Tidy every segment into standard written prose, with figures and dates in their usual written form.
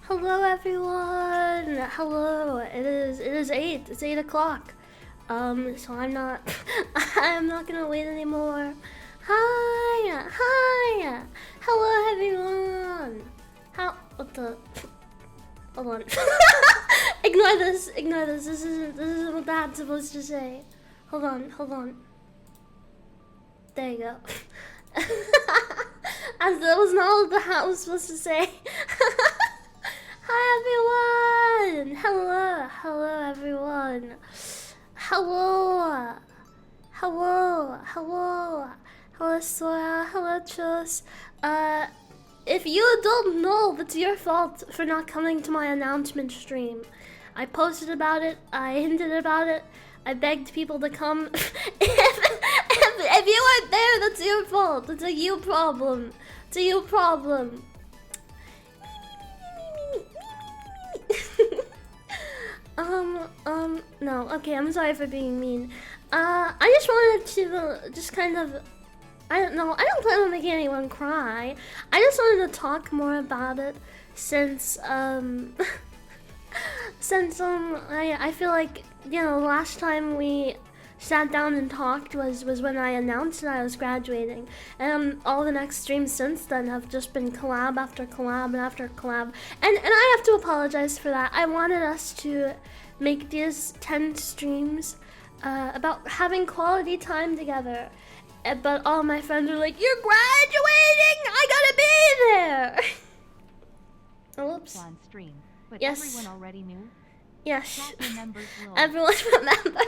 Hello everyone. Hello. It is 8. It's 8 o'clock. So I'm not gonna wait anymore. Hi. Hi. Hello everyone. What the hold on. Ignore this. This isn't what that's supposed to say. Hold on. There you go. As that was not what the hat was supposed to say. Hi everyone! Hello everyone. Hello Sora, hello Chus. If you don't know, it's your fault for not coming to my announcement stream. I posted about it, I hinted about it, I begged people to come. If you weren't there, that's your fault. It's a you problem. It's a you problem. No, okay, I'm sorry for being mean. I just wanted to, just kind of, I don't plan on making anyone cry. I just wanted to talk more about it since, I feel like, last time we sat down and talked was when I announced that I was graduating, and all the next streams since then have just been collab after collab and after collab, and I have to apologize for that. I wanted us to make these 10 streams about having quality time together, but all my friends are like, "You're graduating! I gotta be there!" Oops. On stream, but yes. Everyone already knew. Yes. Will. Everyone remembers.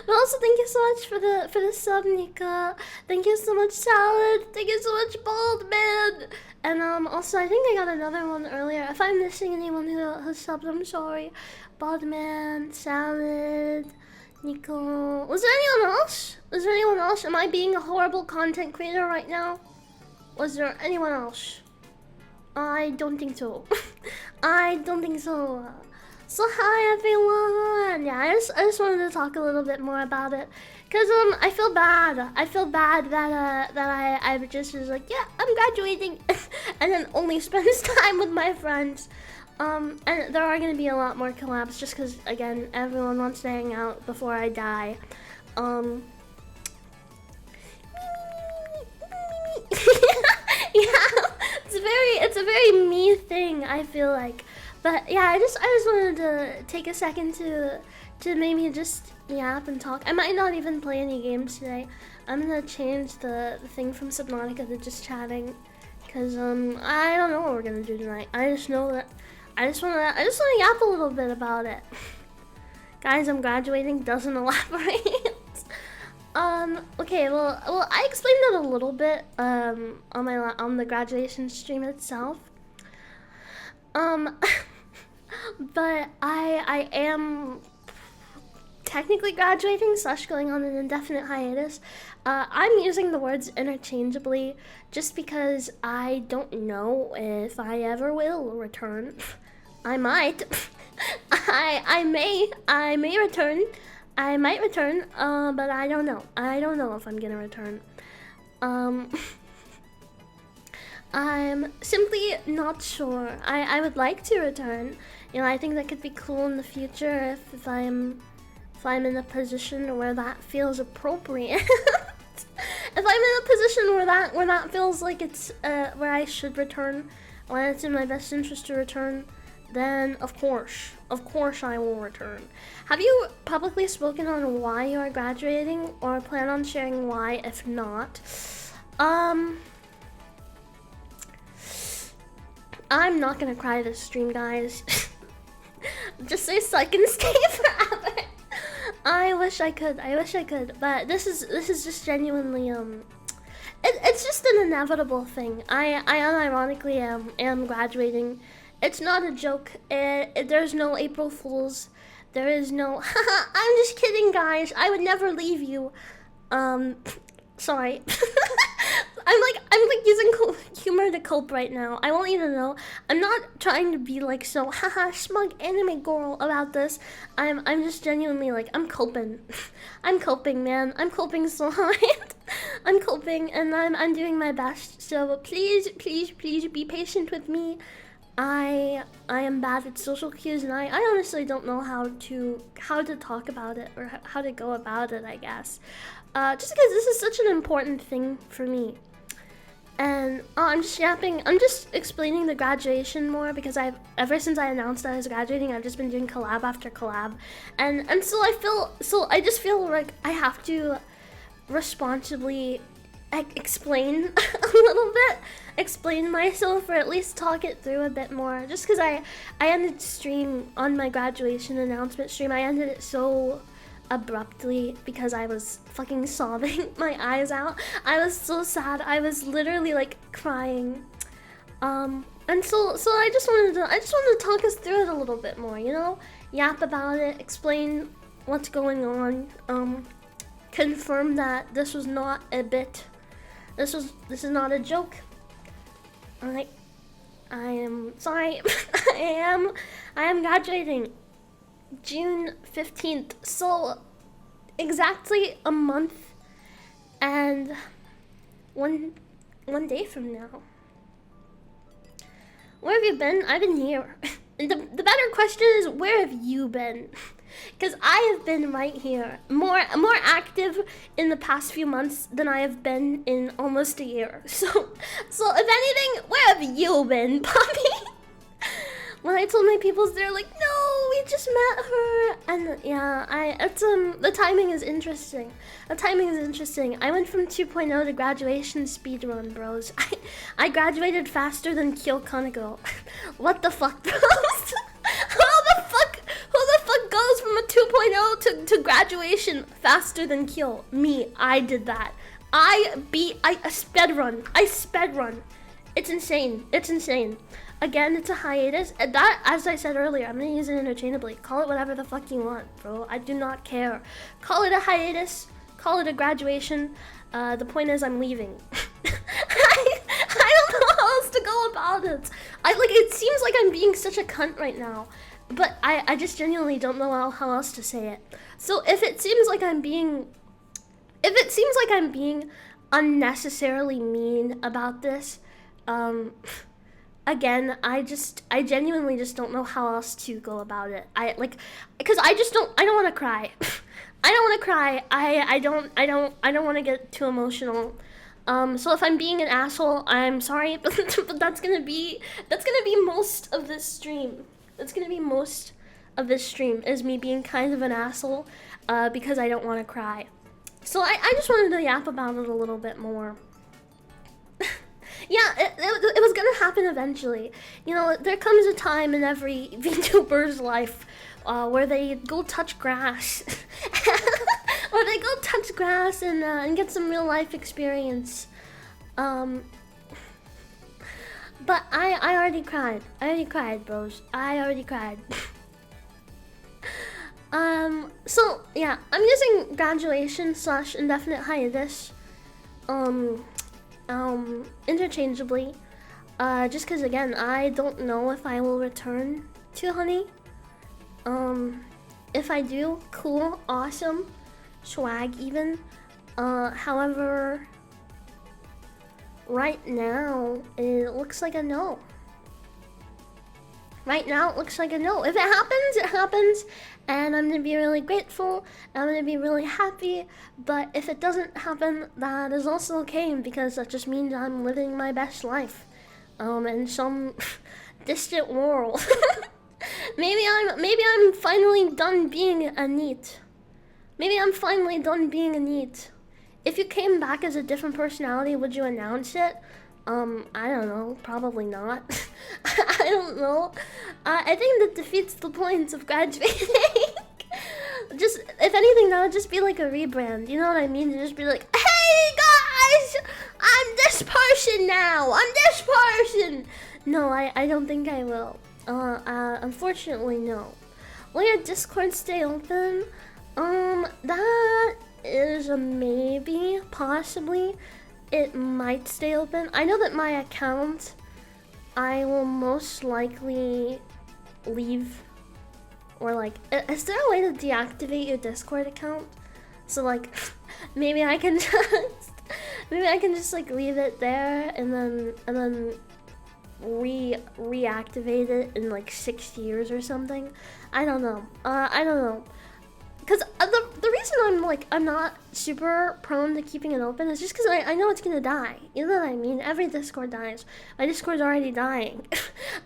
But also, thank you so much for the sub, Nika. Thank you so much, Salad. Thank you so much, Bald Man. And also, I think I got another one earlier. If I'm missing anyone who subbed, I'm sorry. Bald Man, Salad, Nico. Was there anyone else? Am I being a horrible content creator right now? Was there anyone else? I don't think so. I don't think so. So hi everyone. Yeah, I just wanted to talk a little bit more about it, cause I feel bad. that I just was like, yeah, I'm graduating, and then only spends time with my friends. And there are gonna be a lot more collabs, just cause again, everyone wants to hang out before I die. Yeah, it's a very me thing, I feel like. But yeah, I just wanted to take a second to maybe just yap and talk. I might not even play any games today. I'm gonna change the thing from Subnautica to just chatting, cause I don't know what we're gonna do tonight. I just know that I just wanna yap a little bit about it. Guys, I'm graduating doesn't elaborate. Okay, well I explained that a little bit on the graduation stream itself. But I am technically graduating / going on an indefinite hiatus. I'm using the words interchangeably just because I don't know if I ever will return. I might. I may return. I might return, but I don't know. I don't know if I'm gonna return. I'm simply not sure. I would like to return. I think that could be cool in the future if I'm in a position where that feels appropriate. If I'm in a position where that feels like it's where I should return, when it's in my best interest to return, then of course I will return. Have you publicly spoken on why you are graduating, or plan on sharing why if not? I'm not gonna cry this stream, guys. Just so I can stay forever. I wish I could, but this is just genuinely it's just an inevitable thing. I unironically am graduating. It's not a joke. There's no April Fools. There is no I'm just kidding, guys. I would never leave you. Sorry. I'm like using humor to cope right now. I want you to know I'm not trying to be like so haha smug anime girl about this. I'm just genuinely like, I'm coping. I'm coping, man. I'm coping so hard. I'm coping, and I'm doing my best. So please be patient with me. I am bad at social cues, and I honestly don't know how to talk about it or how to go about it, I guess. Just because this is such an important thing for me. And I'm just yapping. I'm just explaining the graduation more because ever since I announced I was graduating, I've just been doing collab after collab, and so I just feel like I have to responsibly explain a little bit, explain myself, or at least talk it through a bit more. Just because I ended stream on my graduation announcement stream. I ended it so abruptly because I was fucking sobbing my eyes out. I was so sad. I was literally like crying. And so I just wanted to talk us through it a little bit more, you know? Yap about it, explain what's going on, confirm that this was not a bit. This is not a joke. Alright. I am sorry. I am graduating June 15th. So exactly a month and one day from now. Where have you been? I've been here. The better question is, where have you been? Because I have been right here, more active in the past few months than I have been in almost a year. So if anything, where have you been, Poppy? When I told my peoples, they're like, no, we just met her. And yeah, the timing is interesting. The timing is interesting. I went from 2.0 to graduation speedrun, bros. I graduated faster than Kyo Kaneko. What the fuck, bros? Who the fuck goes from a 2.0 to graduation faster than Kyo? Me, I did that. I sped run. It's insane. Again, it's a hiatus. And that, as I said earlier, I'm gonna use it interchangeably. Call it whatever the fuck you want, bro. I do not care. Call it a hiatus. Call it a graduation. The point is, I'm leaving. I don't know how else to go about it. It seems like I'm being such a cunt right now, but I just genuinely don't know how else to say it. So if it seems like I'm being unnecessarily mean about this, again, I genuinely just don't know how else to go about it. Because I don't want to cry. I don't want to cry. I don't want to get too emotional. So if I'm being an asshole, I'm sorry, but that's gonna be most of this stream. That's gonna be most of this stream is me being kind of an asshole, because I don't want to cry. So I just wanted to yap about it a little bit more. Yeah, it was gonna happen eventually. You know, there comes a time in every VTuber's life where they go touch grass. Where they go touch grass and get some real life experience. But I already cried. Bros. I already cried. So yeah, I'm using graduation / indefinite hiatus interchangeably, just because again, I don't know if I will return to Honey. If I do, cool, awesome, swag even. However, right now it looks like a no. Right now it looks like a no. If it happens, it happens, and I'm gonna be really grateful. I'm gonna be really happy. But if it doesn't happen, that is also okay, because that just means I'm living my best life, in some distant world. Maybe I'm finally done being a NEET. Maybe I'm finally done being a NEET. If you came back as a different personality, would you announce it? I don't know. Probably not. I don't know. I think that defeats the point of graduating. Just, if anything, that would just be like a rebrand. You know what I mean? To just be like, hey guys, I'm this person now. I'm this person. No, I don't think I will. Unfortunately, no. Will your Discord stay open? That is a maybe, possibly. It might stay open. I know that my account, I will most likely leave, or like, is there a way to deactivate your Discord account? So like, maybe I can just like leave it there and then reactivate it in like 6 years or something. I don't know. I don't know. Because the reason I'm not super prone to keeping it open is just because I know it's gonna die. You know what I mean? Every Discord dies. My Discord's already dying.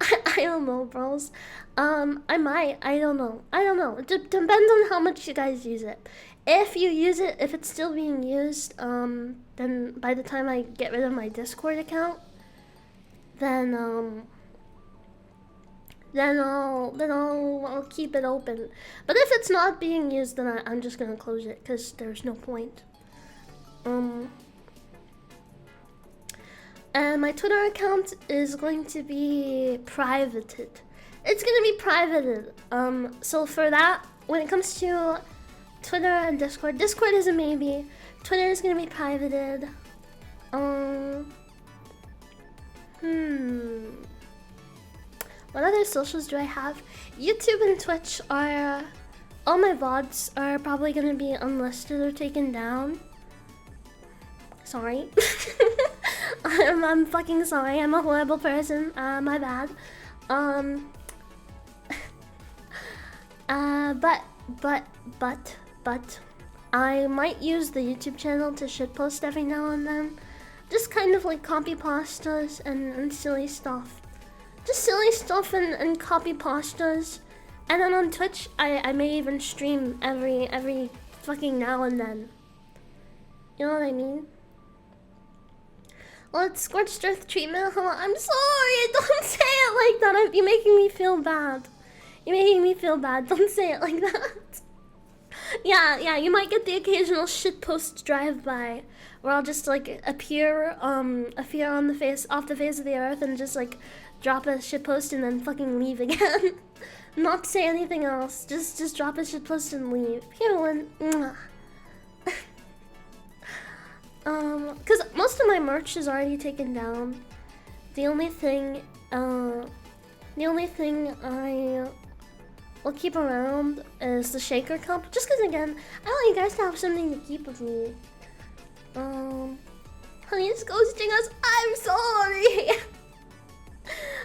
I don't know, bros. I might. I don't know. It depends on how much you guys use it. If you use it, if it's still being used, then by the time I get rid of my Discord account, then I'll keep it open. But if it's not being used, then I'm just gonna close it because there's no point. And my Twitter account is going to be privated. It's gonna be privated. So for that, when it comes to Twitter and Discord is a maybe. Twitter is gonna be privated. What other socials do I have? YouTube and Twitch are... all my VODs are probably gonna be unlisted or taken down. Sorry. I'm fucking sorry. I'm a horrible person. My bad. But I might use the YouTube channel to shitpost every now and then. Just kind of like copy pastas and silly stuff. Just silly stuff and copy pastas. And then on Twitch, I may even stream every fucking now and then. You know what I mean? Well, it's scorched earth treatment. Huh? I'm sorry. Don't say it like that. You're making me feel bad. You're making me feel bad. Don't say it like that. Yeah. You might get the occasional shitpost drive-by, where I'll just like appear on the face of the earth and just like drop a shitpost and then fucking leave again. Not say anything else. Just drop a shitpost and leave. Here, one. Cause most of my merch is already taken down. The only thing I will keep around is the shaker cup. Just cause again, I want you guys to have something to keep of me. Honey is ghosting us. I'm sorry.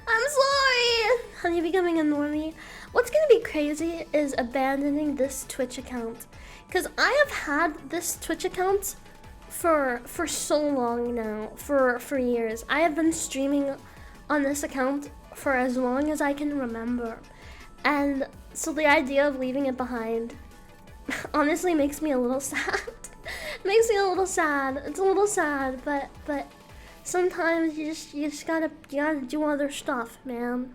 I'm sorry. Honey becoming a normie. What's gonna be crazy is abandoning this Twitch account. Cause I have had this Twitch account for so long now, for years. I have been streaming on this account for as long as I can remember. And so the idea of leaving it behind honestly makes me a little sad. Makes me a little sad. It's a little sad, but sometimes you just gotta do other stuff, man.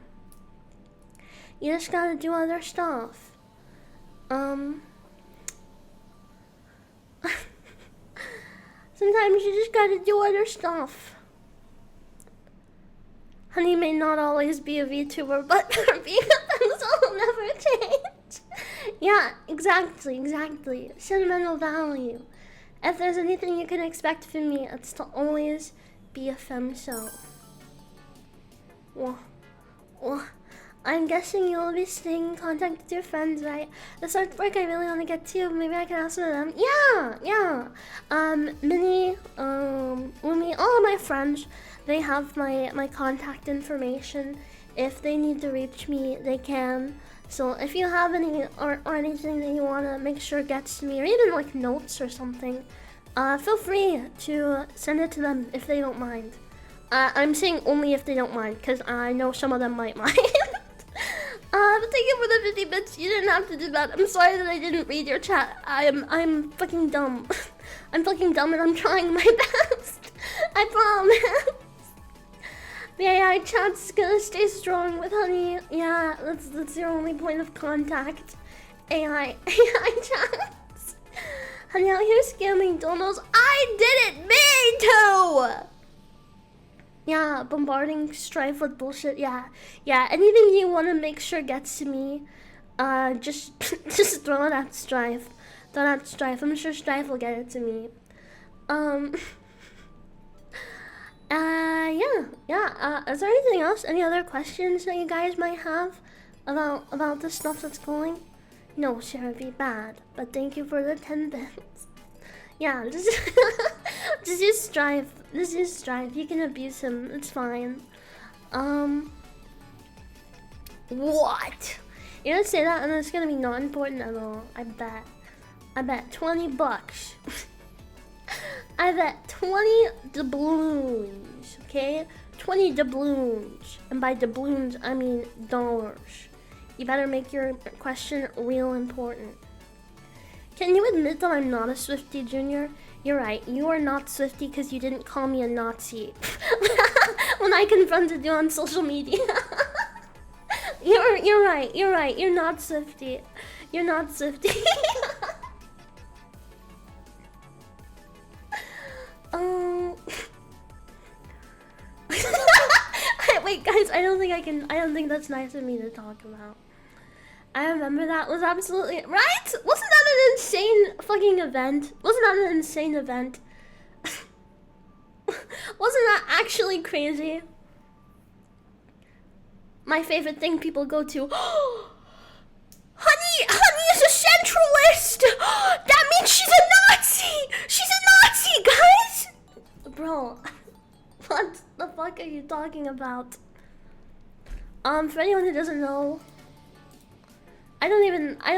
You just gotta do other stuff. Sometimes you just gotta do other stuff. Honey may not always be a VTuber, but her being a pencil will never change. Yeah, exactly. Sentimental value. If there's anything you can expect from me, it's to always be a femso. Well, I'm guessing you'll be staying in contact with your friends, right? This artwork I really want to get to. Maybe I can ask one of them. Yeah. Minnie, Umi, all of my friends, they have my contact information. If they need to reach me, they can. So if you have any or anything that you want to make sure gets to me, or even like notes or something, feel free to send it to them if they don't mind. I'm saying only if they don't mind, because I know some of them might mind. But thank you for the 50 bits. You didn't have to do that. I'm sorry that I didn't read your chat. I'm fucking dumb. I'm fucking dumb and I'm trying my best. I promise. The AI chat's gonna stay strong with Honey. Yeah, that's your only point of contact. AI chats. Honey out here scamming donos. I did it! Me too! Yeah, bombarding Strife with bullshit. Yeah. Anything you want to make sure gets to me, just throw it at Strife. I'm sure Strife will get it to me. Yeah. Is there anything else? Any other questions that you guys might have about the stuff that's going? No, sure, it'd be bad. But thank you for the 10 bits. Yeah, just use Strife. You can abuse him. It's fine. What? You're gonna say that and it's gonna be not important at all. I bet 20 bucks. I bet 20 doubloons, okay? 20 doubloons. And by doubloons, I mean dollars. You better make your question real important. Can you admit that I'm not a Swiftie, Junior? You're right, you are not Swiftie because you didn't call me a Nazi when I confronted you on social media. You're right, you're not Swiftie. You're not Swiftie. Wait, guys, I don't think that's nice of me to talk about. I remember that was absolutely right. Wasn't that an insane fucking event? Wasn't that an insane event? Wasn't that actually crazy? My favorite thing people go to. Honey is a centralist. That means she's a Nazi. She's a Nazi, guys. Bro, what the fuck are you talking about? For anyone who doesn't know, I don't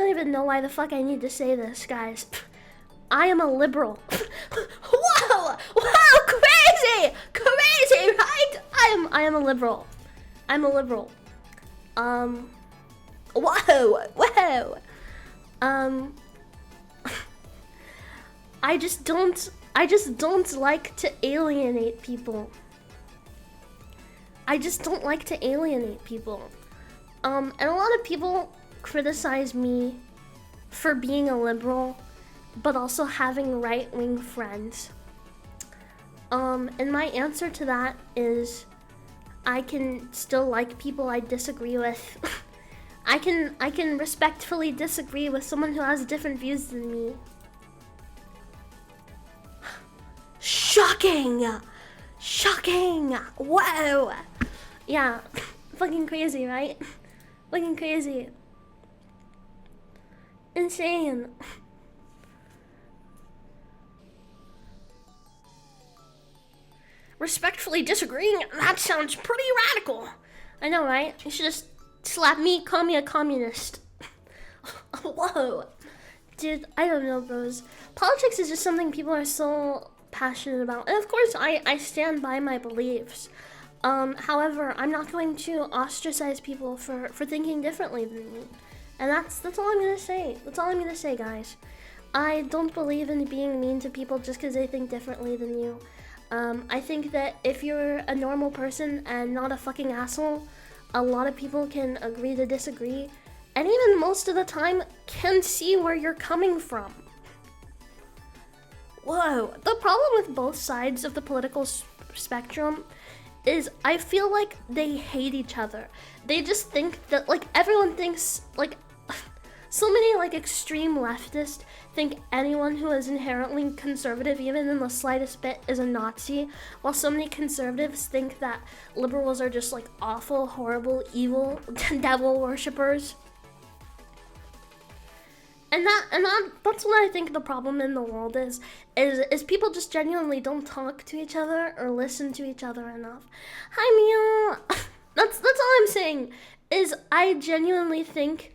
even know why the fuck I need to say this, guys. I am a liberal. Whoa, crazy, right? I am a liberal. I'm a liberal. Whoa. I just don't like to alienate people. And a lot of people criticize me for being a liberal, but also having right-wing friends. And my answer to that is I can still like people I disagree with. I can respectfully disagree with someone who has different views than me. Shocking! Whoa! Yeah, fucking crazy, right? Fucking crazy. Insane. Respectfully disagreeing? That sounds pretty radical. I know, right? You should just slap me, call me a communist. Whoa. Dude, I don't know, bros. Politics is just something people are so passionate about. And of course, I stand by my beliefs. However, I'm not going to ostracize people for thinking differently than me. And that's all I'm gonna say. That's all I'm gonna say, guys. I don't believe in being mean to people just because they think differently than you. I think that if you're a normal person and not a fucking asshole, a lot of people can agree to disagree, and even most of the time can see where you're coming from. Whoa. The problem with both sides of the political spectrum is I feel like they hate each other. They just think that, like, everyone thinks, like, so many, like, extreme leftists think anyone who is inherently conservative, even in the slightest bit, is a Nazi, while so many conservatives think that liberals are just, like, awful, horrible, evil, devil worshippers. And that's what I think the problem in the world is people just genuinely don't talk to each other or listen to each other enough. Hi, Mia. That's all I'm saying, is I genuinely think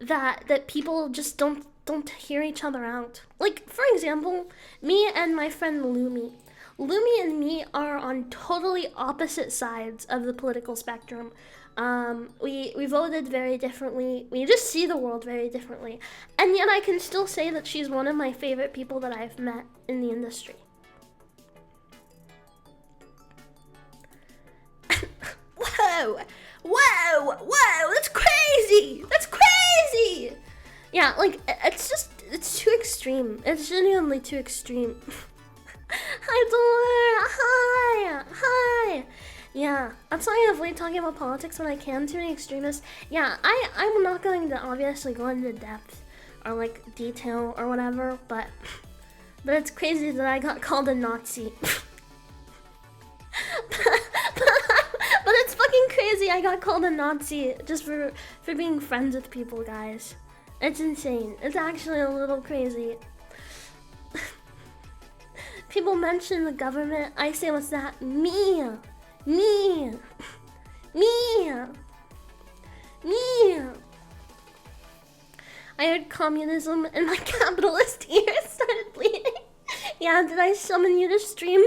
that people just don't hear each other out. Like, for example, me and my friend Lumi. Lumi and me are on totally opposite sides of the political spectrum. We voted very differently. We just see the world very differently. And yet I can still say that she's one of my favorite people that I've met in the industry. Whoa, that's crazy! Yeah, like, it's too extreme. It's genuinely too extreme. Hi! Yeah, that's why I avoid talking about politics when I can. Too many extremists. Yeah, I'm not going to obviously go into depth or, like, detail or whatever, but it's crazy that I got called a Nazi. But it's fucking crazy I got called a Nazi just for being friends with people, guys. It's insane. It's actually a little crazy. People mention the government. I say, what's that? Me. Me. I heard communism and my capitalist ears started bleeding. Yeah, did I summon you to stream?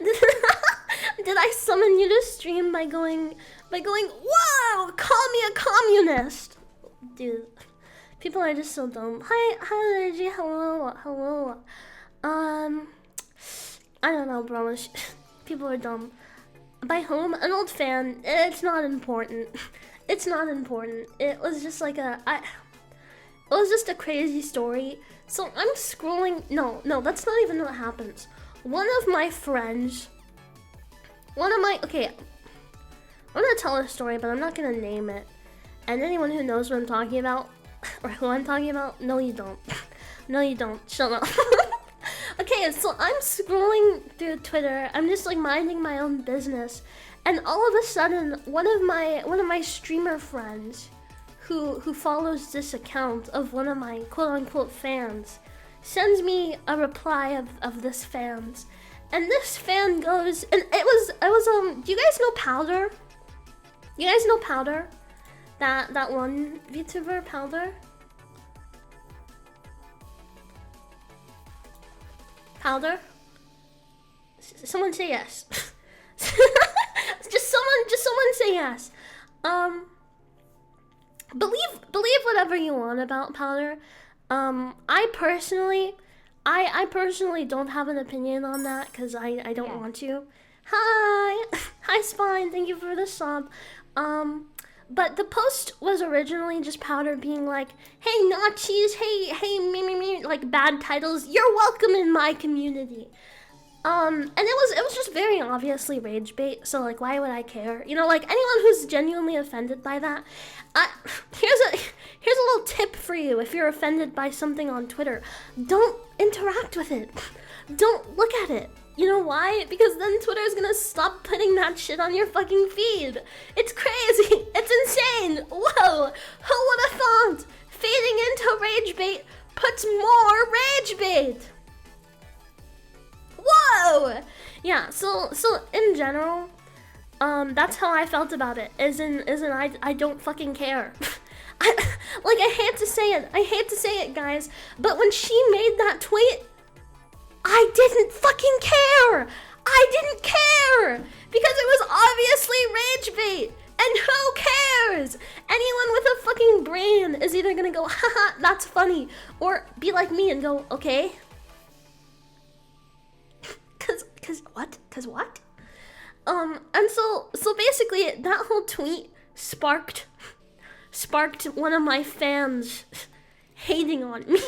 Did I summon you to stream by going, whoa, call me a communist? Dude, people are just so dumb. Hi, Energy, hello. I don't know, bro. People are dumb. By whom? An old fan. It's not important. It's not important. It was just like it was just a crazy story. So I'm scrolling. No, that's not even what happens. One of my friends. Okay. I'm gonna tell a story, but I'm not gonna name it. And anyone who knows what I'm talking about, or who I'm talking about, no, you don't. No, you don't. Shut up. Okay, so I'm scrolling through Twitter. I'm just like minding my own business, and all of a sudden, one of my streamer friends, who follows this account of one of my quote unquote fans, sends me a reply of this fan's, and this fan goes, and it was do you guys know Powder? You guys know Powder? That one VTuber, Powder? Powder? Someone say yes. just someone say yes. Believe whatever you want about Powder. I personally don't have an opinion on that because I don't want to. Hi Spine, thank you for the sub. But the post was originally just Powder being like, hey Nazis, hey me, like bad titles, you're welcome in my community. And it was just very obviously rage bait, so like why would I care? You know, like anyone who's genuinely offended by that, here's a little tip for you if you're offended by something on Twitter. Don't interact with it. Don't look at it. You know why? Because then Twitter's gonna stop putting that shit on your fucking feed. It's crazy. It's insane. Whoa. Who would have thought? Fading into rage bait puts more rage bait. Whoa. Yeah. So in general, that's how I felt about it. I don't fucking care. I hate to say it, guys. But when she made that tweet, I didn't fucking care! I didn't care! Because it was obviously rage bait! And who cares? Anyone with a fucking brain is either gonna go, haha, that's funny, or be like me and go, okay. Cause what? And so basically that whole tweet sparked one of my fans hating on me.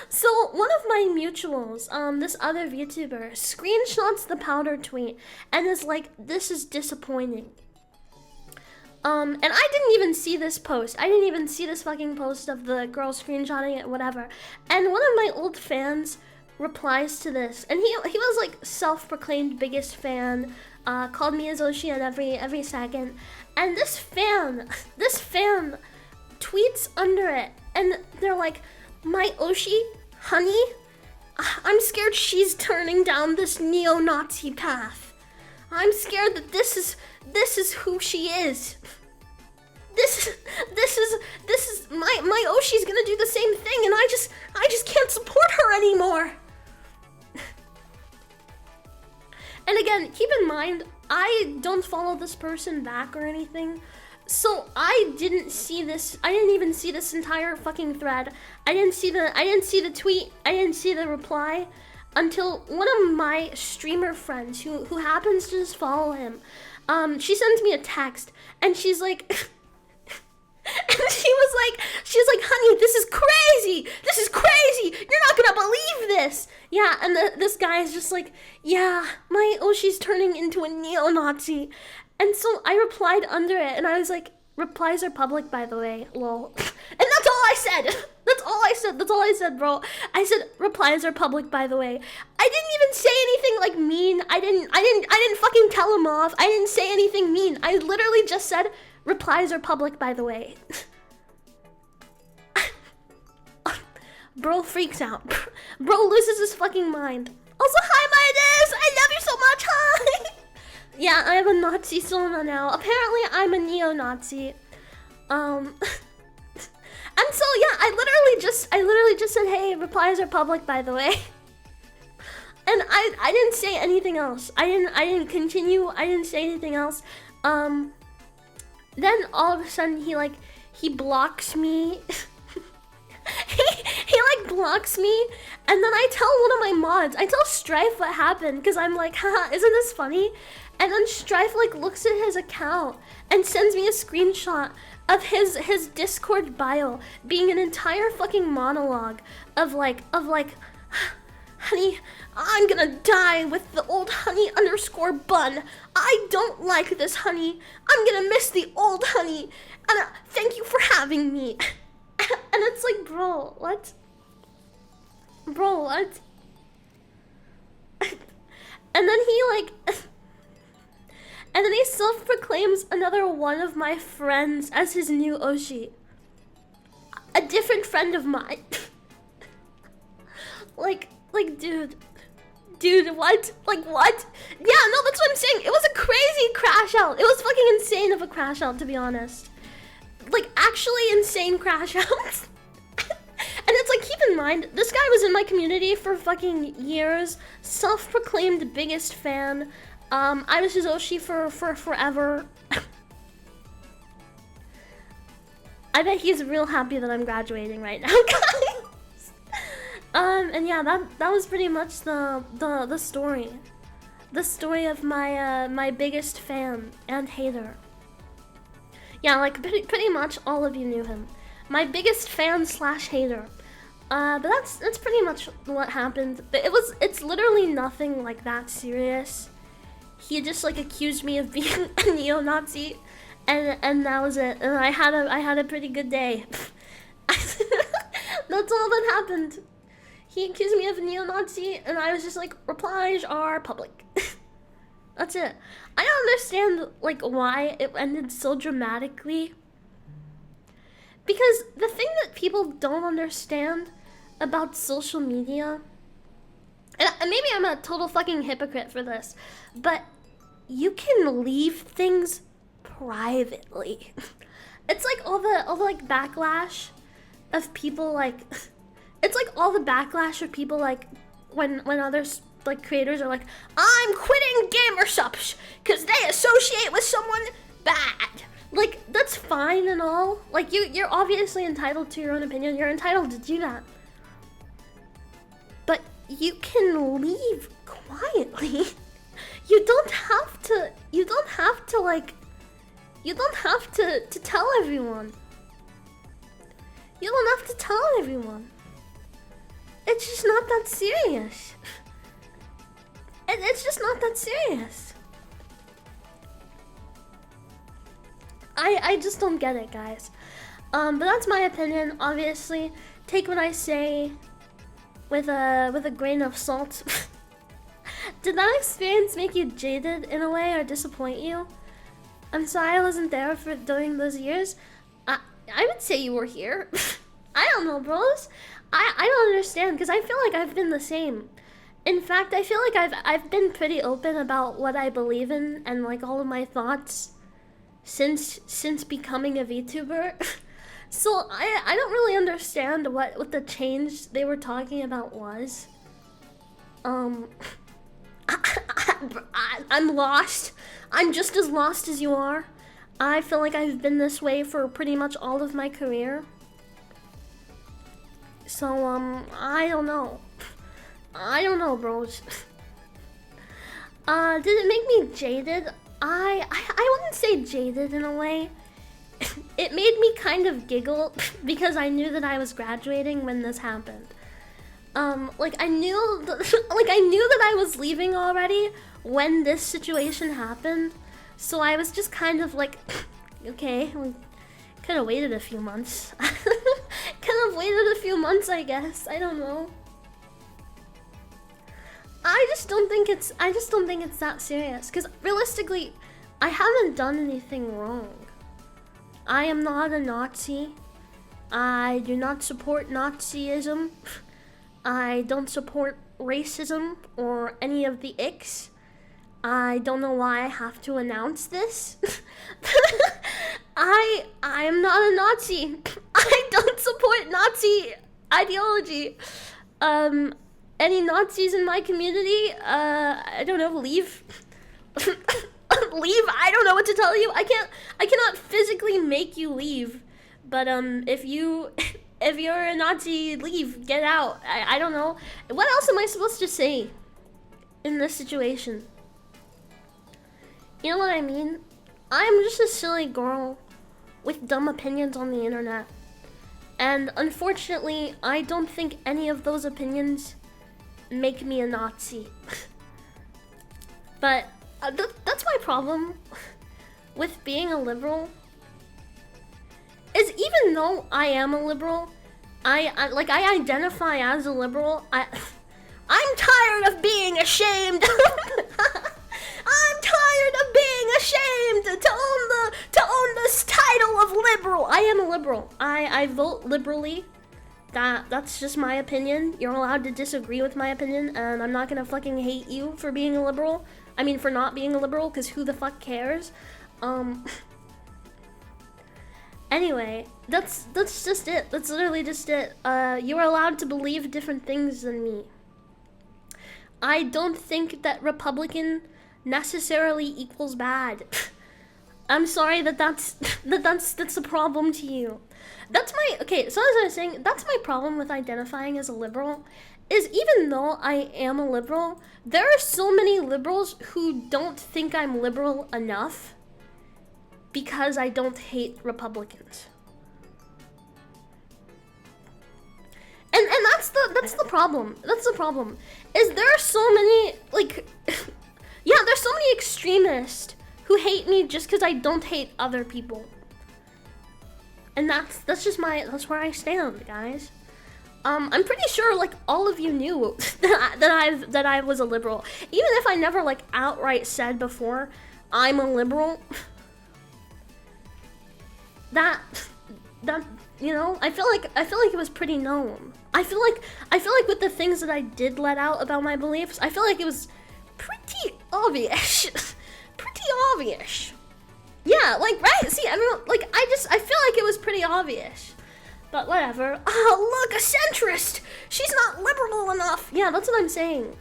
So one of my mutuals, this other VTuber, screenshots the Powder tweet and is like, this is disappointing. And I didn't even see this post. I didn't even see this fucking post of the girl screenshotting it, whatever. And one of my old fans replies to this, and he was like self-proclaimed biggest fan, called me Azoshi at every second. And this fan tweets under it, and they're like, my Oshi, honey, I'm scared she's turning down this neo-Nazi path. I'm scared that this is who she is. This is my Oshi's gonna do the same thing, and I just can't support her anymore. And again, keep in mind, I don't follow this person back or anything. So I didn't see this. I didn't even see this entire fucking thread. I didn't see the tweet. I didn't see the reply until one of my streamer friends who happens to just follow him. She sends me a text and she's like and she's like, honey, this is crazy. This is crazy. You're not gonna believe this. Yeah, and this guy is just like, yeah, my Oshi's turning into a neo-Nazi. And so I replied under it, and I was like, replies are public, by the way, lol. And that's all I said. That's all I said, bro. I said, replies are public, by the way. I didn't even say anything, like, mean. I didn't fucking tell him off. I didn't say anything mean. I literally just said, replies are public, by the way. Bro freaks out. Bro loses his fucking mind. Also, hi, Midas! I love you so much, hi! Yeah, I have a Nazi sona now. Apparently, I'm a neo-Nazi. And so yeah, I literally just said, hey, replies are public, by the way. And I didn't say anything else. I didn't continue. I didn't say anything else. Then all of a sudden he blocks me. he like blocks me, and then I tell one of my mods, I tell Strife what happened, because I'm like, haha, isn't this funny? And then Strife like looks at his account and sends me a screenshot of his Discord bio being an entire fucking monologue of like honey, I'm gonna die with the old honey underscore bun. I don't like this honey. I'm gonna miss the old honey. And thank you for having me. And it's like, bro, what? Bro, what? And then he like... and then he self-proclaims another one of my friends as his new Oshi. A different friend of mine. like, dude, what? Like, what? Yeah, no, that's what I'm saying. It was a crazy crash out. It was fucking insane of a crash out, to be honest. Like, actually insane crash outs. And it's like, keep in mind, this guy was in my community for fucking years. Self-proclaimed biggest fan. I was his Oshi for forever. I bet he's real happy that I'm graduating right now, guys. And yeah, that was pretty much the story. The story of my my biggest fan and hater. Yeah, like pretty much all of you knew him. My biggest fan slash hater. But that's pretty much what happened. But it's literally nothing like that serious. He just like accused me of being a neo-Nazi, and that was it. And I had a pretty good day. That's all that happened. He accused me of a neo-Nazi, and I was just like, replies are public. That's it. I don't understand like why it ended so dramatically. Because the thing that people don't understand about social media, and maybe I'm a total fucking hypocrite for this, but you can leave things privately. It's like all the like backlash of people like it's like all the backlash of people like when others like creators are like, I'm quitting Gamersupps because they associate with someone bad. Like, that's fine and all. Like, you're obviously entitled to your own opinion. You're entitled to do that. But you can leave quietly. You don't have to tell everyone. You don't have to tell everyone. It's just not that serious. It's just not that serious. I just don't get it, guys. But that's my opinion. Obviously, take what I say with a grain of salt. Did that experience make you jaded in a way or disappoint you? I'm sorry I wasn't there for during those years. I would say you were here. I don't know, bros. I don't understand because I feel like I've been the same. In fact, I feel like I've been pretty open about what I believe in and like all of my thoughts since becoming a VTuber. So I don't really understand what the change they were talking about was. I'm lost. I'm just as lost as you are. I feel like I've been this way for pretty much all of my career. So I don't know. I don't know, bros. Did it make me jaded? I wouldn't say jaded in a way. It made me kind of giggle because I knew that I was graduating when this happened. Like I knew that I was leaving already when this situation happened. So I was just kind of like, okay, we could have waited a few months. Could have waited a few months, I guess. I don't know. I just don't think it's that serious. Because realistically, I haven't done anything wrong. I am not a Nazi. I do not support Nazism. I don't support racism or any of the icks. I don't know why I have to announce this. I'm not a Nazi. I don't support Nazi ideology. Any Nazis in my community, I don't know, leave. Leave? I don't know what to tell you. I cannot physically make you leave. But if you're a Nazi, leave, get out. I don't know. What else am I supposed to say in this situation? You know what I mean? I'm just a silly girl with dumb opinions on the internet. And unfortunately, I don't think any of those opinions make me a Nazi. But that's my problem with being a liberal. Is even though I am a liberal, I identify as a liberal, I'm tired of being ashamed. I'm tired of being ashamed to own this title of liberal. I am a liberal. I vote liberally. That's just my opinion. You're allowed to disagree with my opinion, and I'm not gonna fucking hate you for being a liberal. I mean, for not being a liberal, because who the fuck cares? Anyway, that's just it. That's literally just it. You are allowed to believe different things than me. I don't think that Republican necessarily equals bad. I'm sorry that's a problem to you. Okay, so as I was saying, that's my problem with identifying as a liberal, is even though I am a liberal, there are so many liberals who don't think I'm liberal enough because I don't hate Republicans. And that's the problem. That's the problem. Is there are so many, like, yeah, there's so many extremists who hate me just because I don't hate other people. And that's where I stand, guys. I'm pretty sure like all of you knew that I was a liberal, even if I never like outright said before I'm a liberal. That you know, I feel like it was pretty known. I feel like with the things that I did let out about my beliefs, I feel like it was pretty obvious. Pretty obvious. Yeah, like, right? See, everyone, like, I feel like it was pretty obvious. But whatever. Oh, look, a centrist! She's not liberal enough! Yeah, that's what I'm saying.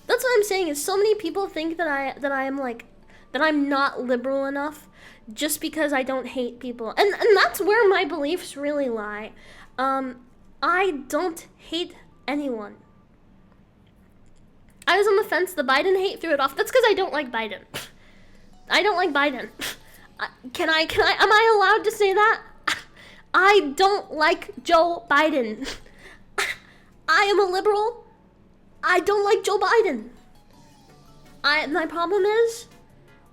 That's what I'm saying, is so many people think that I'm not liberal enough just because I don't hate people. And that's where my beliefs really lie. I don't hate anyone. I was on the fence, the Biden hate threw it off. That's because I don't like Biden. I don't like Biden. Am I allowed to say that? I don't like Joe Biden. I am a liberal. I don't like Joe Biden. My problem is,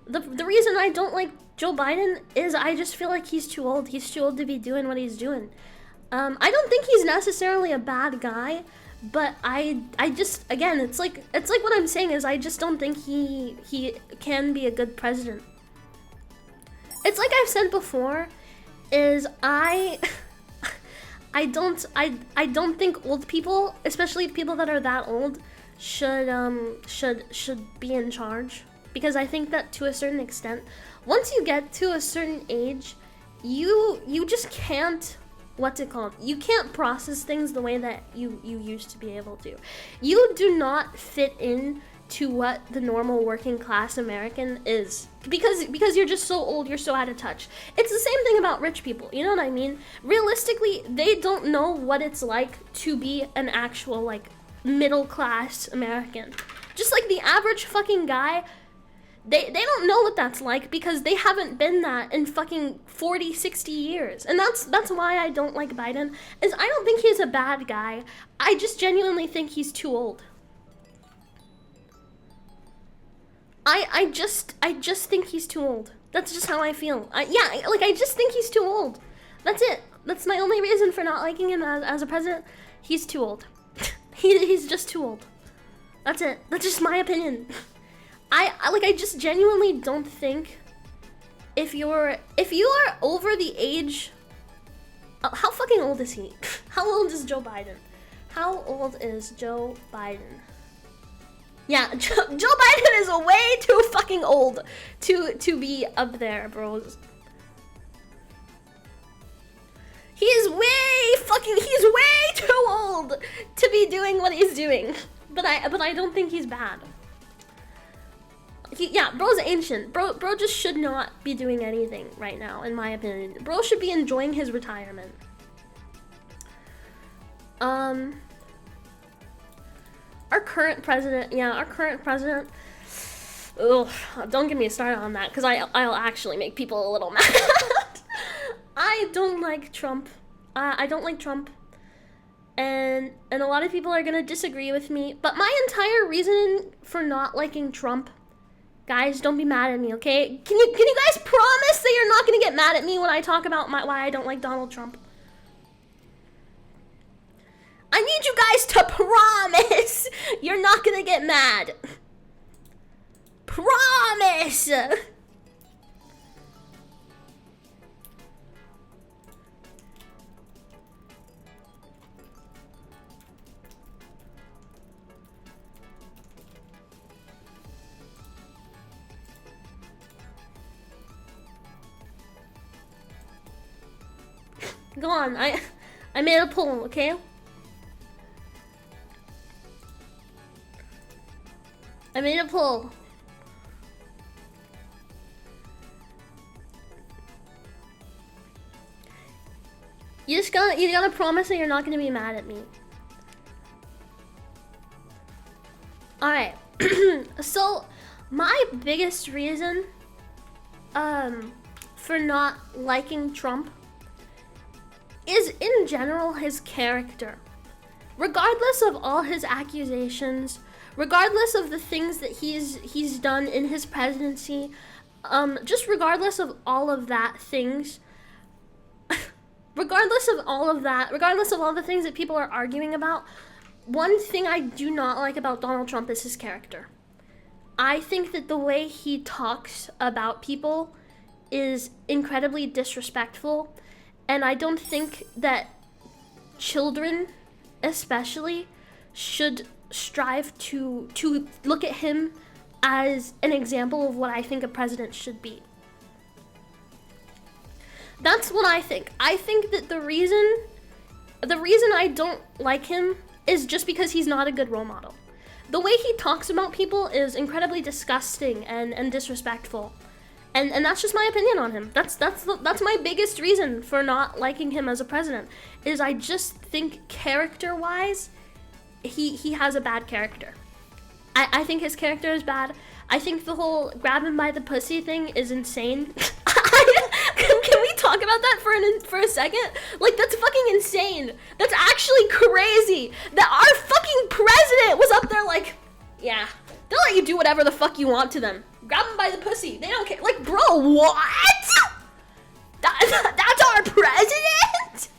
the reason I don't like Joe Biden is I just feel like he's too old. He's too old to be doing what he's doing. I don't think he's necessarily a bad guy, but I just, again, it's like what I'm saying is I just don't think he can be a good president. It's like I've said before, is I don't think old people, especially people that are that old, should be in charge, because I think that to a certain extent, once you get to a certain age, you just can't, what's it called? You can't process things the way that you used to be able to. You do not fit in to what the normal working class American is, because you're just so old, you're so out of touch. It's the same thing about rich people, you know what I mean? Realistically, they don't know what it's like to be an actual, like, middle class American. Just like the average fucking guy, they don't know what that's like because they haven't been that in fucking 40, 60 years. And that's why I don't like Biden, is I don't think he's a bad guy. I just genuinely think he's too old. I just think he's too old. That's just how I feel. I just think he's too old. That's it. That's my only reason for not liking him as a president. He's too old. He's just too old. That's it. That's just my opinion. I just genuinely don't think if you are over the age, how fucking old is he? How old is Joe Biden? How old is Joe Biden? Yeah, Joe Biden is way too fucking old to be up there, bros. He's way too old to be doing what he's doing. But I don't think he's bad. Yeah, bro's ancient. Bro just should not be doing anything right now, in my opinion. Bro should be enjoying his retirement. Our current president, ugh, don't get me started on that, because I'll actually make people a little mad. I don't like Trump. I don't like Trump. And a lot of people are gonna disagree with me, but my entire reason for not liking Trump, guys, don't be mad at me, okay? Can you guys promise that you're not gonna get mad at me when I talk about why I don't like Donald Trump? I need you guys to promise you're not gonna get mad. Promise! Go on, I made a poll, okay? I made a poll. You gotta promise that you're not gonna be mad at me. Alright. So my biggest reason for not liking Trump is in general his character. Regardless of all his accusations, regardless of the things that he's done in his presidency, just regardless of all of that things, regardless of all the things that people are arguing about, one thing I do not like about Donald Trump is his character. I think that the way he talks about people is incredibly disrespectful, and I don't think that children, especially, should strive to look at him as an example of what I think a president should be. That's what I think. I think that the reason I don't like him is just because he's not a good role model. The way he talks about people is incredibly disgusting and disrespectful. And that's just my opinion on him. That's my biggest reason for not liking him as a president, is I just think character-wise, he has a bad character. I think his character is bad. I think the whole grab him by the pussy thing is insane. Can we talk about that for a second? Like, that's fucking insane. That's actually crazy that our fucking president was up there like, yeah, they'll let you do whatever the fuck you want to them. Grab them by the pussy. They don't care. Like, bro, what? That's our president?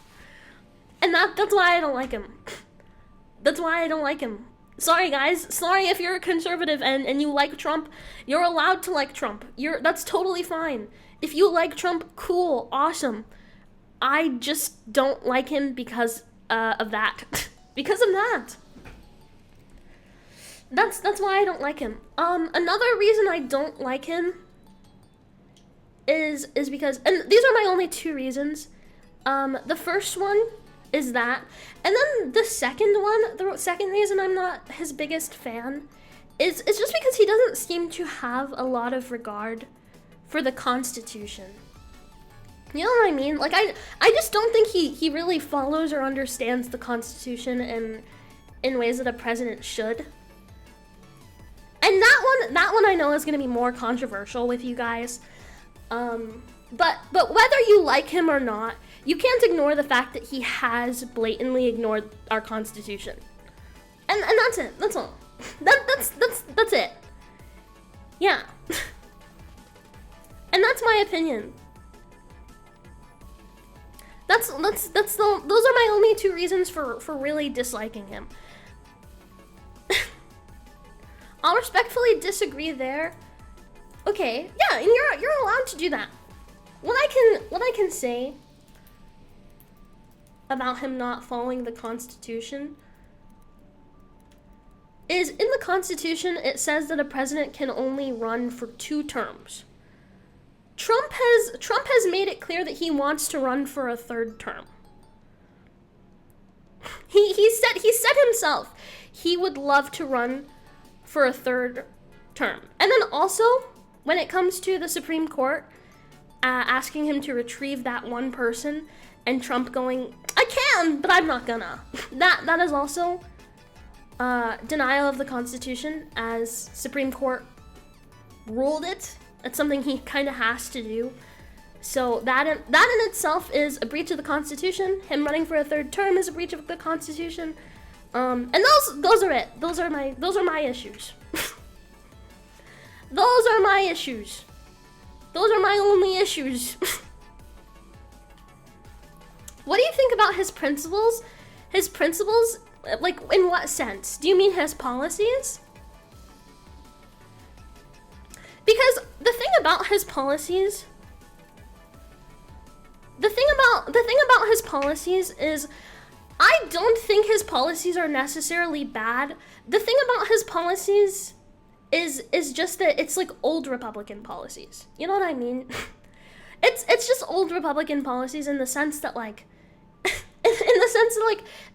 And that's why I don't like him. That's why I don't like him. Sorry, guys. Sorry if you're a conservative and you like Trump. You're allowed to like Trump. That's totally fine. If you like Trump, cool, awesome. I just don't like him because of that. Because of that. That's why I don't like him. Another reason I don't like him is because, and these are my only two reasons. The first one is that, and then the second reason I'm not his biggest fan is just because he doesn't seem to have a lot of regard for the Constitution. You know what I mean? Like, I just don't think he really follows or understands the Constitution in ways that a president should. And that one I know is gonna be more controversial with you guys. But whether you like him or not, you can't ignore the fact that he has blatantly ignored our Constitution. And that's it. That's all. That's it. Yeah. And that's my opinion. Those are my only two reasons for really disliking him. I'll respectfully disagree there. Okay, yeah, and you're allowed to do that. What I can say about him not following the Constitution is in the Constitution, it says that a president can only run for 2 terms. Trump has made it clear that he wants to run for a 3rd term. He said himself he would love to run for a 3rd term. And then also, when it comes to the Supreme Court asking him to retrieve that one person, and Trump going, I can, but I'm not gonna. That is also denial of the Constitution, as Supreme Court ruled it. It's something he kind of has to do. So that in itself is a breach of the Constitution. Him running for a 3rd term is a breach of the Constitution. And those are it. Those are my issues. Those are my issues. Those are my only issues. What do you think about his principles? His principles, like, in what sense? Do you mean his policies? Because the thing about his policies, the thing about his policies is, I don't think his policies are necessarily bad. The thing about his policies is just that it's like old Republican policies. You know what I mean? It's just old Republican policies in the sense that, like,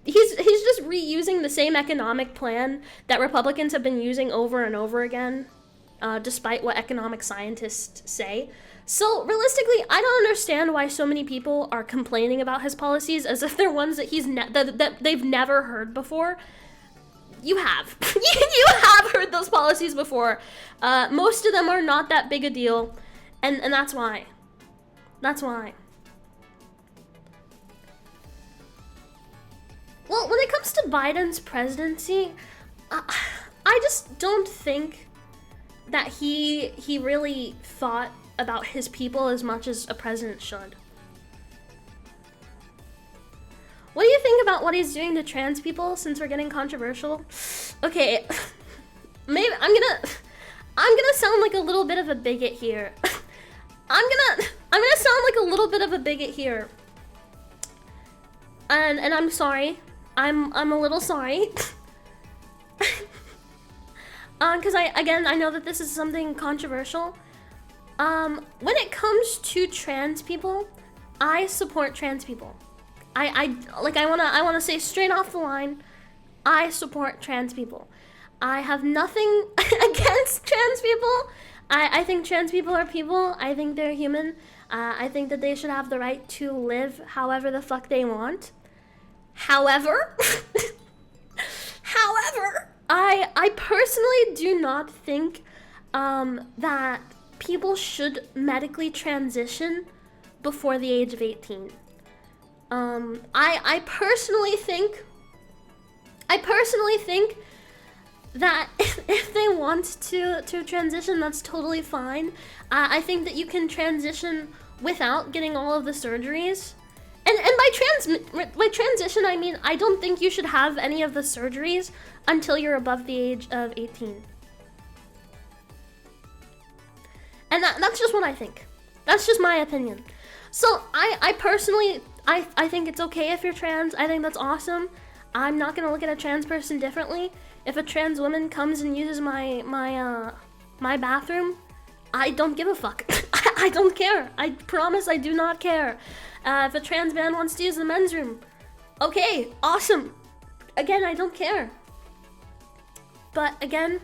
he's just reusing the same economic plan that Republicans have been using over and over again, despite what economic scientists say. So realistically, I don't understand why so many people are complaining about his policies as if they're ones that that they've never heard before. You have. You have heard those policies before. Most of them are not that big a deal, and that's why. That's why. Well, when it comes to Biden's presidency, I just don't think that he really thought about his people as much as a president should. What do you think about what he's doing to trans people, since we're getting controversial? Okay, maybe I'm gonna sound like a little bit of a bigot here. I'm gonna sound like a little bit of a bigot here. And I'm sorry. I'm a little sorry. Cause I know that this is something controversial. When it comes to trans people, I support trans people. I wanna say straight off the line, I support trans people. I have nothing against trans people. I think trans people are people. I think they're human. I think that they should have the right to live however the fuck they want. However, I personally do not think that people should medically transition before the age of 18. I personally think that if they want to transition, that's totally fine. I think that you can transition without getting all of the surgeries. And by transition, I mean, I don't think you should have any of the surgeries until you're above the age of 18. And that's just what I think. That's just my opinion. So I personally, I think it's okay if you're trans. I think that's awesome. I'm not gonna look at a trans person differently. If a trans woman comes and uses my bathroom, I don't give a fuck. I don't care. I promise I do not care. If a trans man wants to use the men's room, okay, awesome. Again, I don't care. But again,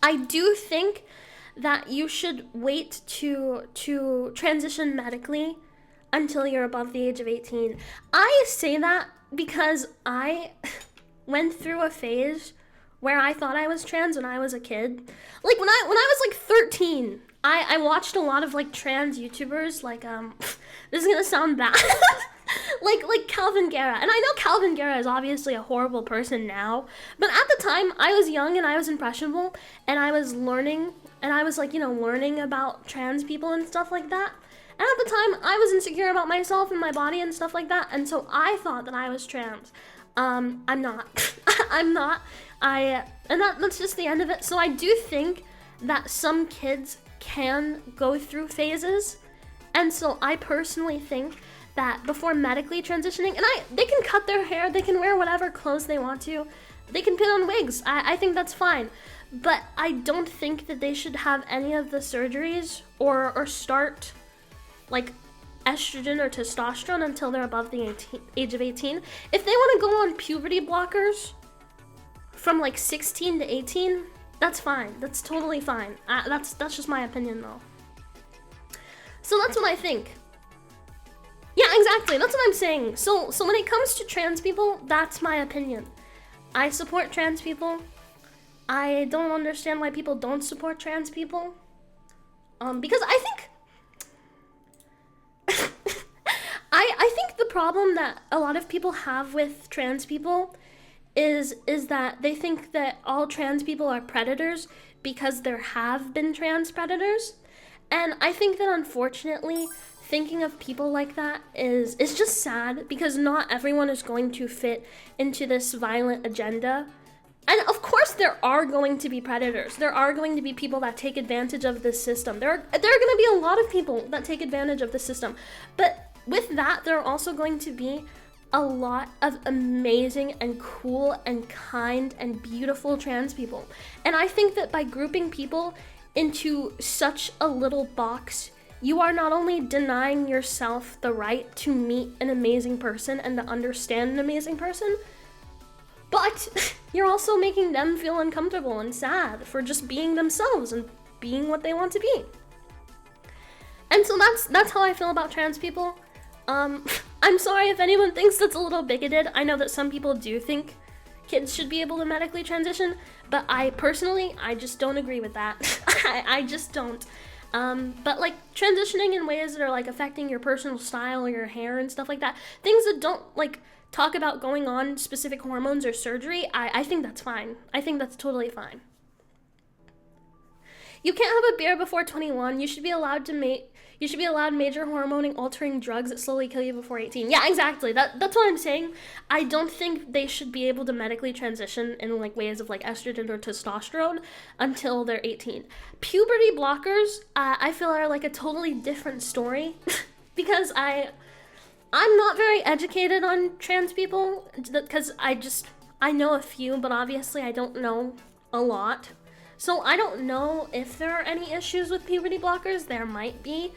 I do think that you should wait to transition medically until you're above the age of 18. I say that because I went through a phase where I thought I was trans when I was a kid. Like when I was like 13, I watched a lot of like trans YouTubers, like this is gonna sound bad. like Calvin Guerra. And I know Calvin Guerra is obviously a horrible person now, but at the time I was young and I was impressionable and I was learning, and I was like, you know, learning about trans people and stuff like that. And at the time I was insecure about myself and my body and stuff like that, and so I thought that I was trans. I'm not. I'm not. That's just the end of it. So I do think that some kids can go through phases, and so I personally think that before medically transitioning, and they can cut their hair, they can wear whatever clothes they want to, They can pin on wigs. I think that's fine. But I don't think that they should have any of the surgeries or start like estrogen or testosterone until they're above the age of 18. If they want to go on puberty blockers from like 16 to 18, that's fine. That's totally fine. That's just my opinion though. So that's what I think. Yeah, exactly. That's what I'm saying. So when it comes to trans people, that's my opinion. I support trans people. I don't understand why people don't support trans people. Because I think I think the problem that a lot of people have with trans people is that they think that all trans people are predators because there have been trans predators. And I think that unfortunately, thinking of people like that is just sad because not everyone is going to fit into this violent agenda. And of course there are going to be predators. There are going to be people that take advantage of this system. There are going to be a lot of people that take advantage of the system. But with that, there are also going to be a lot of amazing and cool and kind and beautiful trans people. And I think that by grouping people into such a little box, you are not only denying yourself the right to meet an amazing person and to understand an amazing person, but you're also making them feel uncomfortable and sad for just being themselves and being what they want to be. And so that's how I feel about trans people. I'm sorry if anyone thinks that's a little bigoted. I know that some people do think kids should be able to medically transition, but I personally just don't agree with that. I just don't. But like transitioning in ways that are like affecting your personal style or your hair and stuff like that, things that don't like talk about going on specific hormones or surgery, I think that's fine. I think that's totally fine. You can't have a beer before 21. You should be allowed major hormone altering drugs that slowly kill you before 18. Yeah, exactly. That's what I'm saying. I don't think they should be able to medically transition in like ways of like estrogen or testosterone until they're 18. Puberty blockers, I feel are like a totally different story because I'm not very educated on trans people because I know a few, but obviously I don't know a lot. So I don't know if there are any issues with puberty blockers. There might be.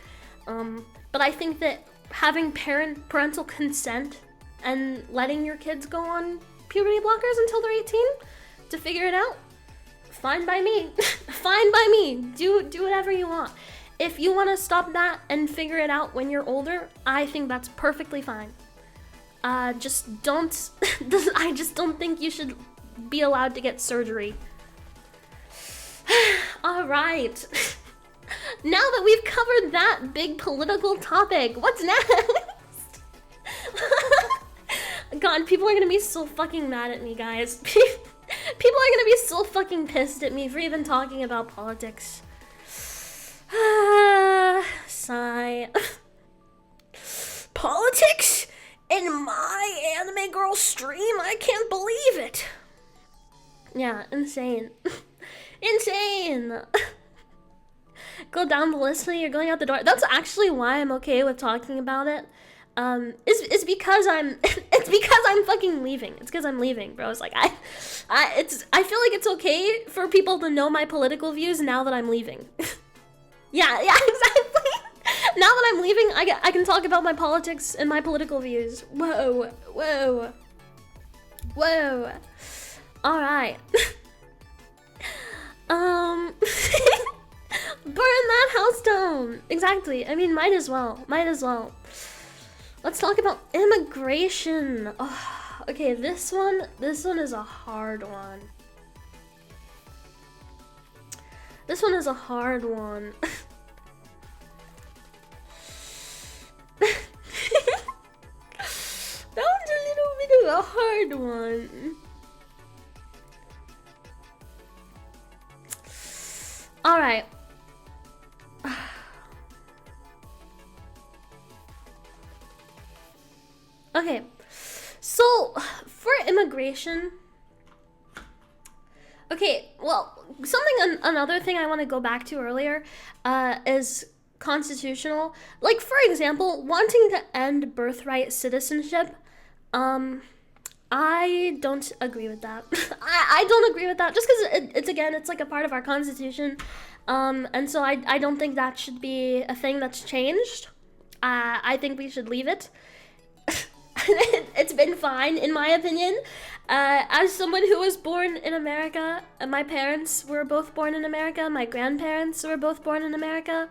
But I think that having parental consent and letting your kids go on puberty blockers until they're 18 to figure it out, fine by me. Fine by me. Do whatever you want. If you want to stop that and figure it out when you're older, I think that's perfectly fine. I just don't think you should be allowed to get surgery. All right. Now that we've covered that big political topic, what's next? God, people are gonna be so fucking mad at me, guys. People are gonna be so fucking pissed at me for even talking about politics. Sigh. Politics? In my anime girl stream? I can't believe it. Yeah, insane. Insane. Go down the list when you're going out the door. That's actually why I'm okay with talking about it. It's because I'm it's because I'm fucking leaving. It's because I'm leaving, bro. It's like I feel like it's okay for people to know my political views now that I'm leaving. yeah, exactly. Now that I'm leaving, I can talk about my politics and my political views. Whoa. All right. Burn that house down. Exactly. I mean, might as well. Let's talk about immigration. Oh, okay, this one is a hard one. This one is a hard one. That one's a little bit of a hard one. All right. Okay, so for immigration, okay, well, another thing I want to go back to earlier is constitutional. Like, for example, wanting to end birthright citizenship, I don't agree with that. I don't agree with that just because it's like a part of our constitution. And so I don't think that should be a thing that's changed. I think we should leave it. It's been fine, in my opinion. As someone who was born in America, my parents were both born in America, my grandparents were both born in America,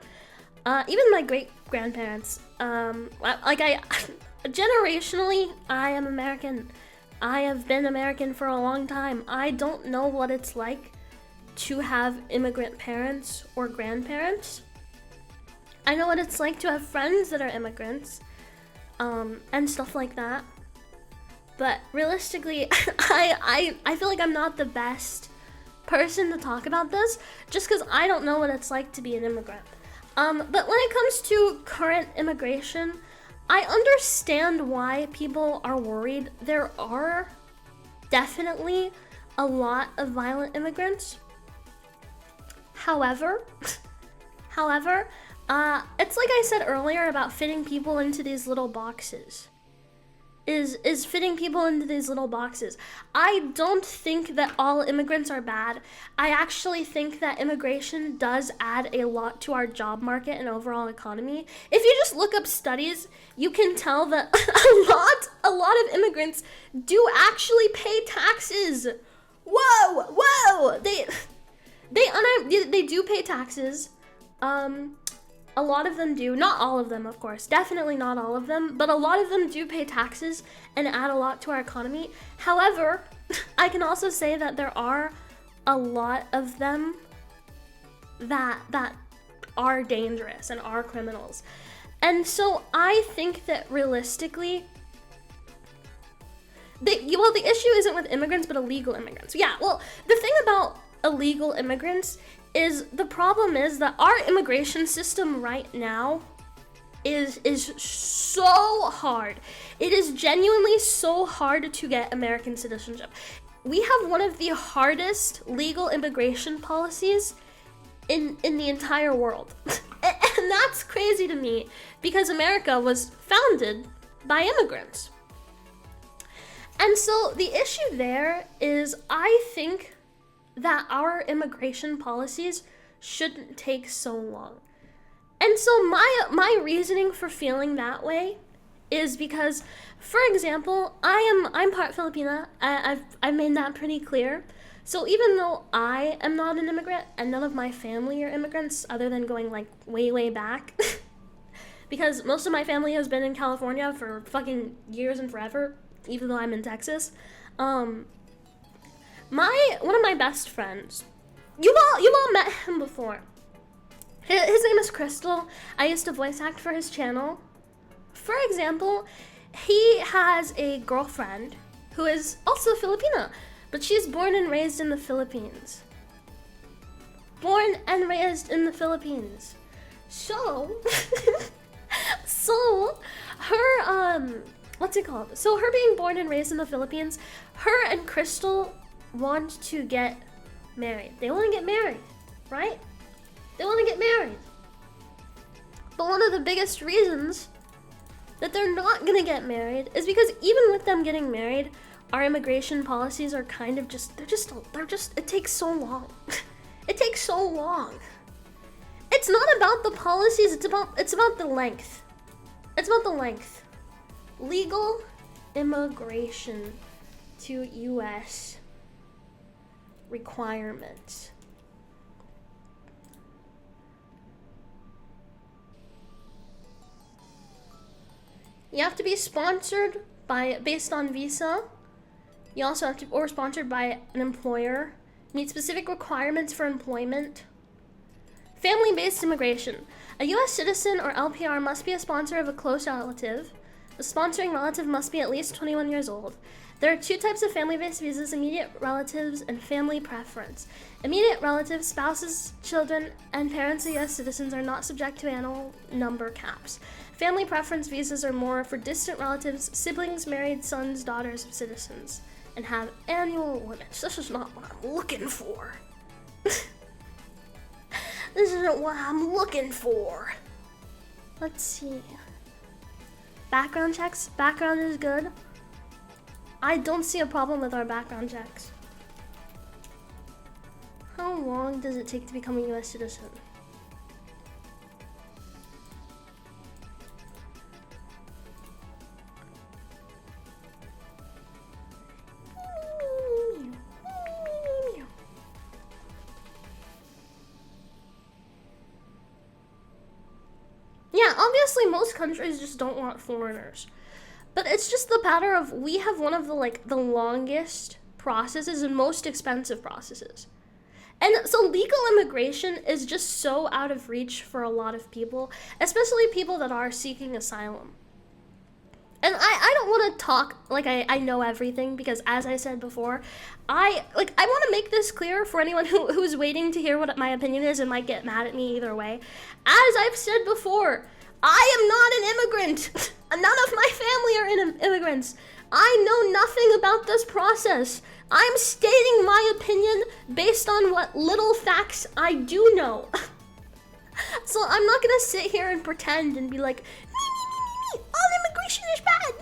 even my great-grandparents. Generationally, I am American. I have been American for a long time. I don't know what it's like to have immigrant parents or grandparents. I know what it's like to have friends that are immigrants, and stuff like that. But realistically, I feel like I'm not the best person to talk about this, just because I don't know what it's like to be an immigrant. But when it comes to current immigration, I understand why people are worried. There are definitely a lot of violent immigrants. However, it's like I said earlier about fitting people into these little boxes. Is fitting people into these little boxes. I don't think that all immigrants are bad. I actually think that immigration does add a lot to our job market and overall economy. If you just look up studies, you can tell that a lot of immigrants do actually pay taxes. Whoa! They do pay taxes. A lot of them do. Not all of them, of course. Definitely not all of them. But a lot of them do pay taxes and add a lot to our economy. However, I can also say that there are a lot of them that are dangerous and are criminals. And so I think that realistically, the issue isn't with immigrants, but illegal immigrants. Yeah, well, the thing about illegal immigrants is the problem is that our immigration system right now is so hard. It is genuinely so hard to get American citizenship. We have one of the hardest legal immigration policies in the entire world. And that's crazy to me because America was founded by immigrants. And so the issue there is I think that our immigration policies shouldn't take so long. And so my reasoning for feeling that way is because, for example, I'm part Filipina. I've made that pretty clear. So even though I am not an immigrant and none of my family are immigrants other than going like way back, because most of my family has been in California for fucking years and forever, even though I'm in Texas. One of my best friends, you all met him before. His name is Crystal. I used to voice act for his channel. For example, he has a girlfriend who is also Filipina, but she's born and raised in the Philippines. Born and raised in the Philippines. So, her, what's it called? So her being born and raised in the Philippines, her and Crystal want to get married. They want to get married, right? They want to get married. But one of the biggest reasons that they're not going to get married is because even with them getting married, our immigration policies are kind of it takes so long. It takes so long. It's not about the policies, it's about the length. It's about the length. Legal immigration to US requirements. You have to be sponsored based on visa. You also have to, or sponsored by an employer. Meet specific requirements for employment. Family-based immigration. A U.S. citizen or LPR must be a sponsor of a close relative. The sponsoring relative must be at least 21 years old. There are two types of family-based visas: immediate relatives and family preference. Immediate relatives, spouses, children, and parents of U.S. citizens are not subject to annual number caps. Family preference visas are more for distant relatives, siblings, married sons, daughters of citizens, and have annual limits. This is not what I'm looking for. This isn't what I'm looking for. Let's see. Background checks. Background is good. I don't see a problem with our background checks. How long does it take to become a US citizen? Yeah, obviously most countries just don't want foreigners. But it's just the matter of we have one of the longest processes and most expensive processes. And so legal immigration is just so out of reach for a lot of people, especially people that are seeking asylum. And I don't want to talk like I know everything, because as I said before, I want to make this clear for anyone who's waiting to hear what my opinion is and might get mad at me either way. As I've said before, I am not an immigrant. None of my family are immigrants. I know nothing about this process. I'm stating my opinion based on what little facts I do know. So I'm not gonna sit here and pretend and be like, me, all immigration is bad,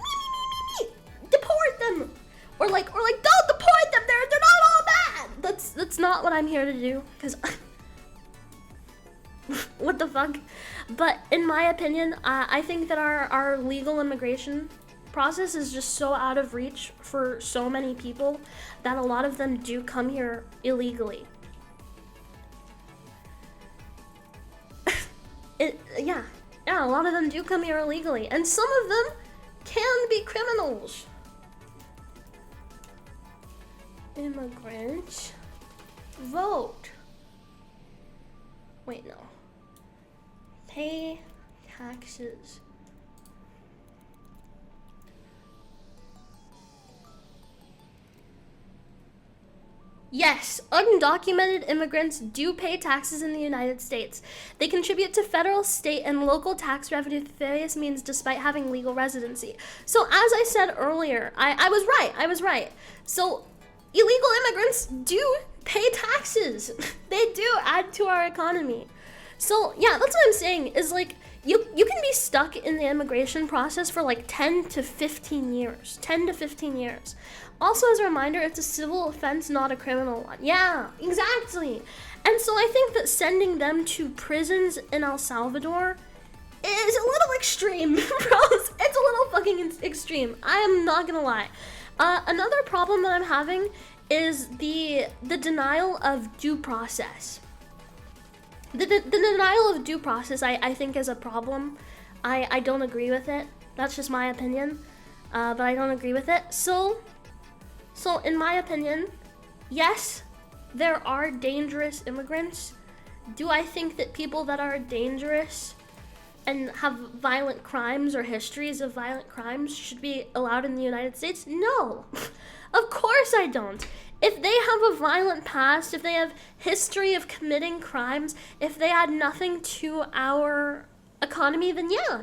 me, deport them, or like don't deport them, they're not all bad. That's not what I'm here to do, because what the fuck. But in my opinion, I think that our legal immigration process is just so out of reach for so many people that a lot of them do come here illegally. Yeah, a lot of them do come here illegally, and some of them can be criminals. Immigrant vote. Wait, no. Pay taxes. Yes, undocumented immigrants do pay taxes in the United States. They contribute to federal, state, and local tax revenue through various means despite having legal residency. So as I said earlier, I was right. So illegal immigrants do pay taxes. They do add to our economy. So yeah, that's what I'm saying, is like, you can be stuck in the immigration process for like 10 to 15 years. 10 to 15 years. Also, as a reminder, it's a civil offense, not a criminal one. Yeah, exactly. And so I think that sending them to prisons in El Salvador is a little extreme, bros. It's a little fucking extreme. I am not gonna lie. Another problem that I'm having is the denial of due process. The denial of due process, I think, is a problem. I don't agree with it. That's just my opinion. But I don't agree with it. So in my opinion, yes, there are dangerous immigrants. Do I think that people that are dangerous and have violent crimes or histories of violent crimes should be allowed in the United States? No, of course I don't. If they have a violent past, if they have history of committing crimes, if they add nothing to our economy, then yeah,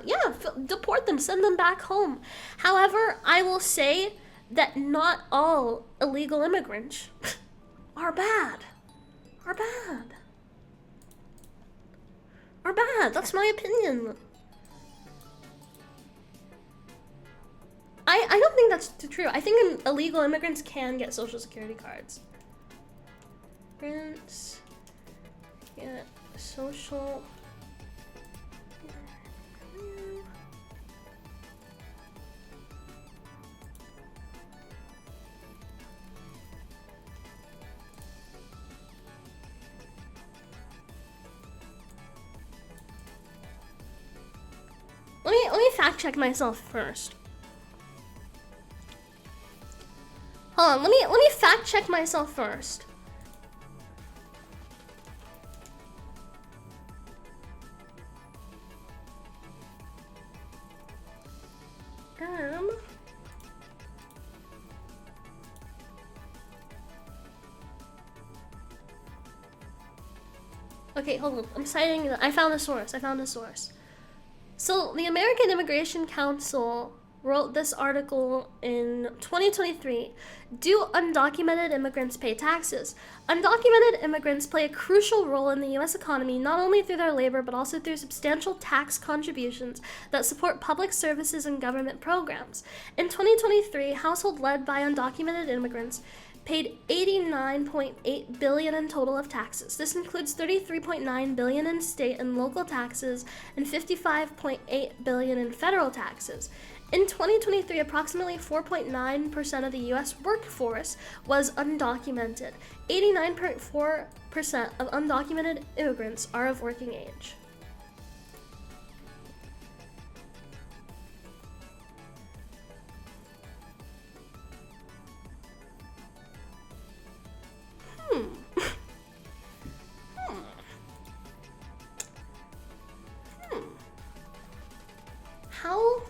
deport them, send them back home. However, I will say that not all illegal immigrants are bad. That's my opinion. I don't think that's true. I think illegal immigrants can get social security cards. Immigrants get social. Let me fact check myself first. Hold on, let me fact check myself first. Okay, hold on. I'm citing. I found a source. So the American Immigration Council wrote this article in 2023. Do undocumented immigrants pay taxes? Undocumented immigrants play a crucial role in the U.S. economy, not only through their labor, but also through substantial tax contributions that support public services and government programs. In 2023, households led by undocumented immigrants paid $89.8 billion in total of taxes. This includes $33.9 billion in state and local taxes and $55.8 billion in federal taxes. In 2023, approximately 4.9% of the U.S. workforce was undocumented. 89.4% of undocumented immigrants are of working age. How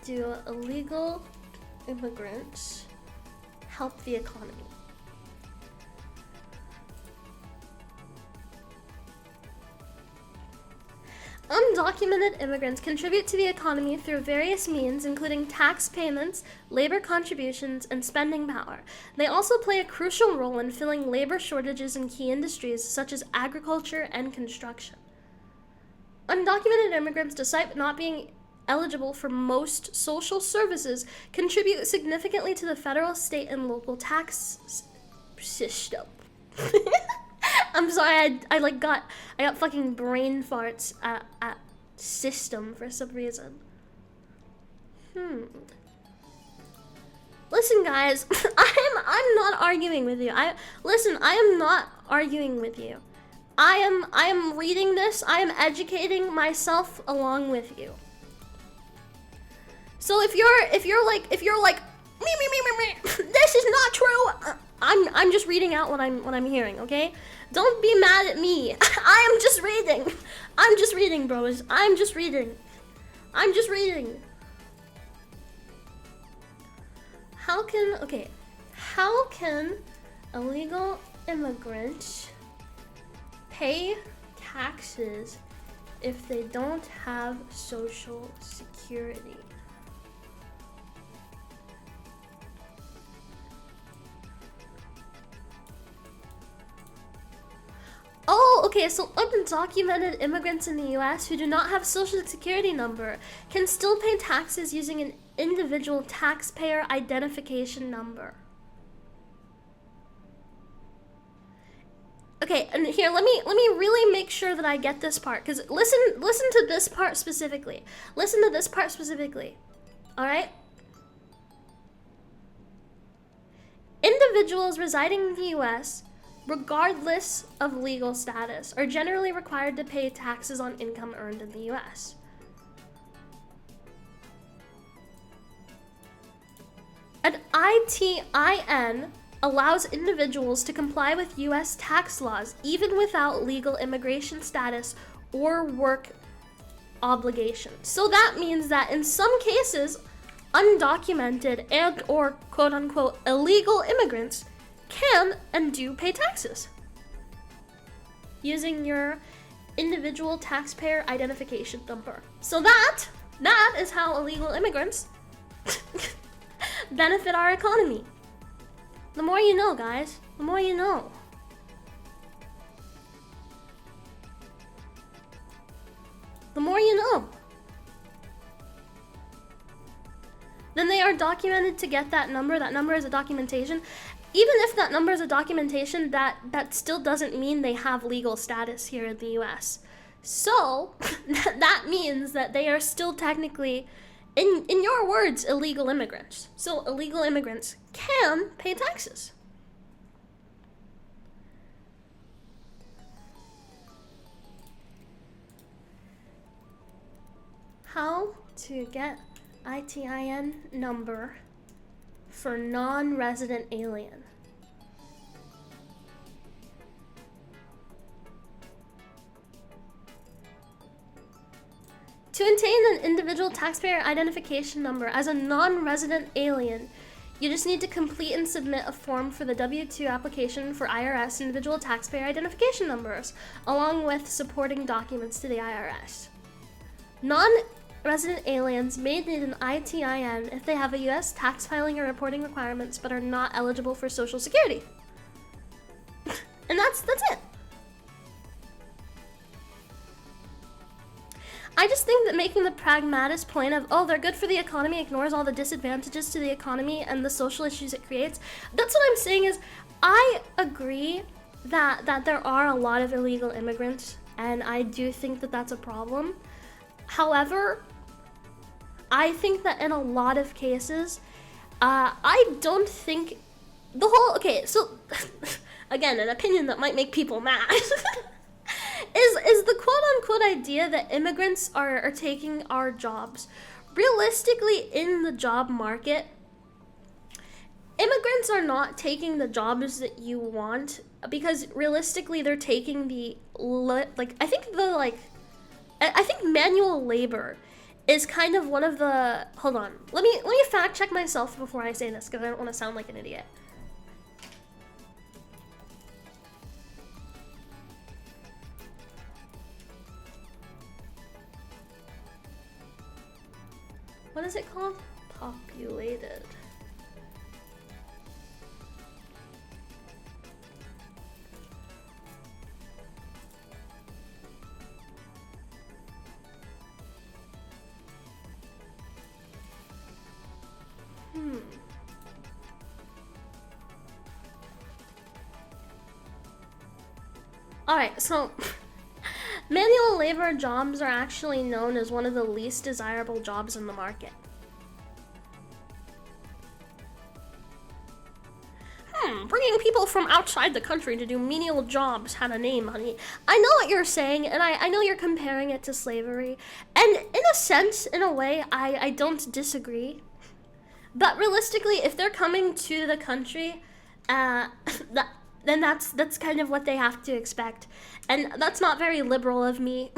do illegal immigrants help the economy? Undocumented immigrants contribute to the economy through various means, including tax payments, labor contributions, and spending power. They also play a crucial role in filling labor shortages in key industries such as agriculture and construction. Undocumented immigrants, despite not being eligible for most social services, contribute significantly to the federal, state, and local tax system. I'm sorry, I got fucking brain farts at system for some reason. Listen, guys, I'm not arguing with you. I am not arguing with you. I am reading this. I am educating myself along with you. So if you're like me, this is not true. I'm just reading out what I'm hearing, okay? Don't be mad at me. I am just reading. I'm just reading, bros. I'm just reading. How can illegal immigrants pay taxes if they don't have social security? Oh, okay, so undocumented immigrants in the US who do not have social security number can still pay taxes using an individual taxpayer identification number. Okay, and here, let me really make sure that I get this part, because listen to this part specifically. Listen to this part specifically. Alright? Individuals residing in the US, regardless of legal status, are generally required to pay taxes on income earned in the U.S. An ITIN allows individuals to comply with U.S. tax laws even without legal immigration status or work obligations. So that means that in some cases, undocumented and or quote-unquote illegal immigrants can and do pay taxes using your individual taxpayer identification number. So that is how illegal immigrants benefit our economy. The more you know, guys. The more you know. The more you know. Then they are documented to get that number. That number is a documentation. Even if that number is a documentation, that still doesn't mean they have legal status here in the US. So, that means that they are still technically, in your words, illegal immigrants. So, illegal immigrants can pay taxes. How to get ITIN number for non-resident alien. To obtain an individual taxpayer identification number as a non-resident alien, you just need to complete and submit a form for the W-2 application for IRS individual taxpayer identification numbers, along with supporting documents to the IRS. resident aliens may need an ITIN if they have a US tax filing or reporting requirements but are not eligible for Social Security. And that's it. I just think that making the pragmatist point of, oh, they're good for the economy, ignores all the disadvantages to the economy and the social issues it creates. That's what I'm saying is, I agree that there are a lot of illegal immigrants, and I do think that that's a problem. However, I think that in a lot of cases, I don't think the whole, okay, so, again, an opinion that might make people mad. is the quote-unquote idea that immigrants are taking our jobs. Realistically, in the job market, immigrants are not taking the jobs that you want, because realistically they're taking I think manual labor is kind of one of the, hold on, let me fact check myself before I say this, because I don't want to sound like an idiot. What is it called? Populated. Alright, so manual labor jobs are actually known as one of the least desirable jobs in the market. Bringing people from outside the country to do menial jobs had a name, honey. I know what you're saying, and I know you're comparing it to slavery. And in a sense, in a way, I don't disagree. But realistically, if they're coming to the country, then that's kind of what they have to expect. And that's not very liberal of me.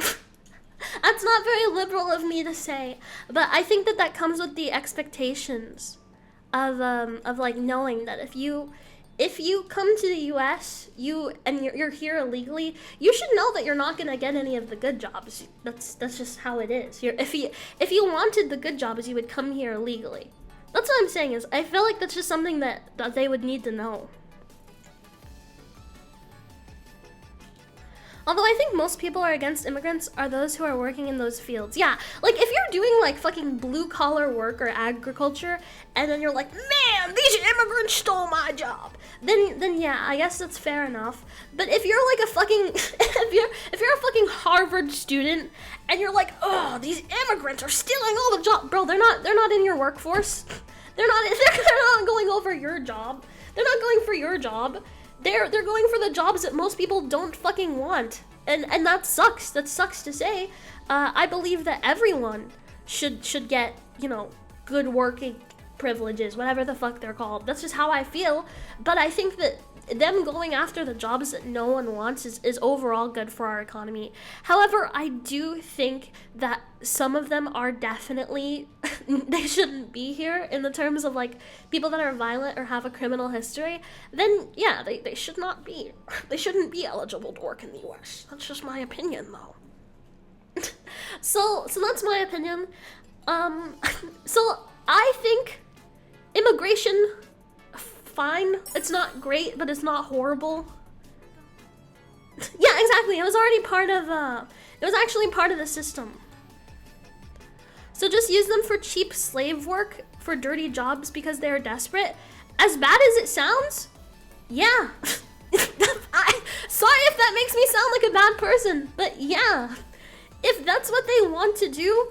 That's not very liberal of me to say. But I think that comes with the expectations of like knowing that if you come to the U.S. you're here illegally, you should know that you're not gonna get any of the good jobs. That's just how it is. If you wanted the good jobs, you would come here illegally. That's what I'm saying is, I feel like that's just something that they would need to know. Although I think most people are against immigrants are those who are working in those fields. Yeah, like if you're doing like fucking blue collar work or agriculture, and then you're like, man, these immigrants stole my job, then yeah, I guess that's fair enough. But if you're like a fucking, if you're a fucking Harvard student, and you're like, oh, these immigrants are stealing all the jobs, bro, they're not in your workforce. They're not going over your job. They're not going for your job. They're going for the jobs that most people don't fucking want. And that sucks. That sucks to say. I believe that everyone should get, good working privileges, whatever the fuck they're called. That's just how I feel. But I think that them going after the jobs that no one wants is overall good for our economy. However, I do think that some of them are definitely, they shouldn't be here in the terms of like people that are violent or have a criminal history. Then yeah, they should not be. They shouldn't be eligible to work in the US. That's just my opinion though. So that's my opinion. So I think immigration, fine. It's not great, but it's not horrible. Yeah, exactly. It was already part of, it was actually part of the system. So just use them for cheap slave work, for dirty jobs because they're desperate. As bad as it sounds, yeah. Sorry if that makes me sound like a bad person, but yeah. If that's what they want to do,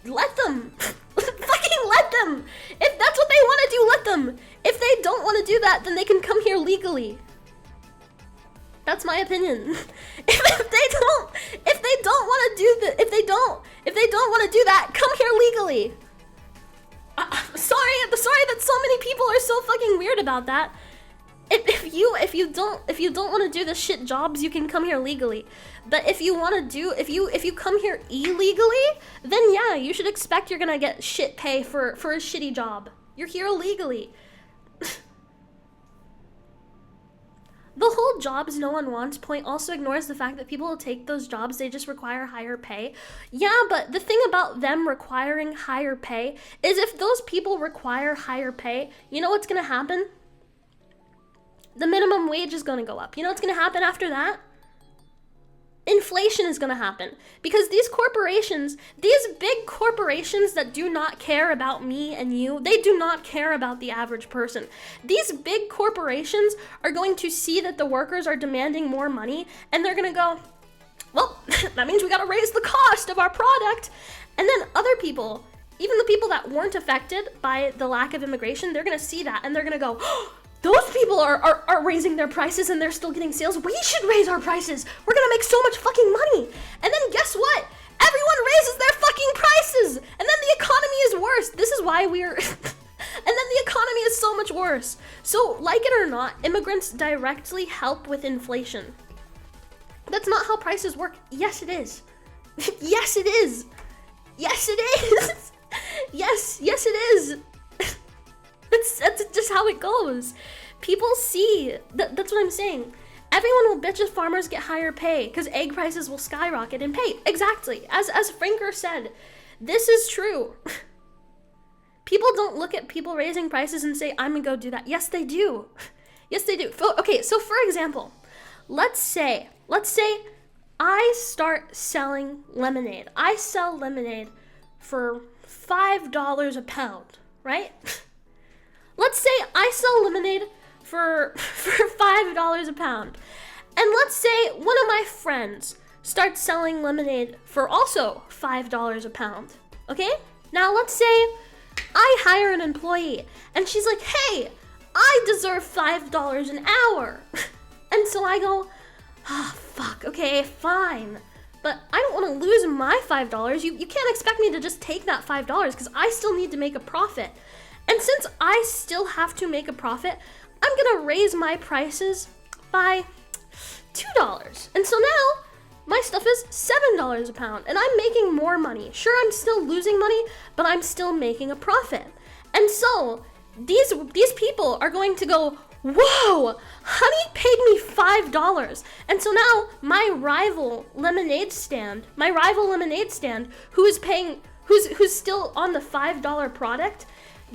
let them. Fucking let them. If that's what they want to do, let them. If they don't want to do that, then they can come here legally. That's my opinion. If they don't want to do that, if they don't want to do that, come here legally. Sorry that so many people are so fucking weird about that. If you don't want to do the shit jobs, you can come here legally. But if you come here illegally, then yeah, you should expect you're gonna get shit pay for a shitty job. You're here illegally. The whole whole jobs no one wants point also ignores the fact that people will take those jobs, they just require higher pay. Yeah, but the thing about them requiring higher pay is if those people require higher pay, you know what's gonna happen? The minimum wage is gonna go up. You know what's gonna happen after that? Inflation is going to happen because these corporations, these big corporations that do not care about me and you, they do not care about the average person. These big corporations are going to see that the workers are demanding more money and they're going to go, well, that means we got to raise the cost of our product. And then other people, even the people that weren't affected by the lack of immigration, they're going to see that and they're going to go, oh, those people are raising their prices and they're still getting sales. We should raise our prices. We're gonna make so much fucking money. And then guess what? Everyone raises their fucking prices. And then the economy is worse. This is why we're... and then the economy is so much worse. So, like it or not, immigrants directly help with inflation. That's not how prices work. Yes, it is. Yes, it is. Yes, it is. Yes, it is. That's just how it goes. People see, that's what I'm saying. Everyone will bitch if farmers get higher pay because egg prices will skyrocket in pay. Exactly. As Franker said, this is true. People don't look at people raising prices and say, I'm gonna go do that. Yes, they do. Yes, they do. Okay, so for example, let's say I start selling lemonade. I sell lemonade for $5 a pound, right? Let's say I sell lemonade for $5 a pound. And let's say one of my friends starts selling lemonade for also $5 a pound. Okay? Now let's say I hire an employee and she's like, hey, I deserve $5 an hour. And so I go, fuck, okay, fine. But I don't want to lose my $5. You can't expect me to just take that $5 because I still need to make a profit. And since I still have to make a profit, I'm gonna raise my prices by $2. And so now my stuff is $7 a pound and I'm making more money. Sure, I'm still losing money, but I'm still making a profit. And so these people are going to go, whoa, Honey paid me $5. And so now my rival lemonade stand, who's still on the $5 product,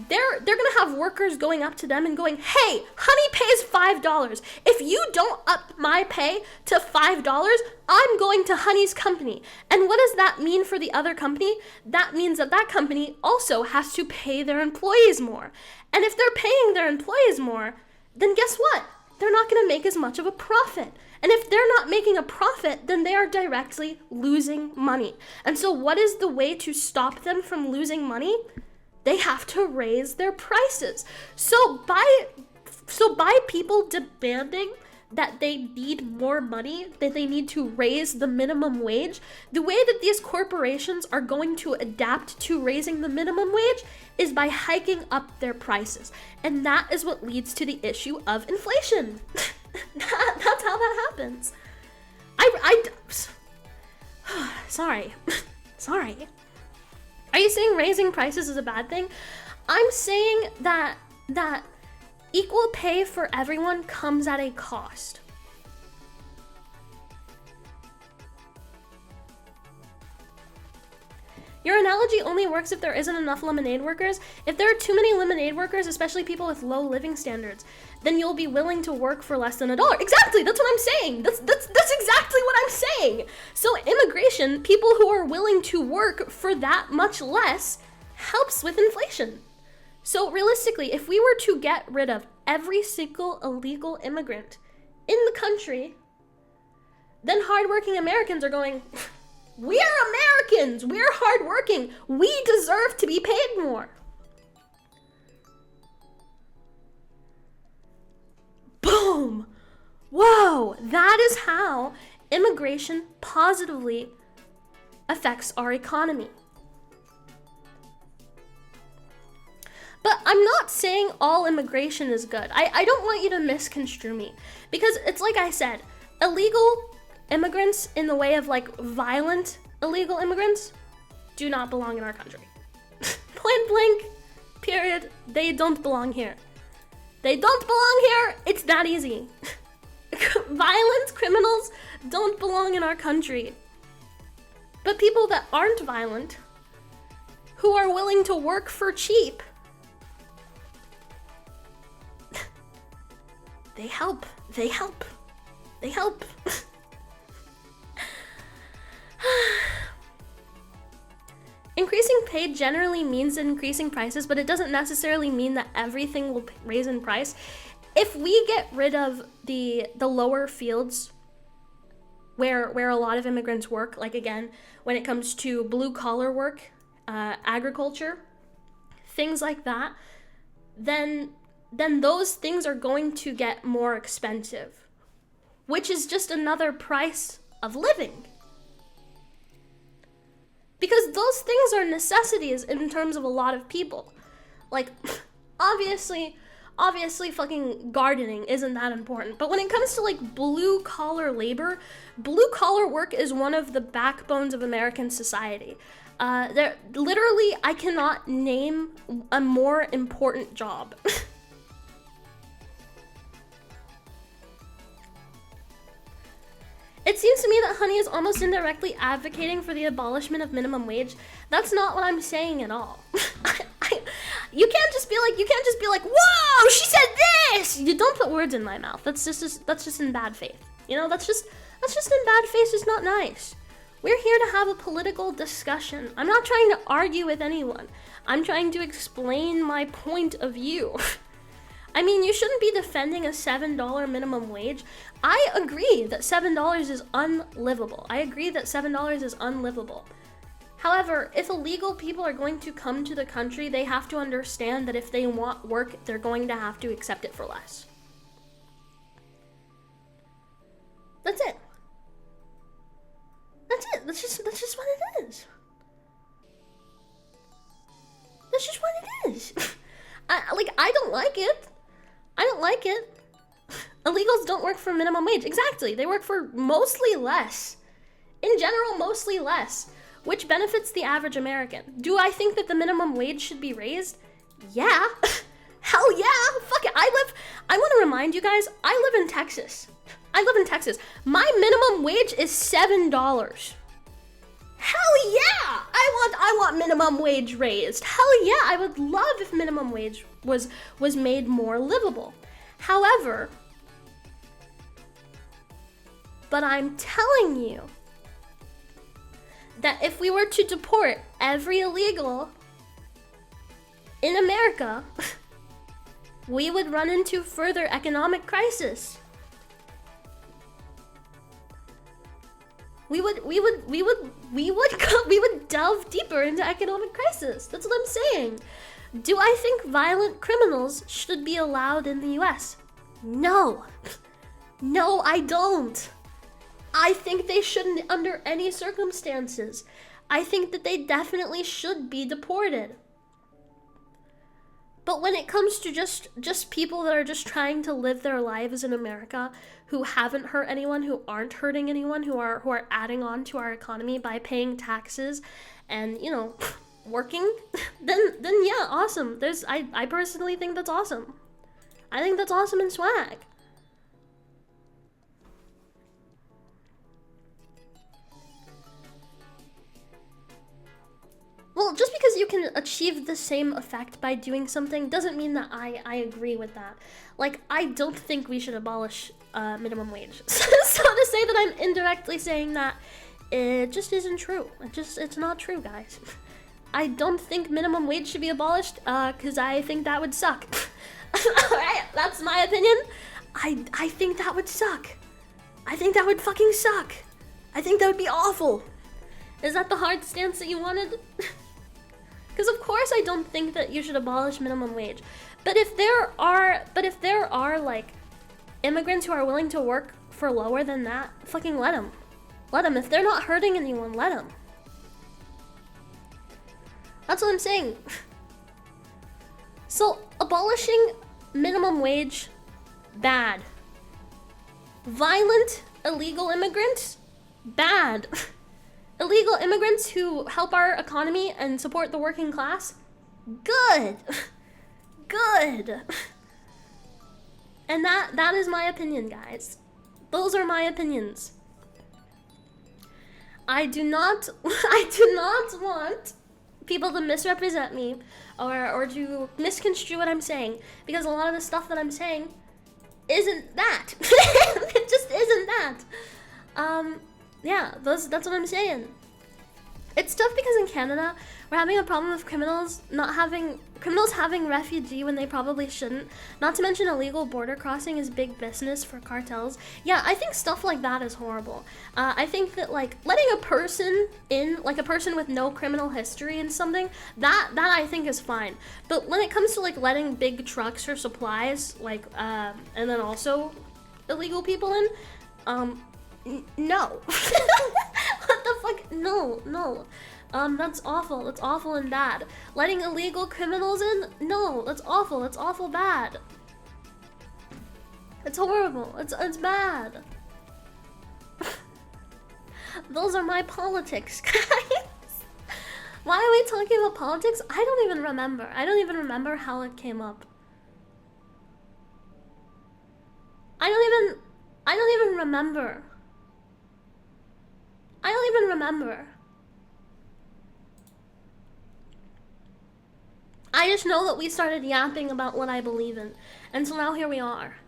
they're gonna have workers going up to them and going, hey, Honey pays $5. If you don't up my pay to $5, I'm going to Honey's company. And what does that mean for the other company? That means that company also has to pay their employees more. And if they're paying their employees more, then guess what? They're not gonna make as much of a profit. And if they're not making a profit, then they are directly losing money. And so what is the way to stop them from losing money? They have to raise their prices. So by people demanding that they need more money, that they need to raise the minimum wage, the way that these corporations are going to adapt to raising the minimum wage is by hiking up their prices. And that is what leads to the issue of inflation. That's how that happens. Sorry. Are you saying raising prices is a bad thing? I'm saying that equal pay for everyone comes at a cost. Your analogy only works if there isn't enough lemonade workers. If there are too many lemonade workers, especially people with low living standards, then you'll be willing to work for less than $1. Exactly, that's what I'm saying. That's exactly what I'm saying. So immigration, people who are willing to work for that much less, helps with inflation. So realistically, if we were to get rid of every single illegal immigrant in the country, then hardworking Americans are going, we're Americans, we're hardworking, we deserve to be paid more. Boom! Whoa, that is how immigration positively affects our economy. But I'm not saying all immigration is good. I don't want you to misconstrue me. Because it's like I said, illegal immigrants in the way of like violent illegal immigrants do not belong in our country. Point blank, period. They don't belong here. They don't belong here. It's that easy. violent criminals don't belong in our country. But people that aren't violent, who are willing to work for cheap, they help. They help. They help. Increasing pay generally means increasing prices, but it doesn't necessarily mean that everything will raise in price. If we get rid of the lower fields where a lot of immigrants work, like again, when it comes to blue collar work, agriculture, things like that, then those things are going to get more expensive, which is just another price of living. Because those things are necessities in terms of a lot of people. Like, obviously fucking gardening isn't that important. But when it comes to like blue collar labor, blue collar work is one of the backbones of American society. Literally, I cannot name a more important job. It seems to me that Honey is almost indirectly advocating for the abolishment of minimum wage. That's not what I'm saying at all. You can't just be like, whoa, she said this! You don't put words in my mouth. That's just in bad faith. You know, that's just in bad faith. It's not nice. We're here to have a political discussion. I'm not trying to argue with anyone. I'm trying to explain my point of view. I mean, you shouldn't be defending a $7 minimum wage. I agree that $7 is unlivable. However, if illegal people are going to come to the country, they have to understand that if they want work, they're going to have to accept it for less. That's it. That's just what it is. That's just what it is. I don't like it. Illegals don't work for minimum wage. Exactly. They work for mostly less. In general, mostly less. Which benefits the average American. Do I think that the minimum wage should be raised? Yeah. Hell yeah. Fuck it. I want to remind you guys, I live in Texas. My minimum wage is $7. Hell yeah. I want minimum wage raised. Hell yeah. I would love if minimum wage was made more livable. However, but I'm telling you that if we were to deport every illegal in America, we would run into further economic crisis. We would delve deeper into economic crisis. That's what I'm saying. Do I think violent criminals should be allowed in the US? No. No, I don't. I think they shouldn't under any circumstances. I think that they definitely should be deported. But when it comes to just people that are just trying to live their lives in America, who haven't hurt anyone, who aren't hurting anyone, who are adding on to our economy by paying taxes and, you know, working, then yeah, awesome. I personally think that's awesome. I think that's awesome and swag. Well, just because you can achieve the same effect by doing something doesn't mean that I agree with that. Like, I don't think we should abolish minimum wage. So to say that I'm indirectly saying that, it just isn't true. It's not true, guys. I don't think minimum wage should be abolished, because I think that would suck. Alright, that's my opinion. I think that would suck. I think that would fucking suck. I think that would be awful. Is that the hard stance that you wanted? Because of course I don't think that you should abolish minimum wage. But if there are like immigrants who are willing to work for lower than that, fucking let them. Let them. If they're not hurting anyone, let them. That's what I'm saying. So abolishing minimum wage, bad. Violent illegal immigrants, bad. Illegal immigrants who help our economy and support the working class, good. Good. And that is my opinion, guys. Those are my opinions. I do not want people to misrepresent me or to misconstrue what I'm saying, because a lot of the stuff that I'm saying isn't that. It just isn't that. Yeah, that's what I'm saying. It's tough because in Canada, we're having a problem with criminals having refugee when they probably shouldn't. Not to mention illegal border crossing is big business for cartels. Yeah, I think stuff like that is horrible. I think that like letting a person in, like a person with no criminal history in something, that I think is fine. But when it comes to like letting big trucks or supplies, like and then also illegal people in, no. What the fuck? No. That's awful. That's awful and bad. Letting illegal criminals in? No, that's awful. That's awful bad. It's horrible. It's bad. Those are my politics, guys. Why are we talking about politics? I don't even remember. I don't even remember how it came up. I don't even remember. I don't even remember. I just know that we started yapping about what I believe in, and so now here we are.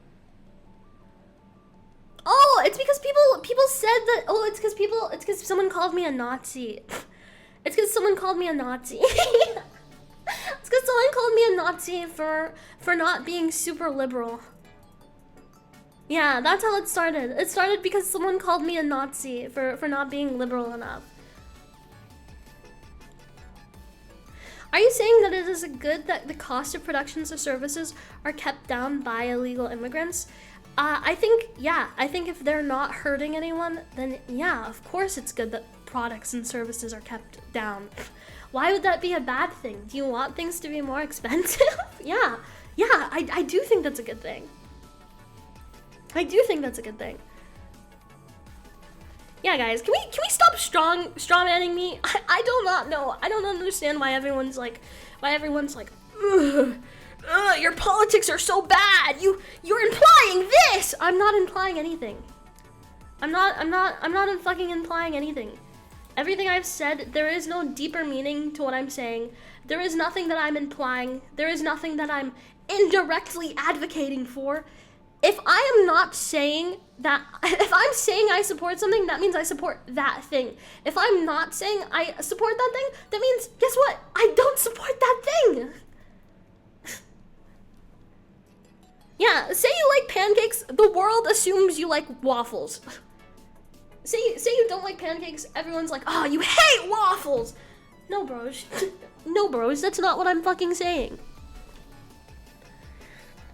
Oh, it's because people said that. Oh, it's because someone called me a Nazi. It's because someone called me a Nazi. It's because someone called me a Nazi for not being super liberal. Yeah, that's how it started. It started because someone called me a Nazi for not being liberal enough. Are you saying that it is good that the cost of productions or services are kept down by illegal immigrants? I think, yeah. I think if they're not hurting anyone, then yeah, of course it's good that products and services are kept down. Why would that be a bad thing? Do you want things to be more expensive? Yeah, I do think that's a good thing. I do think that's a good thing. Yeah, guys, can we stop strawmanning me? I do not know. I don't understand why everyone's like, ugh, your politics are so bad. You're implying this. I'm not implying anything. I'm not fucking implying anything. Everything I've said, there is no deeper meaning to what I'm saying. There is nothing that I'm implying. There is nothing that I'm indirectly advocating for. If I am not saying that, if I'm saying I support something, that means I support that thing. If I'm not saying I support that thing, that means, guess what? I don't support that thing. Yeah, say you like pancakes, the world assumes you like waffles. Say you don't like pancakes, everyone's like, oh, you hate waffles. No, bros. No, bros, that's not what I'm fucking saying.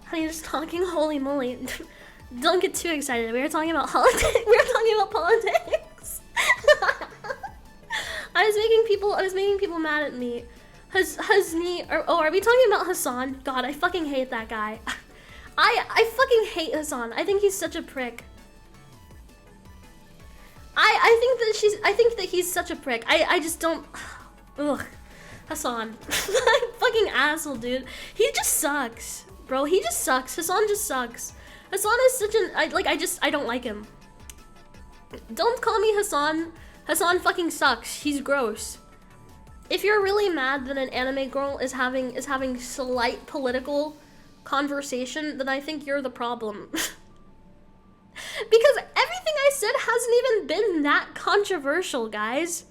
Honey, just talking, holy moly. Don't get too excited. We were talking about politics. I was making people mad at me. Are we talking about Hassan? God, I fucking hate that guy. I fucking hate Hassan. I think he's such a prick. I think that he's such a prick. I just don't. Ugh. Hassan. Fucking asshole, dude. He just sucks. Bro, he just sucks. Hassan just sucks. Hassan is such an... I don't like him. Don't call me Hassan. Hassan fucking sucks. He's gross. If you're really mad that an anime girl is having slight political conversation, then I think you're the problem. Because everything I said hasn't even been that controversial, guys.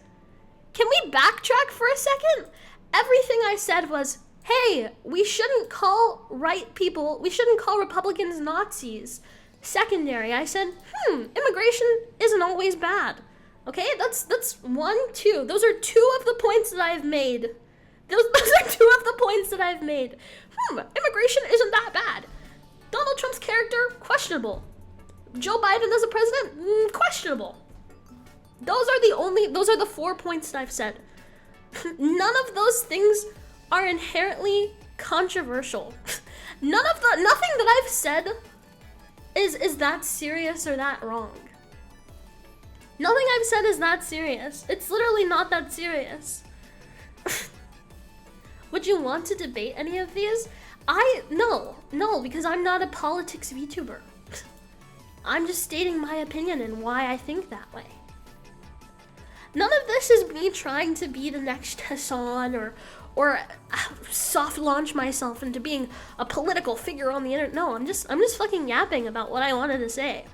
Can we backtrack for a second? Everything I said was, hey, we shouldn't call Republicans Nazis. Secondary, I said, immigration isn't always bad. Okay, that's 1, 2. Those are 2 of the points that I've made. Those are 2 of the points that I've made. Immigration isn't that bad. Donald Trump's character, questionable. Joe Biden as a president, questionable. Those are the 4 points that I've said. None of those things are inherently controversial. Nothing that I've said is that serious or that wrong. Nothing I've said is that serious. It's literally not that serious. Would you want to debate any of these? No, because I'm not a politics VTuber. I'm just stating my opinion and why I think that way. None of this is me trying to be the next Hassan or soft launch myself into being a political figure on the internet. No, I'm just fucking yapping about what I wanted to say.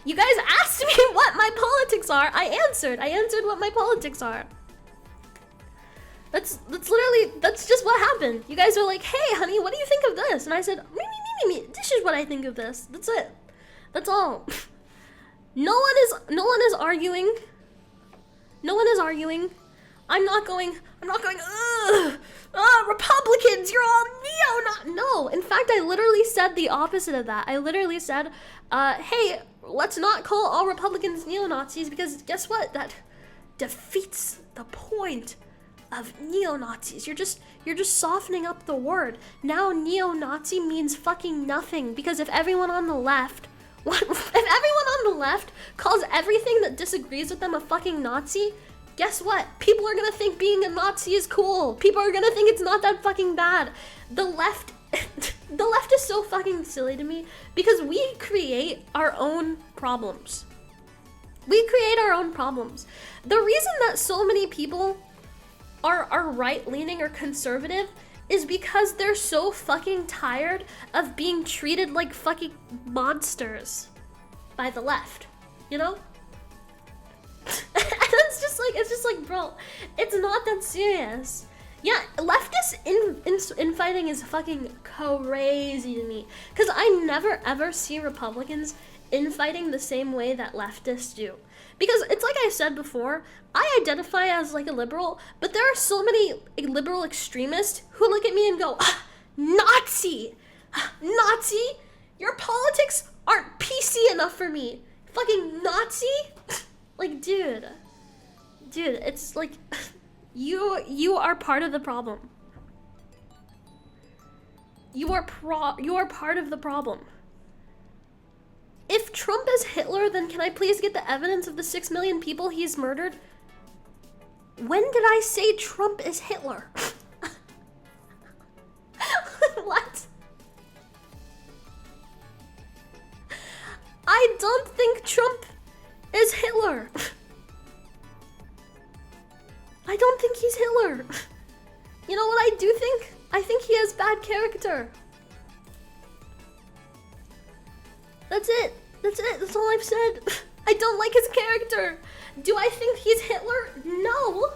You guys asked me what my politics are. I answered what my politics are. That's just what happened. You guys are like, hey honey, what do you think of this? And I said, me, this is what I think of this. That's it. That's all. No one is arguing. No one is arguing. I'm not going, ugh, Republicans, you're all no. In fact, I literally said the opposite of that. I literally said, hey, let's not call all Republicans neo-Nazis, because guess what? That defeats the point of neo-Nazis. You're just softening up the word. Now neo-Nazi means fucking nothing, because if everyone on the left calls everything that disagrees with them a fucking Nazi, guess what? People are gonna think being a Nazi is cool. People are gonna think it's not that fucking bad. The left is so fucking silly to me, because we create our own problems. We create our own problems. The reason that so many people are right-leaning or conservative is because they're so fucking tired of being treated like fucking monsters by the left, you know? And it's just like, bro, it's not that serious. Yeah, leftist infighting is fucking crazy to me, because I never ever see Republicans infighting the same way that leftists do. Because it's like I said before, I identify as like a liberal, but there are so many liberal extremists who look at me and go, Nazi! Nazi! Your politics aren't PC enough for me. Fucking Nazi? Like, dude, it's like, you are part of the problem. You are part of the problem. If Trump is Hitler, then can I please get the evidence of the 6 million people he's murdered? When did I say Trump is Hitler? What? I don't think Trump is Hitler. I don't think he's Hitler. You know what I do think? I think he has bad character. That's it. That's all I've said. I don't like his character. Do I think he's Hitler? No,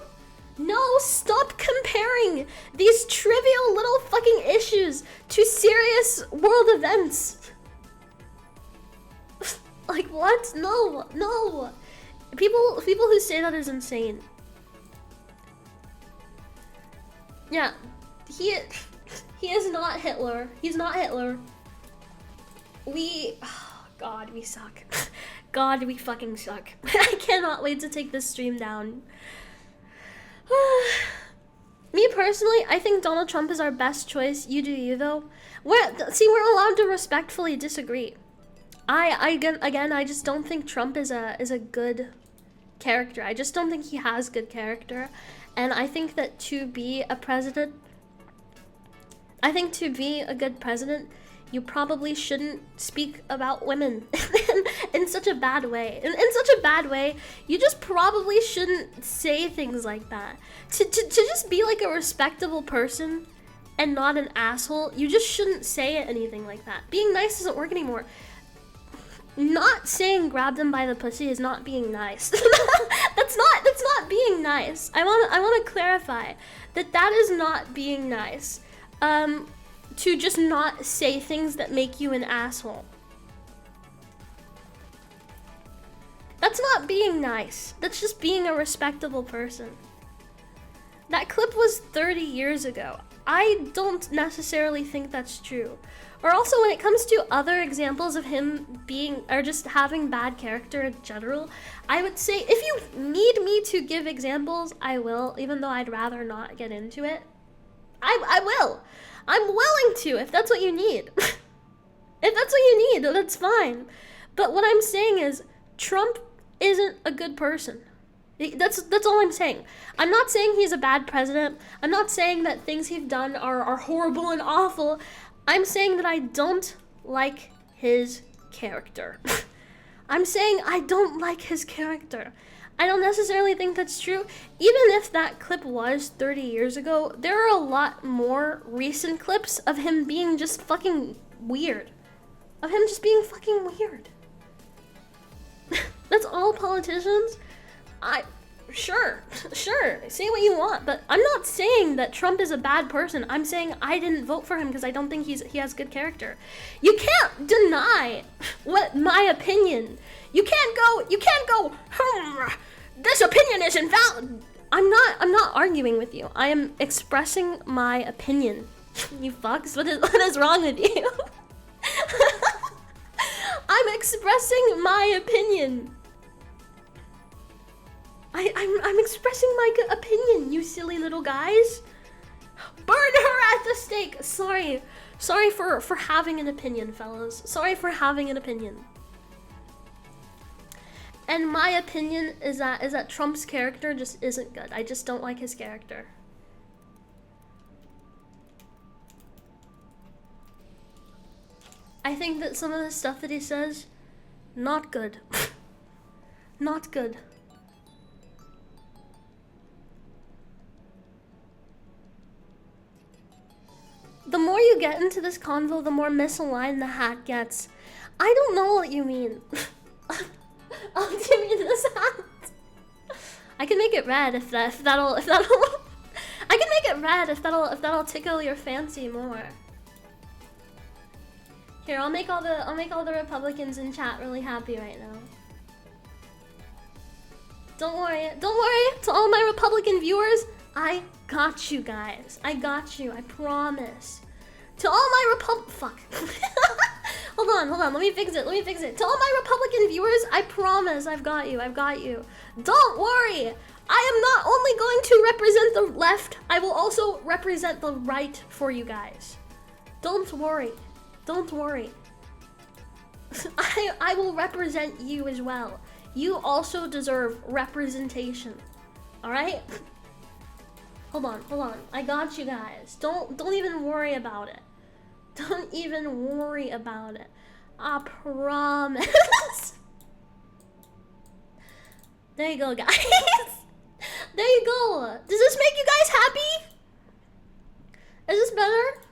stop comparing these trivial little fucking issues to serious world events. Like, what? No. People who say that is insane. Yeah, he is not Hitler. He's not Hitler. God, we suck. God, we fucking suck. I cannot wait to take this stream down. Me personally, I think Donald Trump is our best choice. You do you, though. We're allowed to respectfully disagree. I just don't think Trump is a good character. I just don't think he has good character. And I think that to be a president, a good president, you probably shouldn't speak about women in such a bad way. In such a bad way, you just probably shouldn't say things like that. To just be like a respectable person and not an asshole, you just shouldn't say anything like that. Being nice doesn't work anymore. Not saying grab them by the pussy is not being nice. That's not being nice. I want to clarify that is not being nice. To just not say things that make you an asshole. That's not being nice. That's just being a respectable person. That clip was 30 years ago. I don't necessarily think that's true. Or also, when it comes to other examples of him being, or just having bad character in general, I would say if you need me to give examples, I will, even though I'd rather not get into it. I will. I'm willing to, if that's what you need. If that's what you need, that's fine. But what I'm saying is, Trump isn't a good person. That's all I'm saying. I'm not saying he's a bad president. I'm not saying that things he's done are horrible and awful. I'm saying that I don't like his character. I'm saying I don't like his character. I don't necessarily think that's true. Even if that clip was 30 years ago, there are a lot more recent clips of him being just fucking weird. Of him just being fucking weird. That's all politicians. Sure, say what you want, but I'm not saying that Trump is a bad person. I'm saying I didn't vote for him because I don't think he has good character. You can't deny what my opinion. You can't go, this opinion is invalid. I'm not arguing with you. I am expressing my opinion. You fucks, what is wrong with you? I'm expressing my opinion. I'm expressing my opinion, you silly little guys. Burn her at the stake. Sorry for having an opinion, fellas. Sorry for having an opinion. And my opinion is that Trump's character just isn't good. I just don't like his character. I think that some of the stuff that he says, not good. Not good. The more you get into this convo, the more misaligned the hat gets. I don't know what you mean. Oh, do you mean this hat? I can make it red if that'll I can make it red if that'll tickle your fancy more. Here, I'll make all the Republicans in chat really happy right now. Don't worry. To all my Republican viewers, I got you guys. I got you. I promise. To all my fuck. Hold on. Let me fix it. To all my Republican viewers, I promise I've got you. Don't worry. I am not only going to represent the left, I will also represent the right for you guys. Don't worry. I will represent you as well. You also deserve representation. Alright? Hold on. I got you guys. Don't even worry about it. Don't even worry about it. I promise. There you go, guys. There you go. Does this make you guys happy? Is this better?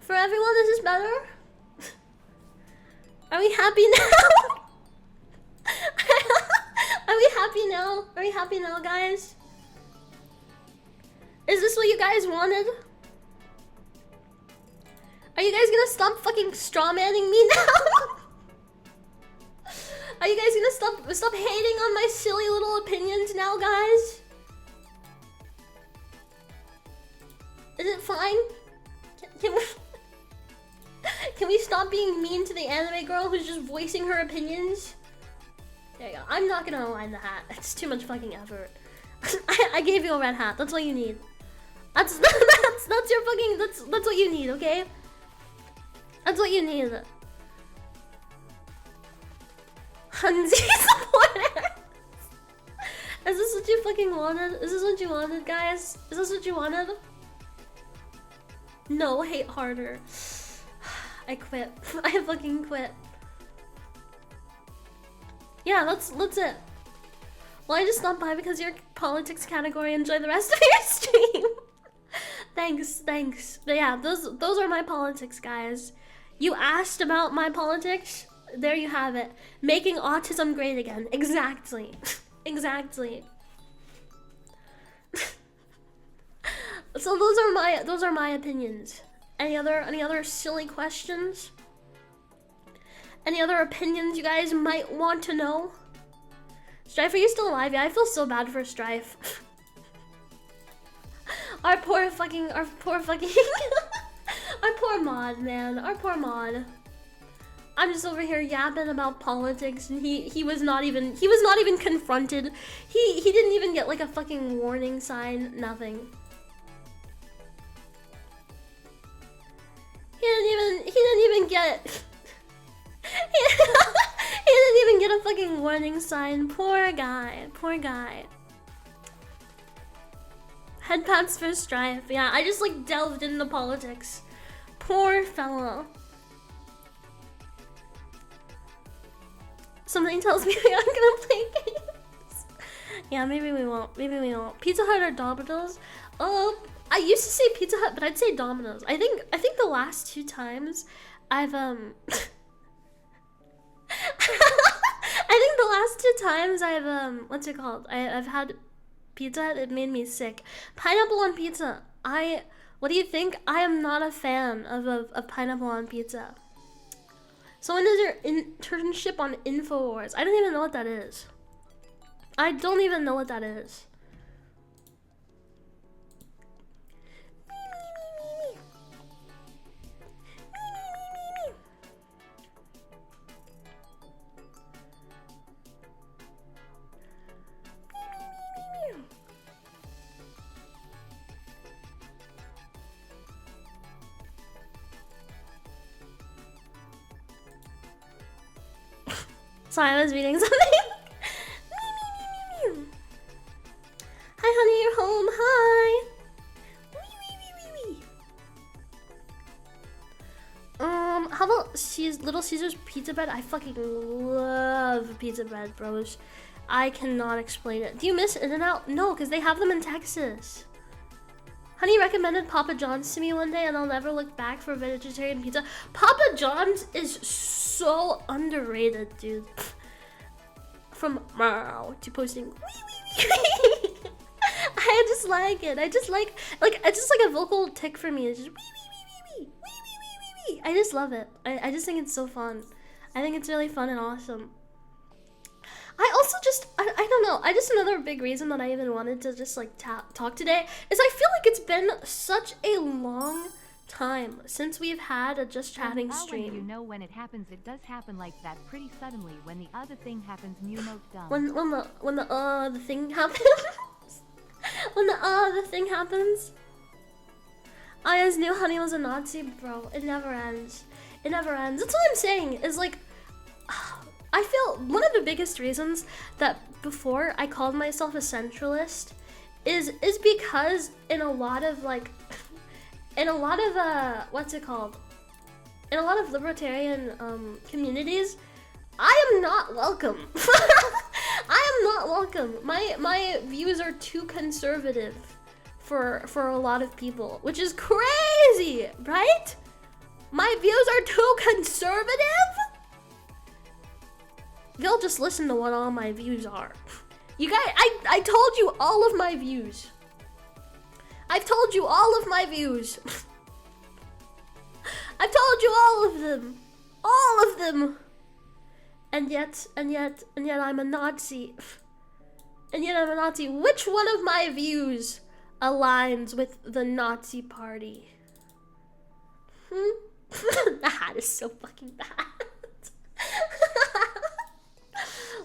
For everyone, is this better? Are we happy now? Are we happy now? Are we happy now, guys? Is this what you guys wanted? Are you guys gonna stop fucking strawmanning me now? Are you guys gonna stop hating on my silly little opinions now, guys? Is it fine? Can we stop being mean to the anime girl who's just voicing her opinions? There you go. I'm not gonna align the hat. It's too much fucking effort. I gave you a red hat. That's all you need. That's your fucking. That's what you need. Okay. That's what you need. Hanzi supporter. Is this what you fucking wanted? Is this what you wanted, guys? Is this what you wanted? No, hate harder. I quit. I fucking quit. Yeah, that's it. Well, I just stopped by because your politics category. Enjoy the rest of your stream. Thanks. But yeah, those are my politics, guys. You asked about my politics. There you have it. Making autism great again. Exactly. Exactly. So those are my opinions. Any other silly questions? Any other opinions you guys might want to know? Strife, are you still alive? Yeah, I feel so bad for Strife. our poor mod, man. Our poor mod. I'm just over here yapping about politics, and he was not even confronted. He didn't even get like a fucking warning sign. Nothing. He didn't even get. He didn't even get a fucking warning sign. Poor guy. Head pats for Strife. Yeah, I just like delved into politics. Poor fella. Something tells me we aren't gonna play games. Yeah, maybe we won't. Maybe we won't. Pizza Hut or Domino's? I used to say Pizza Hut, but I'd say Domino's. I think the last 2 times I've I think the last 2 times I've what's it called? I've had Pizza Hut. It made me sick. Pineapple on pizza. What do you think? I am not a fan of pineapple on pizza. So when is your internship on InfoWars? I don't even know what that is. I don't even know what that is. Sorry, I was reading something. Hi, honey, you're home. Hi. How about Little Caesar's pizza bread? I fucking love pizza bread, bros. I cannot explain it. Do you miss In-N-Out? No, because they have them in Texas. Honey recommended Papa John's to me one day, and I'll never look back for vegetarian pizza. Papa John's is so underrated, dude. From meow to posting. I just like it. I just like it's just like a vocal tick for me. It's just I just love it. I just think it's so fun. I think it's really fun and awesome. I also just, I don't know, another big reason that I even wanted to just like talk today is I feel like it's been such a long time since we've had a Just Chatting stream. You know when it happens, it does happen like that pretty suddenly. When the other thing happens, you know dumb. When the thing happens? When the thing happens? I always knew Honey was a Nazi, bro. It never ends. It never ends. That's what I'm saying, is like, I feel one of the biggest reasons that before I called myself a centralist is because in a lot of what's it called? In a lot of libertarian communities, I am not welcome. I am not welcome. My views are too conservative for a lot of people, which is crazy, right? My views are too conservative? They'll just listen to what all my views are. You guys, I told you all of my views. I've told you all of my views. I've told you all of them. All of them. And yet I'm a Nazi. And yet I'm a Nazi. Which one of my views aligns with the Nazi party? That is so fucking bad.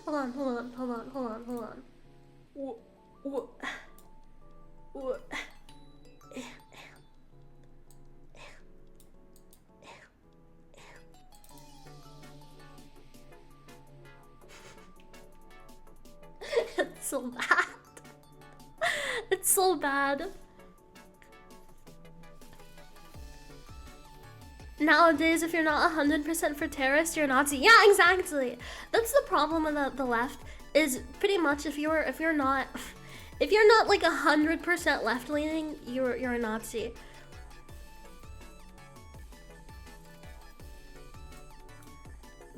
Hold on. It's so bad. It's so bad. Nowadays, if you're not 100% for terrorists, you're a Nazi. Yeah, exactly. That's the problem with the left. Is pretty much if you're not like 100% left leaning, you're a Nazi.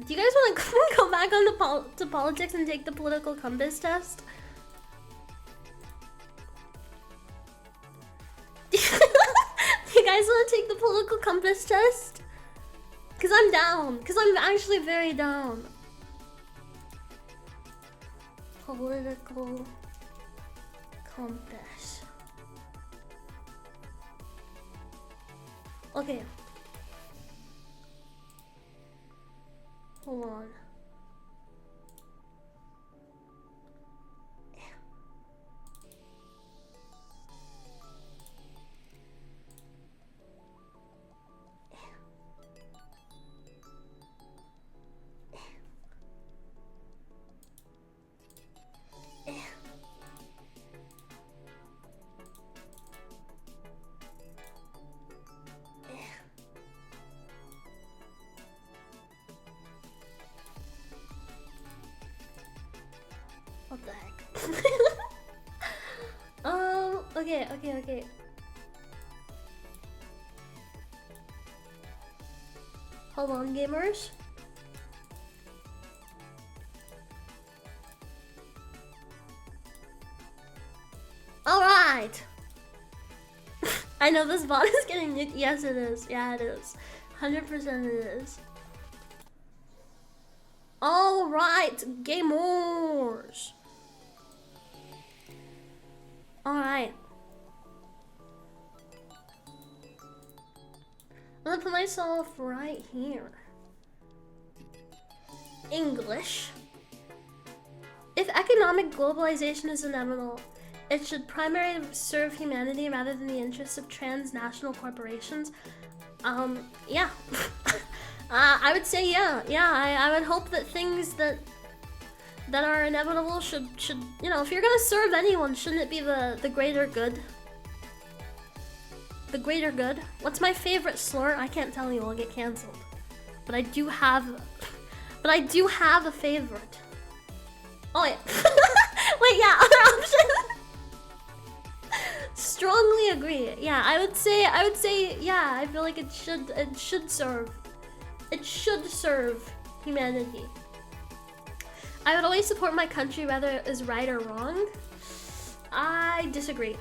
Do you guys want to go back on to politics and take the political compass test? Do you guys want to take the political compass test? Because I'm down. Because I'm actually very down. Political compass. Okay. Hold on. Okay. Hold on, gamers. Alright! I know this bot is getting nuked. Yes, it is. Yeah, it is. 100% it is. Alright, gamers! Alright. I'm gonna put myself right here. English. If economic globalization is inevitable, it should primarily serve humanity rather than the interests of transnational corporations. Yeah. I would say yeah. Yeah, I would hope that things that are inevitable should, you know, if you're gonna serve anyone, shouldn't it be the greater good? The greater good? What's my favorite slur? I can't tell you, I'll get cancelled. But I do have a favorite. Oh wait. Wait, yeah, other option. Strongly agree. Yeah, I would say yeah, I feel like it should serve humanity. I would always support my country whether it is right or wrong. I disagree.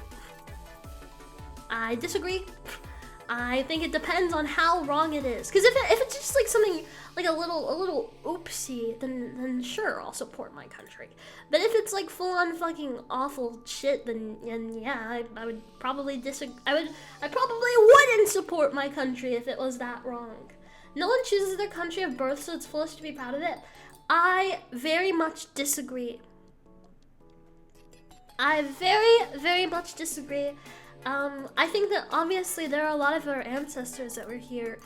I think it depends on how wrong it is. Because if it's just like something like a little oopsie, then sure, I'll support my country. But if it's like full on fucking awful shit, then yeah, I would probably disagree. I probably wouldn't support my country if it was that wrong. No one chooses their country of birth, so it's foolish to be proud of it. I very much disagree. I very much disagree. I think that obviously there are a lot of our ancestors that were here,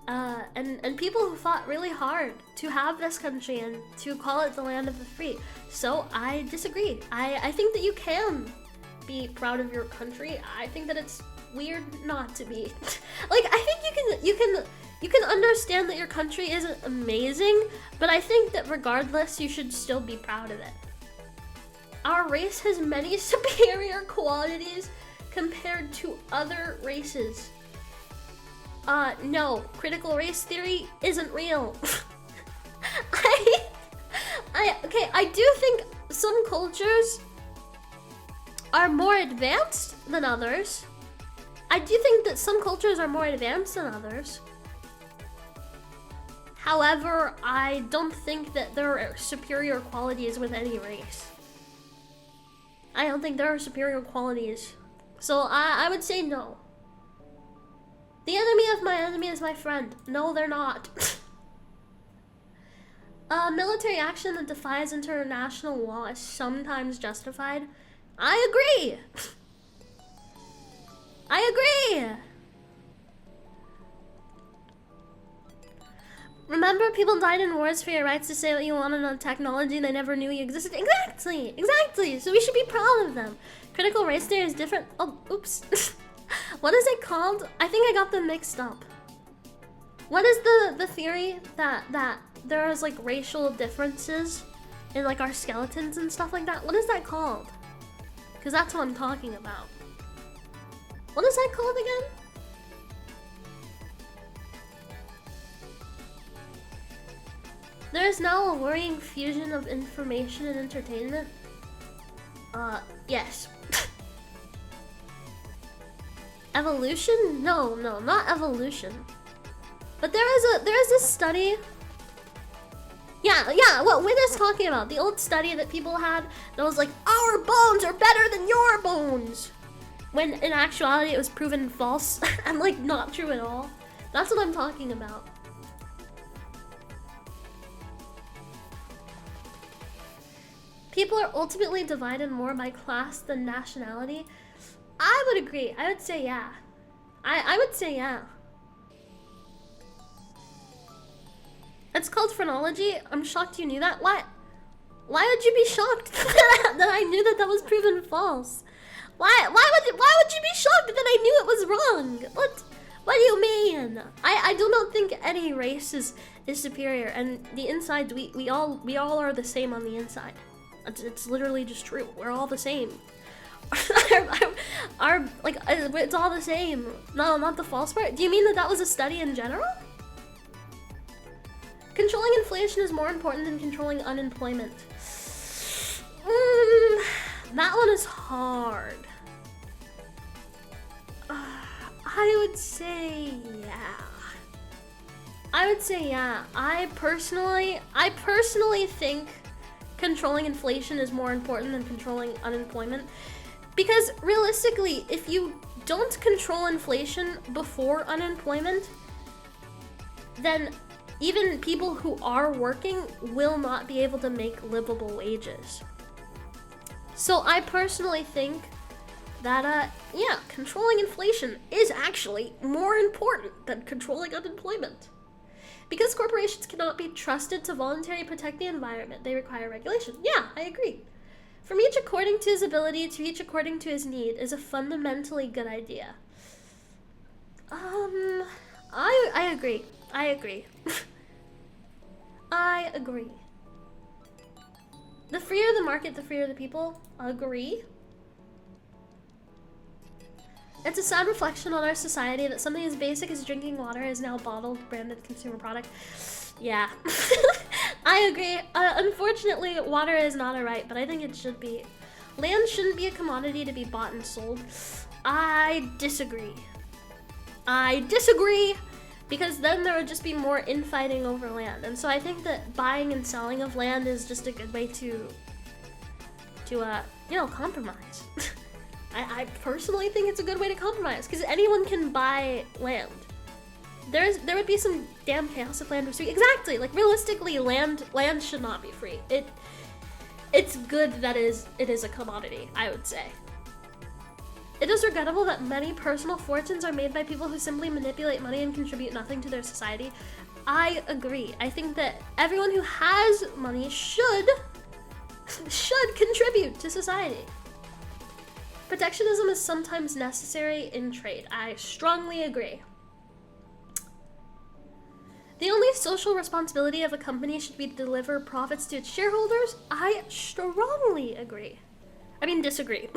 and people who fought really hard to have this country and to call it the land of the free. So I disagree. I think that you can be proud of your country. I think that it's weird not to be. Like, I think you can understand that your country isn't amazing, but I think that regardless, you should still be proud of it. Our race has many superior qualities compared to other races. No, critical race theory isn't real. I do think some cultures are more advanced than others. I do think that some cultures are more advanced than others. However, I don't think that there are superior qualities with any race. I don't think there are superior qualities. So I would say no. The enemy of my enemy is my friend. No, they're not. Military action that defies international law is sometimes justified. I agree. I agree. Remember, people died in wars for your rights to say what you wanted on technology they never knew you existed. Exactly. So we should be proud of them. Critical race theory is different. Oh, oops. What is it called? I think I got them mixed up. What is the theory that there is like racial differences in like our skeletons and stuff like that? What is that called? Because that's what I'm talking about. What is that called again? There is now a worrying fusion of information and entertainment. Yes. Evolution? No, not evolution. But there is this study. Yeah, what Win is talking about. The old study that people had that was like, our bones are better than your bones. When in actuality it was proven false and like not true at all. That's what I'm talking about. People are ultimately divided more by class than nationality. I would agree. I would say yeah. I would say yeah. It's called phrenology. I'm shocked you knew that. What? Why would you be shocked that I knew that was proven false? Why would you be shocked that I knew it was wrong? What do you mean? I do not think any race is superior, and the insides we all are the same on the inside. It's literally just true. We're all the same. like, it's all the same. No, not the false part. Do you mean that was a study in general? Controlling inflation is more important than controlling unemployment. That one is hard. I would say yeah. I personally think controlling inflation is more important than controlling unemployment. Because realistically, if you don't control inflation before unemployment, then even people who are working will not be able to make livable wages. So I personally think that, yeah, controlling inflation is actually more important than controlling unemployment. Because corporations cannot be trusted to voluntarily protect the environment, they require regulation. Yeah, I agree. From each according to his ability to each according to his need is a fundamentally good idea. I agree. I agree. I agree. The freer the market, the freer the people. Agree. It's a sad reflection on our society that something as basic as drinking water is now a bottled, branded consumer product. Yeah. I agree. Unfortunately, water is not a right, but I think it should be. Land shouldn't be a commodity to be bought and sold. I disagree. Because then there would just be more infighting over land. And so I think that buying and selling of land is just a good way to compromise. I personally think it's a good way to compromise, because anyone can buy land. There would be some damn chaos if land was free. Exactly, like realistically, land should not be free. It's good that it is a commodity, I would say. It is regrettable that many personal fortunes are made by people who simply manipulate money and contribute nothing to their society. I agree. I think that everyone who has money should contribute to society. Protectionism is sometimes necessary in trade. I strongly agree. The only social responsibility of a company should be to deliver profits to its shareholders. I strongly agree. I mean, disagree.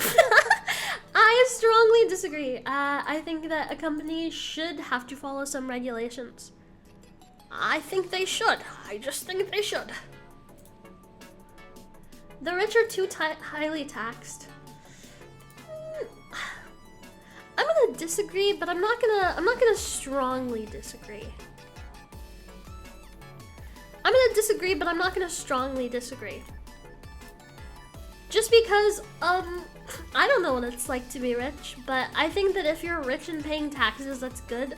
I strongly disagree. I think that a company should have to follow some regulations. I think they should. I just think they should. The rich are too highly taxed. I'm gonna disagree, but I'm not gonna strongly disagree. I'm gonna disagree, but I'm not gonna strongly disagree. Just because, I don't know what it's like to be rich, but I think that if you're rich and paying taxes, that's good.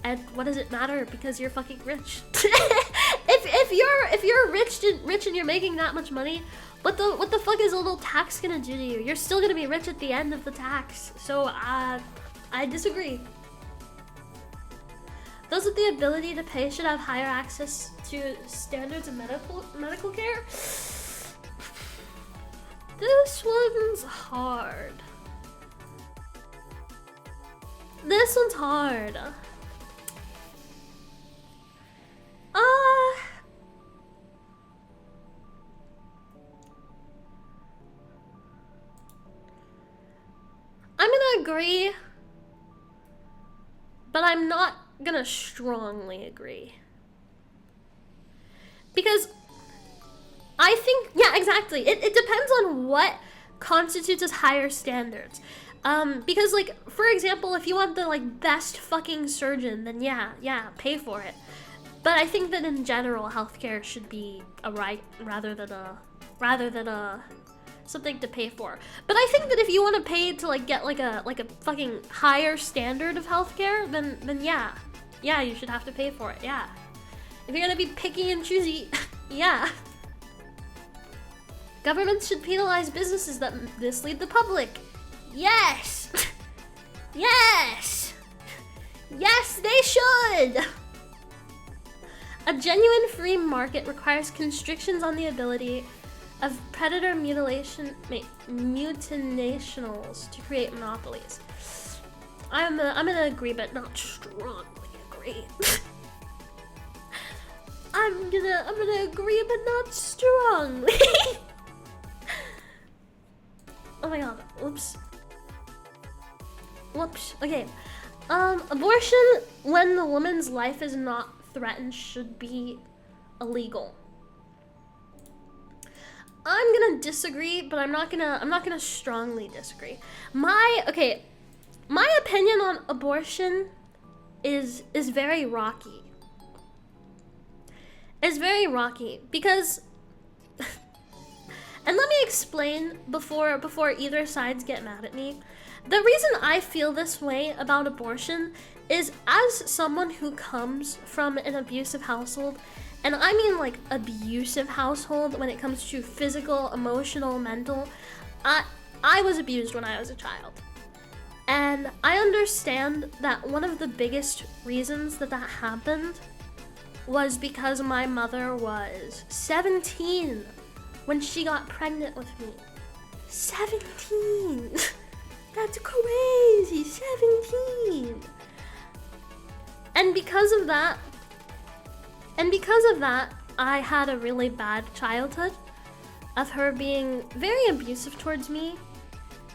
And what does it matter? Because you're fucking rich. if you're rich and you're making that much money, what the fuck is a little tax gonna do to you? You're still gonna be rich at the end of the tax. So I disagree. Those with the ability to pay should have higher access to standards of medical care. This one's hard. This one's hard. I'm gonna agree, but I'm not gonna strongly agree. Because I think, yeah, exactly. It depends on what constitutes as higher standards. Because, like, for example, if you want the, like, best fucking surgeon, then yeah, pay for it. But I think that in general, healthcare should be a right rather than a something to pay for. But I think that if you want to pay to, like, get like a fucking higher standard of healthcare, then yeah, you should have to pay for it. Yeah. If you're gonna be picky and choosy, yeah. Governments should penalize businesses that mislead the public. Yes! Yes! Yes, they should! A genuine free market requires constrictions on the ability of predator mutinationals to create monopolies. I'm gonna agree, but not strongly agree. I'm gonna agree, but not strongly. Oh my god, oops. Whoops. Okay. Abortion when the woman's life is not threatened should be illegal. I'm gonna disagree, but I'm not gonna strongly disagree. My opinion on abortion is very rocky. It's very rocky because and let me explain before either sides get mad at me. The reason I feel this way about abortion is as someone who comes from an abusive household, and I mean like abusive household when it comes to physical, emotional, mental. I was abused when I was a child. And I understand that one of the biggest reasons that happened was because my mother was 17 when she got pregnant with me. 17! That's crazy! 17! And because of that, I had a really bad childhood of her being very abusive towards me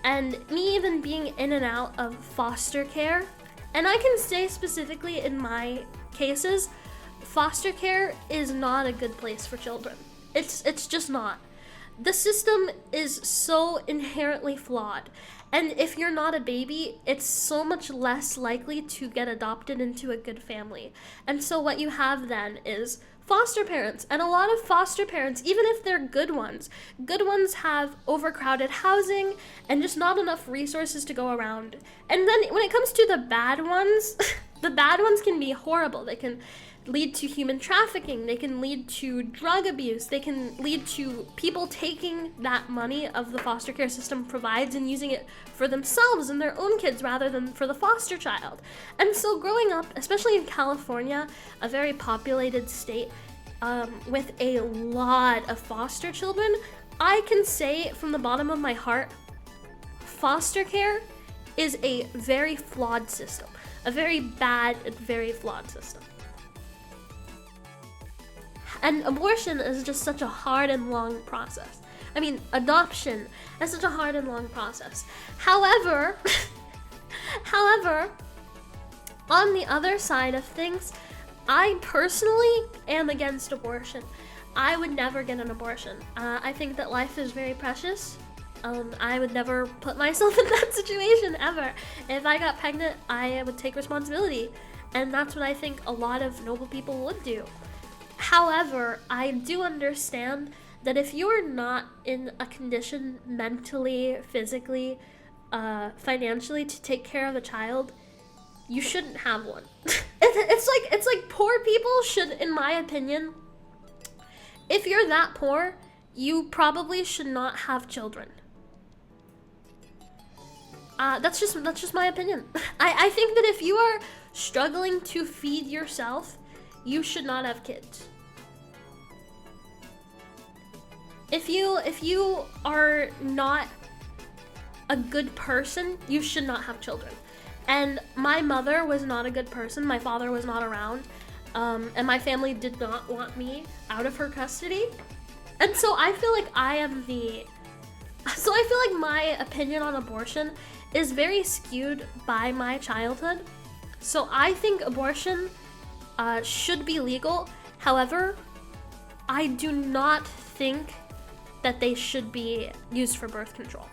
and me even being in and out of foster care. And I can say specifically in my cases, foster care is not a good place for children. It's just not. The system is so inherently flawed. And if you're not a baby, it's so much less likely to get adopted into a good family. And so what you have then is foster parents. And a lot of foster parents, even if they're good ones have overcrowded housing and just not enough resources to go around. And then when it comes to the bad ones, the bad ones can be horrible. They can lead to human trafficking, they can lead to drug abuse, they can lead to people taking that money of the foster care system provides and using it for themselves and their own kids rather than for the foster child. And so growing up, especially in California, a very populated state with a lot of foster children, I can say from the bottom of my heart, foster care is a very flawed system. A very bad and very flawed system. And abortion is just such a hard and long process. I mean, adoption is such a hard and long process. However, on the other side of things, I personally am against abortion. I would never get an abortion. I think that life is very precious. I would never put myself in that situation ever. If I got pregnant, I would take responsibility. And that's what I think a lot of noble people would do. However, I do understand that if you're not in a condition mentally, physically, financially to take care of a child, you shouldn't have one. It's like poor people should, in my opinion, if you're that poor, you probably should not have children. That's just my opinion. I think that if you are struggling to feed yourself, you should not have kids. If you are not a good person, you should not have children. And my mother was not a good person. My father was not around. And my family did not want me out of her custody. And so I feel like my opinion on abortion is very skewed by my childhood. So I think abortion should be legal. However, I do not think that they should be used for birth control.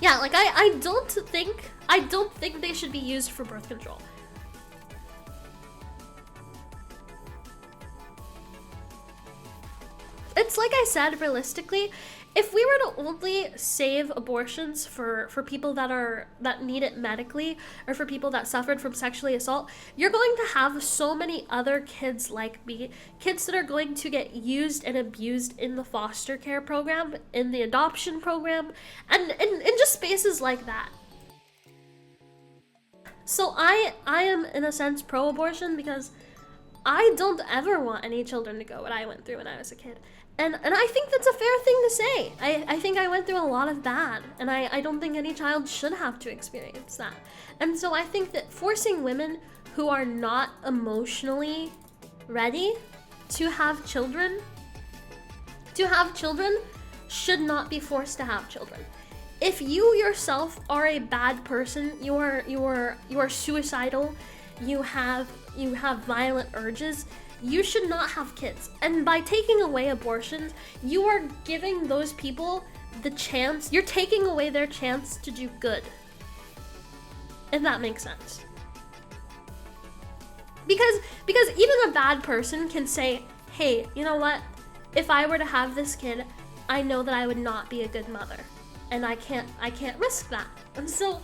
Yeah, like I don't think they should be used for birth control. It's like I said, realistically, if we were to only save abortions for people that need it medically, or for people that suffered from sexually assault, you're going to have so many other kids like me, kids that are going to get used and abused in the foster care program, in the adoption program, and in just spaces like that. So I am in a sense pro-abortion because I don't ever want any children to go what I went through when I was a kid. And I think that's a fair thing to say. I think I went through a lot of bad, and I don't think any child should have to experience that. And so I think that forcing women who are not emotionally ready to have children should not be forced to have children. if you yourself are a bad person, you are suicidal, you have violent urges, you should not have kids. And by taking away abortions, you are giving those people the chance, you're taking away their chance to do good. If that makes sense. Because even a bad person can say, hey, you know what? If I were to have this kid, I know that I would not be a good mother. And I can't risk that. And so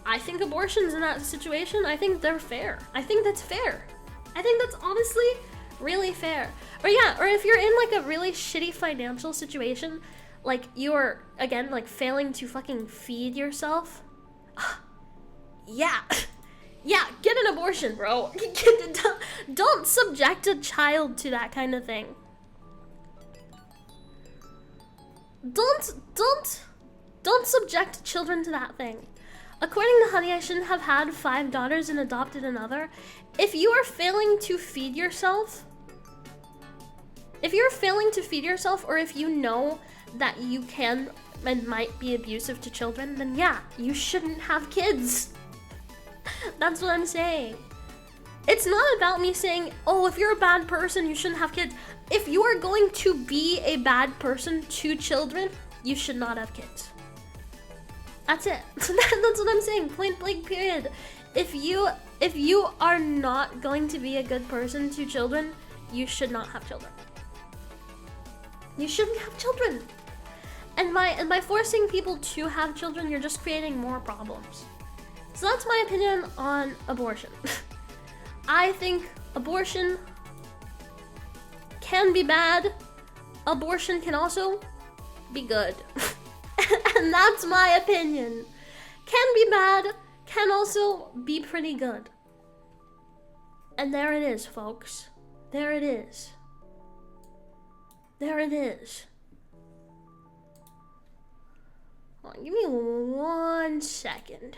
I think abortions in that situation, I think they're fair. I think that's fair. I think that's honestly really fair. Or yeah, or if you're in like a really shitty financial situation, like you're, again, like failing to fucking feed yourself, yeah. Yeah, get an abortion, bro. Don't subject a child to that kind of thing. Don't subject children to that thing. According to Honey, I shouldn't have had 5 daughters and adopted another. If you are failing to feed yourself, or if you know that you can and might be abusive to children, then yeah, you shouldn't have kids. That's what I'm saying. It's not about me saying, oh, if you're a bad person, you shouldn't have kids. If you are going to be a bad person to children, you should not have kids. That's it. That's what I'm saying. Point blank period. If you are not going to be a good person to children, you should not have children. You shouldn't have children. And by forcing people to have children, you're just creating more problems. So that's my opinion on abortion. I think abortion can be bad. Abortion can also be good. And that's my opinion. Can be bad, can also be pretty good. And there it is, folks. There it is. There it is. Hold on, give me 1 second.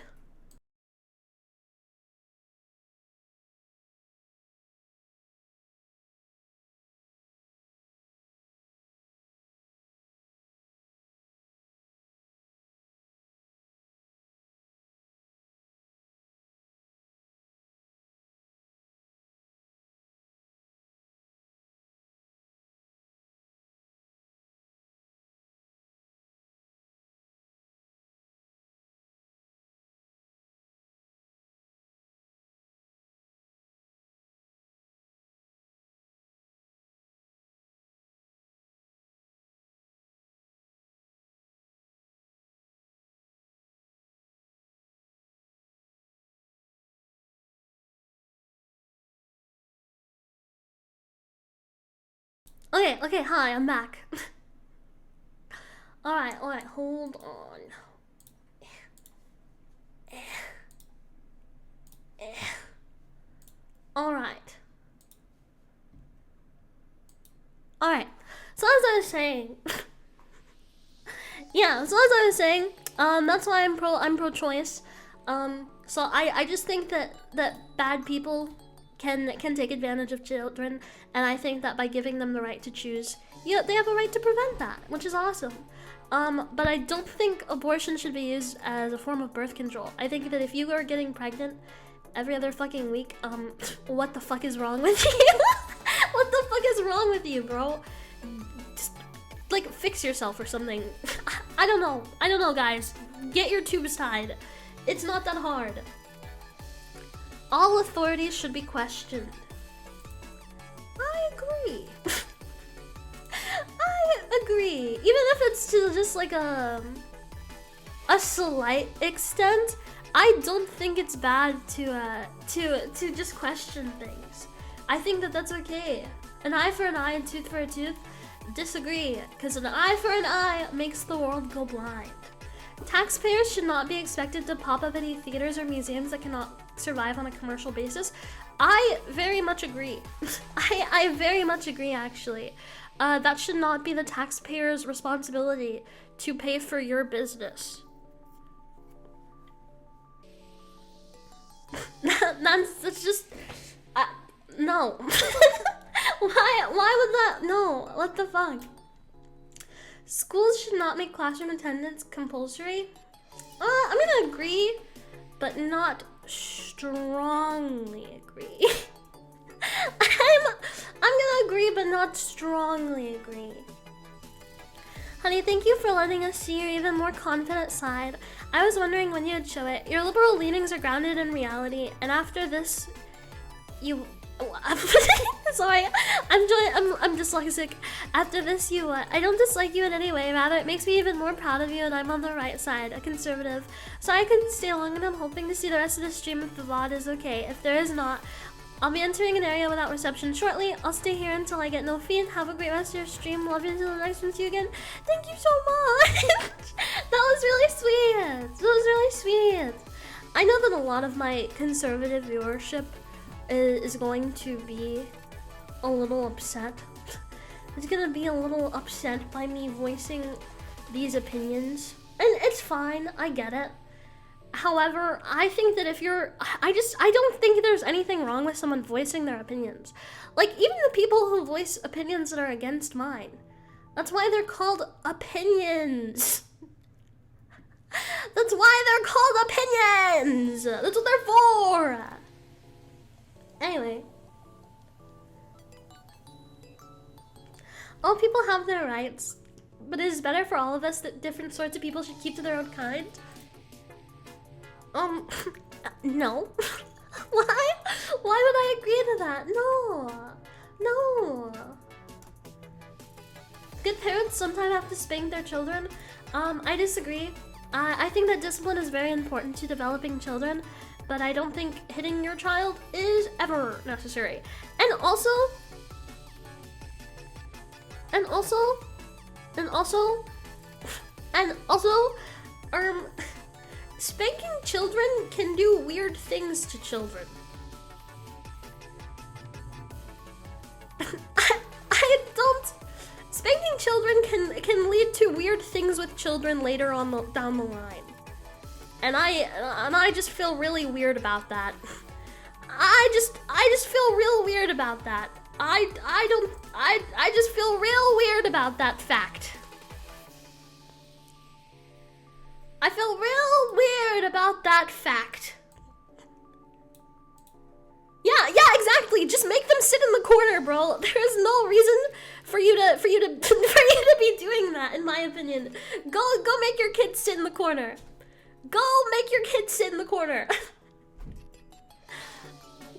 Okay, hi, I'm back. Alright, hold on. Alright. So as I was saying, that's why I'm pro-choice. So I just think that bad people can take advantage of children, and I think that by giving them the right to choose, yeah, they have a right to prevent that, which is awesome. But I don't think abortion should be used as a form of birth control. I think that if you are getting pregnant every other fucking week, what the fuck is wrong with you? What the fuck is wrong with you, bro? Just, like, fix yourself or something. I don't know, guys. Get your tubes tied. It's not that hard. All authorities should be questioned. I agree. I agree. Even if it's to just like a slight extent, I don't think it's bad to just question things. I think that that's okay. An eye for an eye and tooth for a tooth. Disagree, because an eye for an eye makes the world go blind. Taxpayers should not be expected to pop up any theaters or museums that cannot survive on a commercial basis. I very much agree. I very much agree, actually. That should not be the taxpayer's responsibility to pay for your business. That's just... no. Why would that... No, what the fuck? Schools should not make classroom attendance compulsory. I'm gonna agree, but not strongly agree. I'm gonna agree, but not strongly agree. Honey, thank you for letting us see your even more confident side. I was wondering when you'd show it. Your liberal leanings are grounded in reality, and after this, you... Sorry, I'm dyslexic. After this, I don't dislike you in any way. Rather, it makes me even more proud of you, and I'm on the right side, a conservative. Sorry I couldn't stay long, and I'm hoping to see the rest of the stream if the VOD is okay. If there is not, I'll be entering an area without reception shortly. I'll stay here until I get no feed. Have a great rest of your stream. Love you until the next one. See you again. Thank you so much. That was really sweet. That was really sweet. I know that a lot of my conservative viewership is going to be a little upset. It's gonna be a little upset by me voicing these opinions. And it's fine, I get it. However, I think that if you're... I don't think there's anything wrong with someone voicing their opinions. Like, even the people who voice opinions that are against mine. That's why they're called opinions. That's why they're called opinions! That's what they're for! Anyway. All people have their rights, but it is better for all of us that different sorts of people should keep to their own kind. No. Why? Why would I agree to that? No. No. Good parents sometimes have to spank their children. I disagree. I think that discipline is very important to developing children, but I don't think hitting your child is ever necessary. And also, spanking children can do weird things to children. I don't... Spanking children can lead to weird things with children later on down the line. And I just feel really weird about that. I just feel real weird about that. I just feel real weird about that fact. I feel real weird about that fact. Yeah, exactly. Just make them sit in the corner, bro. There is no reason for you to be doing that, in my opinion. Go make your kids sit in the corner. Go make your kids sit in the corner.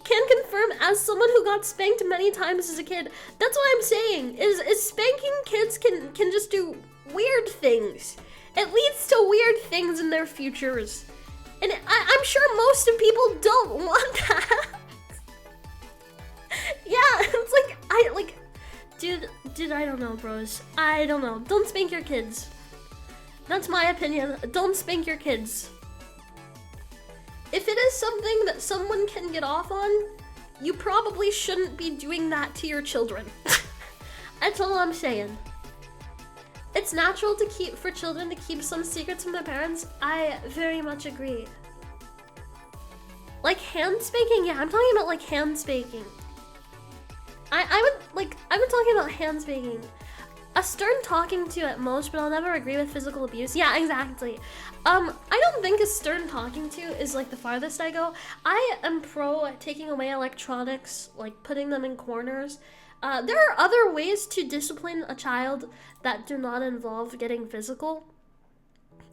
Can confirm, as someone who got spanked many times as a kid, that's what I'm saying, is spanking kids can just do weird things. It leads to weird things in their futures. And I'm sure most of people don't want that. Yeah, it's like, dude, I don't know, bros. I don't know. Don't spank your kids. That's my opinion. Don't spank your kids. If it is something that someone can get off on, you probably shouldn't be doing that to your children. That's all I'm saying. It's natural for children to keep some secrets from their parents. I very much agree. Like hand spanking? Yeah, I'm talking about like hand spanking. I've been talking about hand spanking. A stern talking to at most, but I'll never agree with physical abuse. Yeah, exactly. I don't think a stern talking to is like the farthest I go. I am pro taking away electronics, like putting them in corners. There are other ways to discipline a child that do not involve getting physical.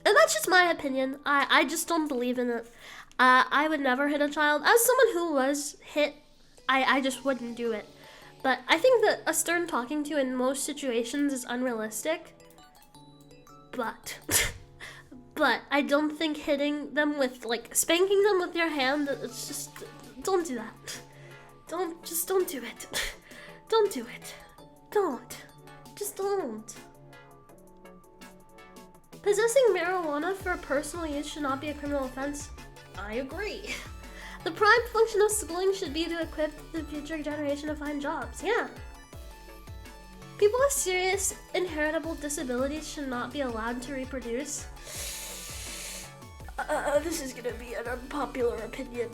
And that's just my opinion. I just don't believe in it. I would never hit a child. As someone who was hit, I just wouldn't do it. But I think that a stern talking to in most situations is unrealistic. But I don't think hitting them with, like, spanking them with your hand, it's just, don't do that. Don't do it. Don't do it. Just don't. Possessing marijuana for personal use should not be a criminal offense. I agree. The prime function of schooling should be to equip the future generation to find jobs. Yeah. People with serious inheritable disabilities should not be allowed to reproduce. This is gonna be an unpopular opinion.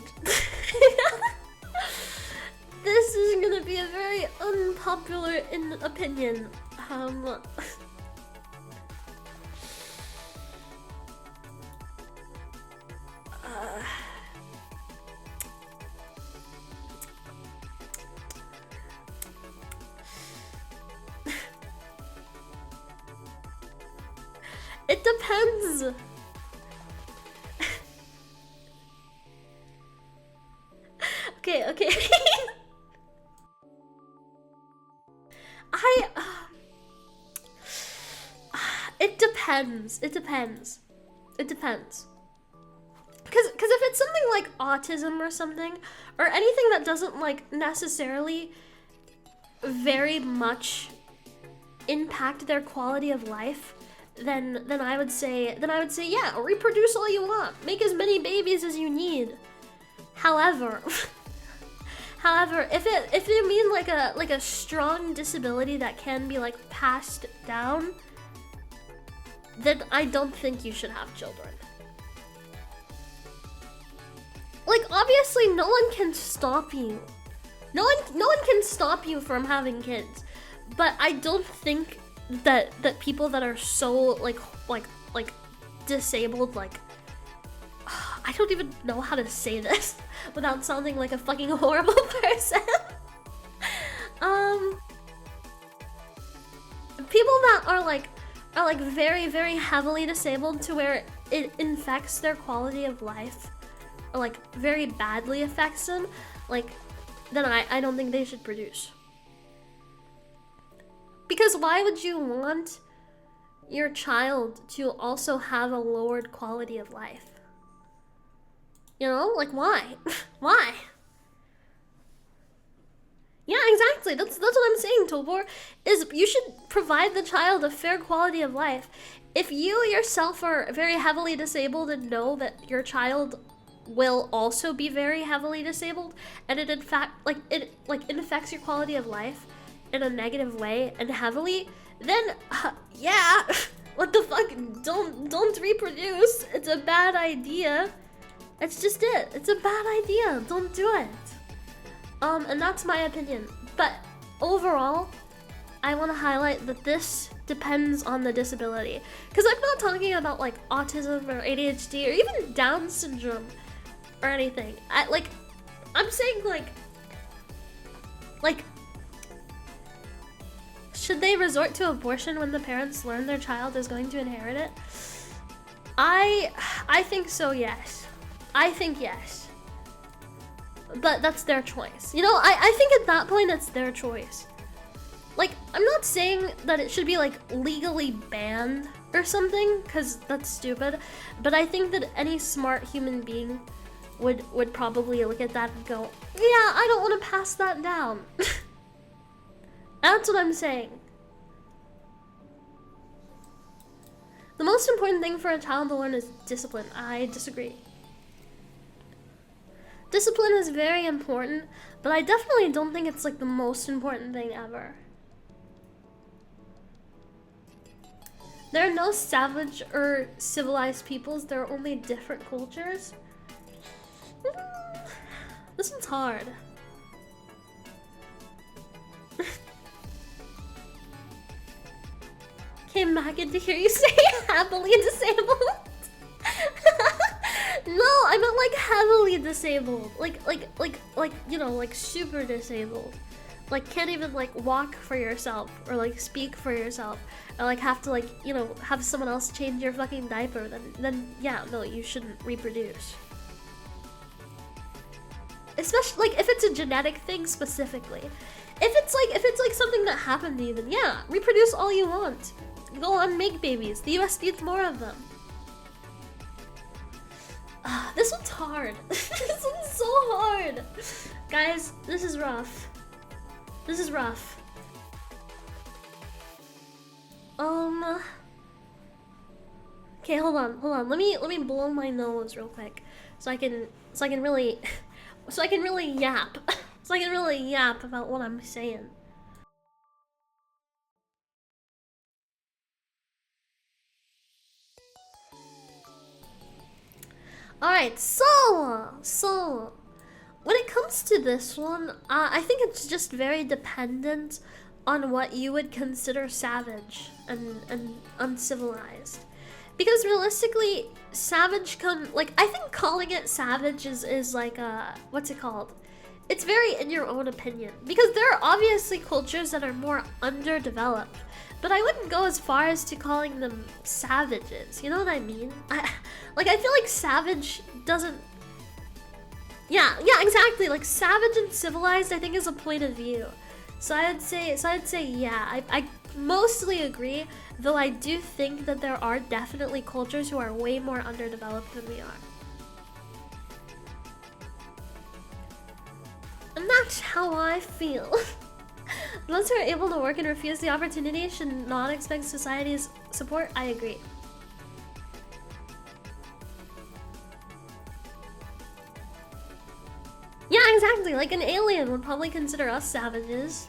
This is gonna be a very unpopular opinion. It depends. Okay. It depends. It depends. Cause if it's something like autism or something, or anything that doesn't like necessarily very much impact their quality of life, then I would say yeah, reproduce all you want, make as many babies as you need. However, if you mean like a strong disability that can be like passed down, then I don't think you should have children. Like, obviously no one can stop you. No one can stop you from having kids. But I don't think that people that are so like disabled, like, I don't even know how to say this without sounding like a fucking horrible person. People that are like very, very heavily disabled to where it infects their quality of life, or like very badly affects them, like, then I don't think they should produce. Because why would you want your child to also have a lowered quality of life? You know, like, why? Why? Yeah, exactly. That's what I'm saying, Tobor. Is you should provide the child a fair quality of life. If you yourself are very heavily disabled and know that your child will also be very heavily disabled, and it in fact it affects your quality of life in a negative way and heavily, then yeah, what the fuck? Don't reproduce. It's a bad idea. It's just it. It's a bad idea. Don't do it. And that's my opinion. But overall, I want to highlight that this depends on the disability. Because I'm not talking about like autism or ADHD or even Down syndrome or anything. I'm saying like should they resort to abortion when the parents learn their child is going to inherit it? I think so, yes. I think yes. But that's their choice. You know, I think at that point it's their choice. Like, I'm not saying that it should be like legally banned or something, because that's stupid. But I think that any smart human being would probably look at that and go, yeah, I don't want to pass that down. That's what I'm saying. The most important thing for a child to learn is discipline. I disagree. Discipline is very important, but I definitely don't think it's like the most important thing ever. There are no savage or civilized peoples, there are only different cultures. This one's hard. Came back in to hear you say happily disabled. No, I meant like heavily disabled. Like, you know, like super disabled. Like can't even like walk for yourself or like speak for yourself. Or like have to like, you know, have someone else change your fucking diaper. Then yeah, no, you shouldn't reproduce. Especially like if it's a genetic thing specifically. If it's like something that happened to you, then yeah, reproduce all you want. Go on, make babies. The US needs more of them. This one's hard. This one's so hard. Guys, this is rough. This is rough. Okay, hold on. Let me blow my nose real quick so I can really yap. So I can really yap about what I'm saying. Alright, so when it comes to this one, I think it's just very dependent on what you would consider savage and uncivilized. Because realistically, savage I think calling it savage is like what's it called? it's very in your own opinion. Because there are obviously cultures that are more underdeveloped. But I wouldn't go as far as to calling them savages. You know what I mean? I feel like savage doesn't... Yeah, exactly. Like, savage and civilized, I think, is a point of view. So I'd say, yeah, I mostly agree, though I do think that there are definitely cultures who are way more underdeveloped than we are. And that's how I feel. Those who are able to work and refuse the opportunity should not expect society's support. I agree. Yeah, exactly. Like an alien would probably consider us savages.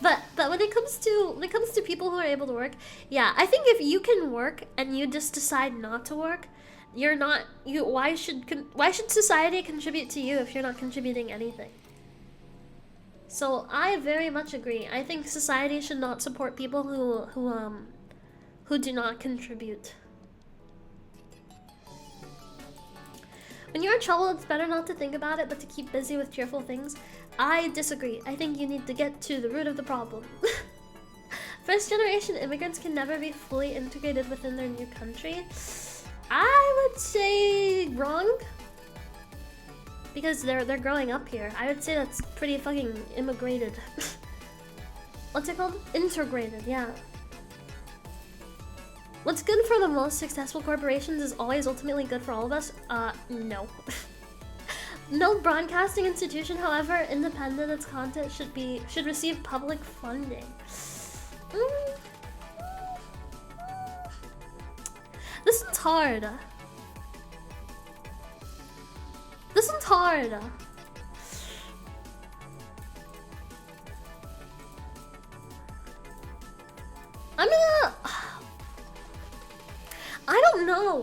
But when it comes to people who are able to work, yeah, I think if you can work and you just decide not to work, why should society contribute to you if you're not contributing anything? So I very much agree. I think society should not support people who do not contribute. When you're in trouble, it's better not to think about it, but to keep busy with cheerful things. I disagree. I think you need to get to the root of the problem. First-generation immigrants can never be fully integrated within their new country. I would say wrong. Because they're growing up here. I would say that's pretty fucking immigrated. What's it called? Integrated, yeah. What's good for the most successful corporations is always ultimately good for all of us? No. No broadcasting institution, however independent its content should receive public funding. This one's hard. This one's hard.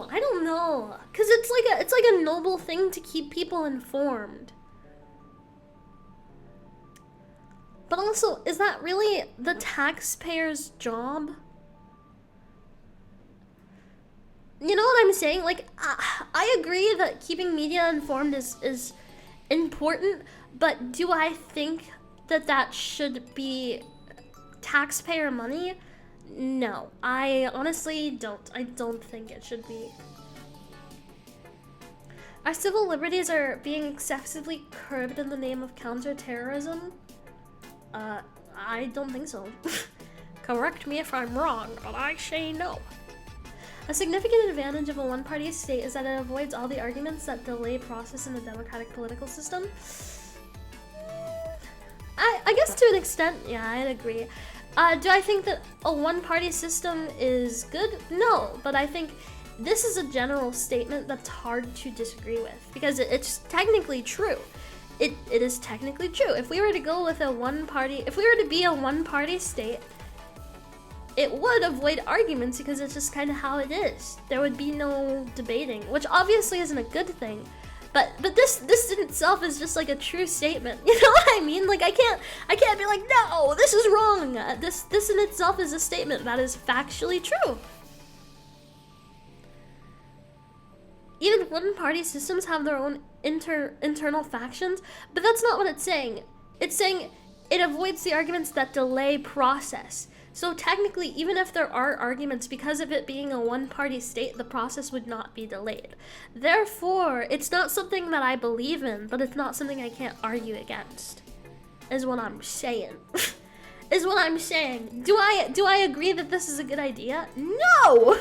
I don't know. Cause it's like a noble thing to keep people informed. But also, is that really the taxpayer's job? You know what I'm saying? Like, I agree that keeping media informed is important, but do I think that should be taxpayer money? No, I honestly don't. I don't think it should be. Our civil liberties are being excessively curbed in the name of counterterrorism? I don't think so. Correct me if I'm wrong, but I say no. A significant advantage of a one-party state is that it avoids all the arguments that delay process in the democratic political system. I guess to an extent, yeah, I'd agree. Do I think that a one-party system is good? No, but I think this is a general statement that's hard to disagree with because it's technically true. It is technically true. If we were to go with if we were to be a one-party state, it would avoid arguments because it's just kind of how it is. There would be no debating, which obviously isn't a good thing. But this in itself is just like a true statement. You know what I mean? Like I can't be like, no, this is wrong. This in itself is a statement that is factually true. Even one-party systems have their own internal factions, but that's not what it's saying. It's saying it avoids the arguments that delay process. So technically, even if there are arguments, because of it being a one-party state, the process would not be delayed. Therefore, it's not something that I believe in, but it's not something I can't argue against, is what I'm saying. Is what I'm saying. Do I agree that this is a good idea? No!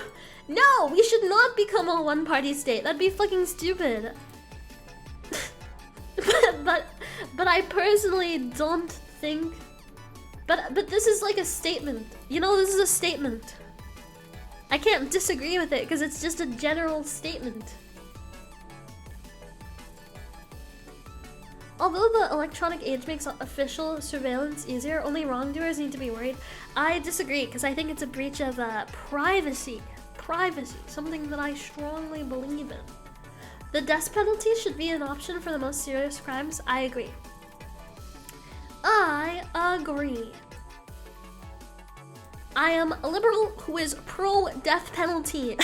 No, we should not become a one-party state. That'd be fucking stupid. but I personally don't think... But this is like a statement. You know, this is a statement. I can't disagree with it because it's just a general statement. Although the electronic age makes official surveillance easier, only wrongdoers need to be worried. I disagree because I think it's a breach of privacy. Privacy, something that I strongly believe in. The death penalty should be an option for the most serious crimes. I agree. I agree. I am a liberal who is pro-death penalty.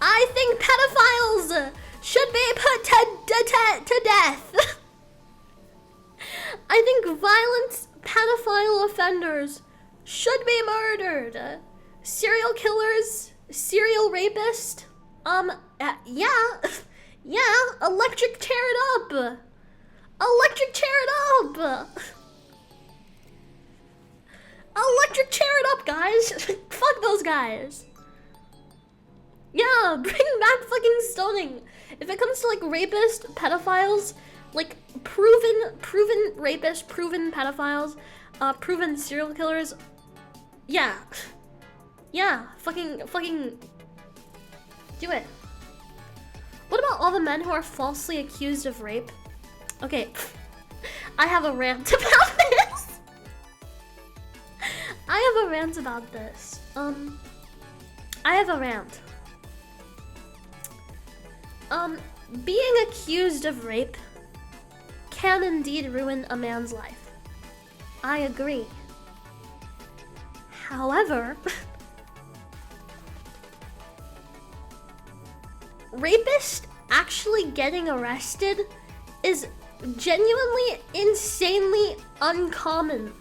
I think pedophiles should be put to death. I think violent pedophile offenders should be murdered. Serial killers, serial rapist. Yeah, yeah. Electric chair it up. Electric chair it up. Electric chair it up, guys. Fuck those guys. Yeah, bring back fucking stoning. If it comes to like rapists, pedophiles, like proven rapists, proven pedophiles, proven serial killers, yeah, fucking do it. What about all the men who are falsely accused of rape? Okay, I have a rant about this. I have a rant about this. I have a rant. Being accused of rape can indeed ruin a man's life. I agree. However, rapist actually getting arrested is genuinely insanely uncommon.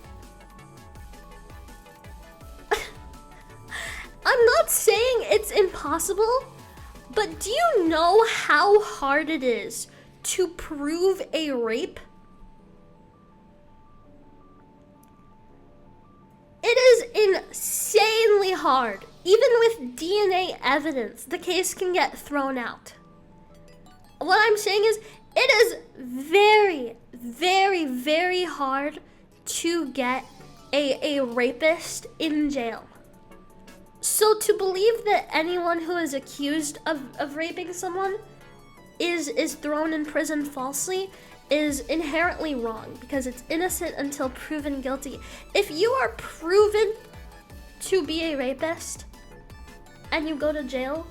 I'm not saying it's impossible, but do you know how hard it is to prove a rape? It is insanely hard. Even with DNA evidence, the case can get thrown out. What I'm saying is, it is very, very, very hard to get a rapist in jail. So to believe that anyone who is accused of raping someone is thrown in prison falsely is inherently wrong, because it's innocent until proven guilty. If you are proven to be a rapist and you go to jail,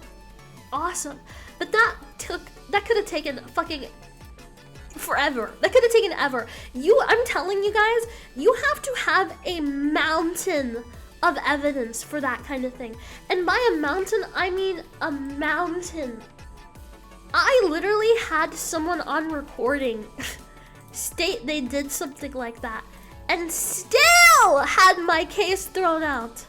awesome. But that could have taken fucking forever. That could have taken ever. I'm telling you guys, you have to have a mountain of evidence for that kind of thing. And by a mountain, I mean a mountain. I literally had someone on recording state they did something like that and still had my case thrown out.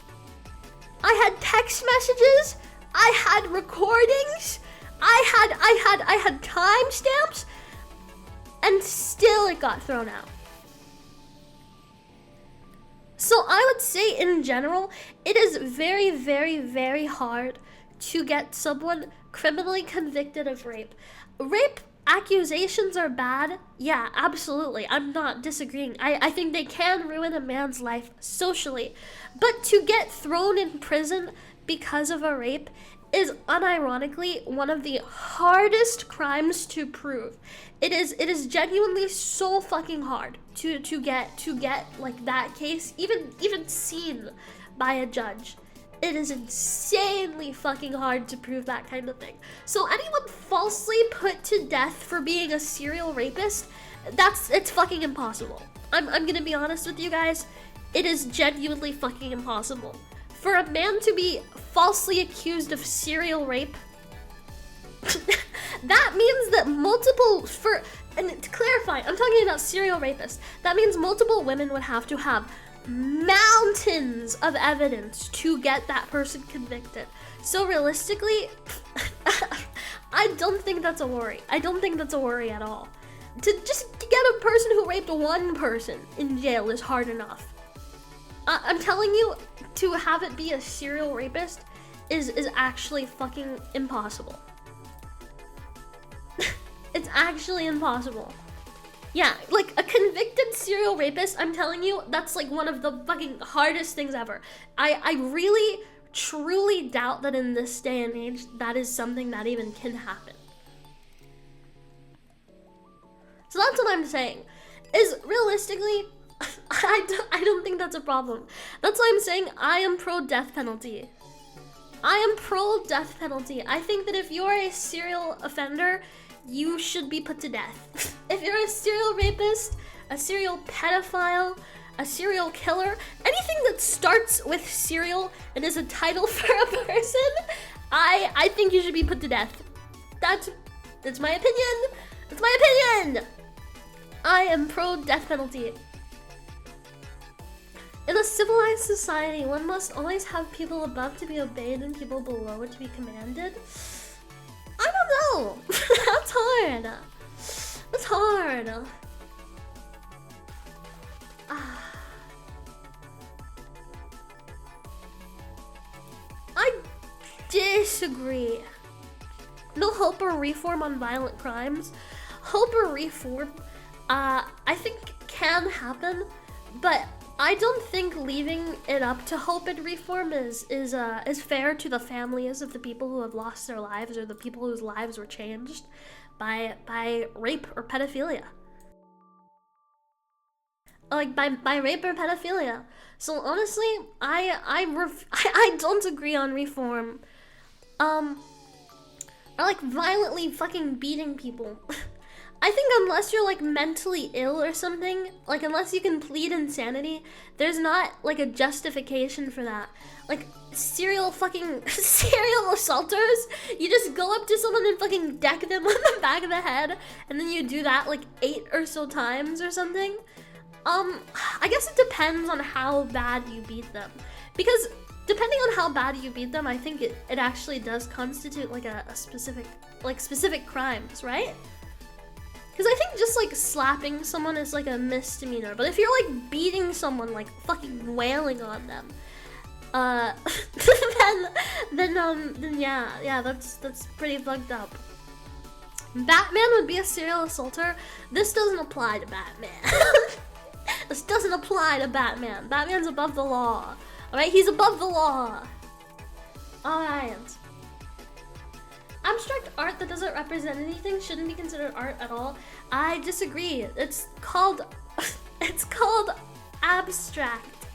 I had text messages, I had recordings, I had timestamps, and still it got thrown out. So I would say in general, it is very, very, very hard to get someone criminally convicted of rape. Rape accusations are bad. Yeah, absolutely. I'm not disagreeing. I think they can ruin a man's life socially. But to get thrown in prison because of a rape is unironically one of the hardest crimes to prove. It is genuinely so fucking hard to get like that case even seen by a judge. It is insanely fucking hard to prove that kind of thing. So anyone falsely put to death for being a serial rapist, it's fucking impossible. I'm gonna be honest with you guys, it is genuinely fucking impossible. For a man to be falsely accused of serial rape, that means that and to clarify, I'm talking about serial rapists. That means multiple women would have to have mountains of evidence to get that person convicted. So realistically, I don't think that's a worry. I don't think that's a worry at all. To just get a person who raped one person in jail is hard enough. I'm telling you, to have it be a serial rapist is actually fucking impossible. It's actually impossible. Yeah, like a convicted serial rapist, I'm telling you, that's like one of the fucking hardest things ever. I really, truly doubt that in this day and age, that is something that even can happen. So that's what I'm saying, is realistically, I don't think that's a problem. That's why I'm saying I am pro death penalty. I am pro death penalty. I think that if you're a serial offender, you should be put to death. If you're a serial rapist, a serial pedophile, a serial killer, anything that starts with serial and is a title for a person, I think you should be put to death. That's my opinion. That's my opinion. I am pro death penalty. In a civilized society, one must always have people above to be obeyed and people below to be commanded. I don't know. That's hard. That's hard. I disagree. No hope or reform on violent crimes. Hope or reform, I think can happen, but I don't think leaving it up to hope and reform is fair to the families of the people who have lost their lives or the people whose lives were changed by rape or pedophilia. Like by rape or pedophilia. So honestly, I don't agree on reform. Or like violently fucking beating people. I think unless you're like mentally ill or something, like unless you can plead insanity, there's not like a justification for that. Like serial assaulters, you just go up to someone and fucking deck them on the back of the head, and then you do that like 8 or so times or something. I guess it depends on how bad you beat them. Because depending on how bad you beat them, I think it actually does constitute like a specific crimes, right? Because I think just like slapping someone is like a misdemeanor, but if you're like beating someone, like fucking wailing on them, then yeah, that's pretty fucked up. Batman would be a serial assaulter. This doesn't apply to Batman. This doesn't apply to Batman. Batman's above the law. Alright, he's above the law. Alright. Abstract art that doesn't represent anything shouldn't be considered art at all. I disagree. It's called abstract.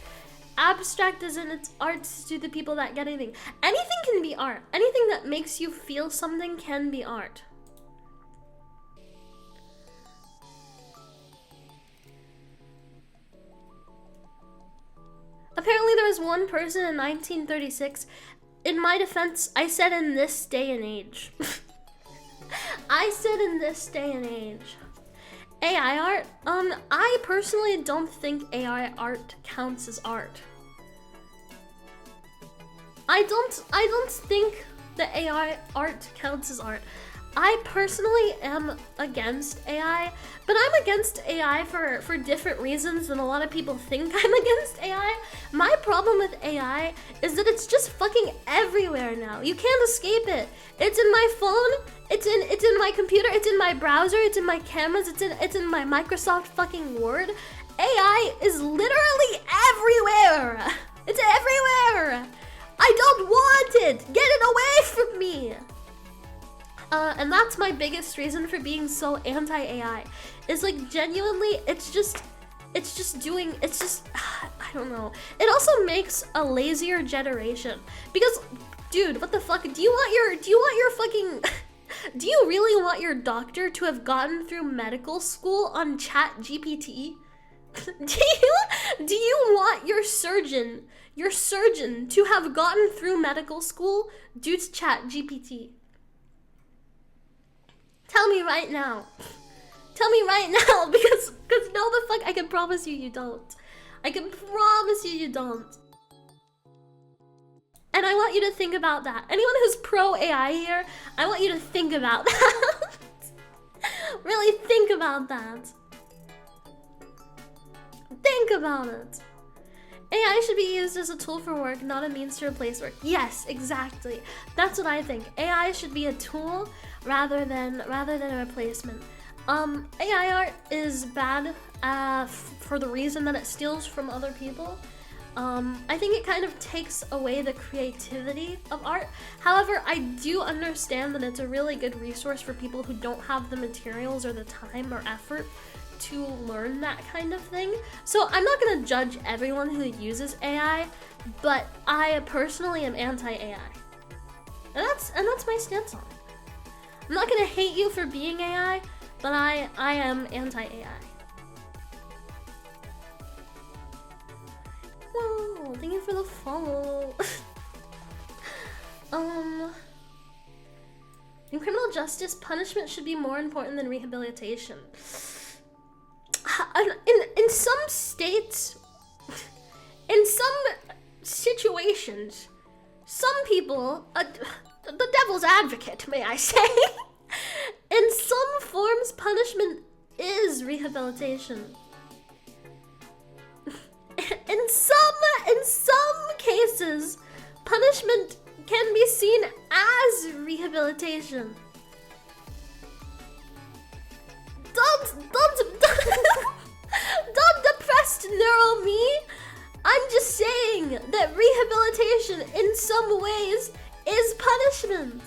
Abstract isn't its arts to the people that get anything. Anything can be art. Anything that makes you feel something can be art. Apparently there was one person in 1936. In my defense, I said in this day and age. I said in this day and age. AI art? I personally don't think AI art counts as art. I don't think that AI art counts as art. I personally am against AI, but I'm against AI for different reasons than a lot of people think I'm against AI. My problem with AI is that it's just fucking everywhere now. You can't escape it. It's in my phone, it's in my computer, it's in my browser, it's in my cameras, it's in my Microsoft fucking Word. AI is literally everywhere. It's everywhere. I don't want it. Get it away from me. And that's my biggest reason for being so anti-AI. Is like genuinely, it's just I don't know. It also makes a lazier generation because, dude, what the fuck? Do you want your fucking do you really want your doctor to have gotten through medical school on ChatGPT? Do you want your surgeon to have gotten through medical school due to ChatGPT? Tell me right now. Tell me right now, because no the fuck, I can promise you don't. I can promise you don't. And I want you to think about that. Anyone who's pro AI here, I want you to think about that. Really think about that. Think about it. AI should be used as a tool for work, not a means to replace work. Yes, exactly. That's what I think. AI should be a tool rather than a replacement. AI art is bad for the reason that it steals from other people. I think it kind of takes away the creativity of art. However, I do understand that it's a really good resource for people who don't have the materials or the time or effort to learn that kind of thing. So I'm not gonna judge everyone who uses AI, but I personally am anti-AI. And that's my stance on it. I'm not gonna hate you for being AI, but I am anti-AI. Whoa, thank you for the follow. In criminal justice, punishment should be more important than rehabilitation. in some states, in some situations, some people, the devil's advocate, may I say, in some forms, punishment is rehabilitation. In some cases, punishment can be seen as rehabilitation. Don't depressed neuro me. I'm just saying that rehabilitation in some ways is punishment.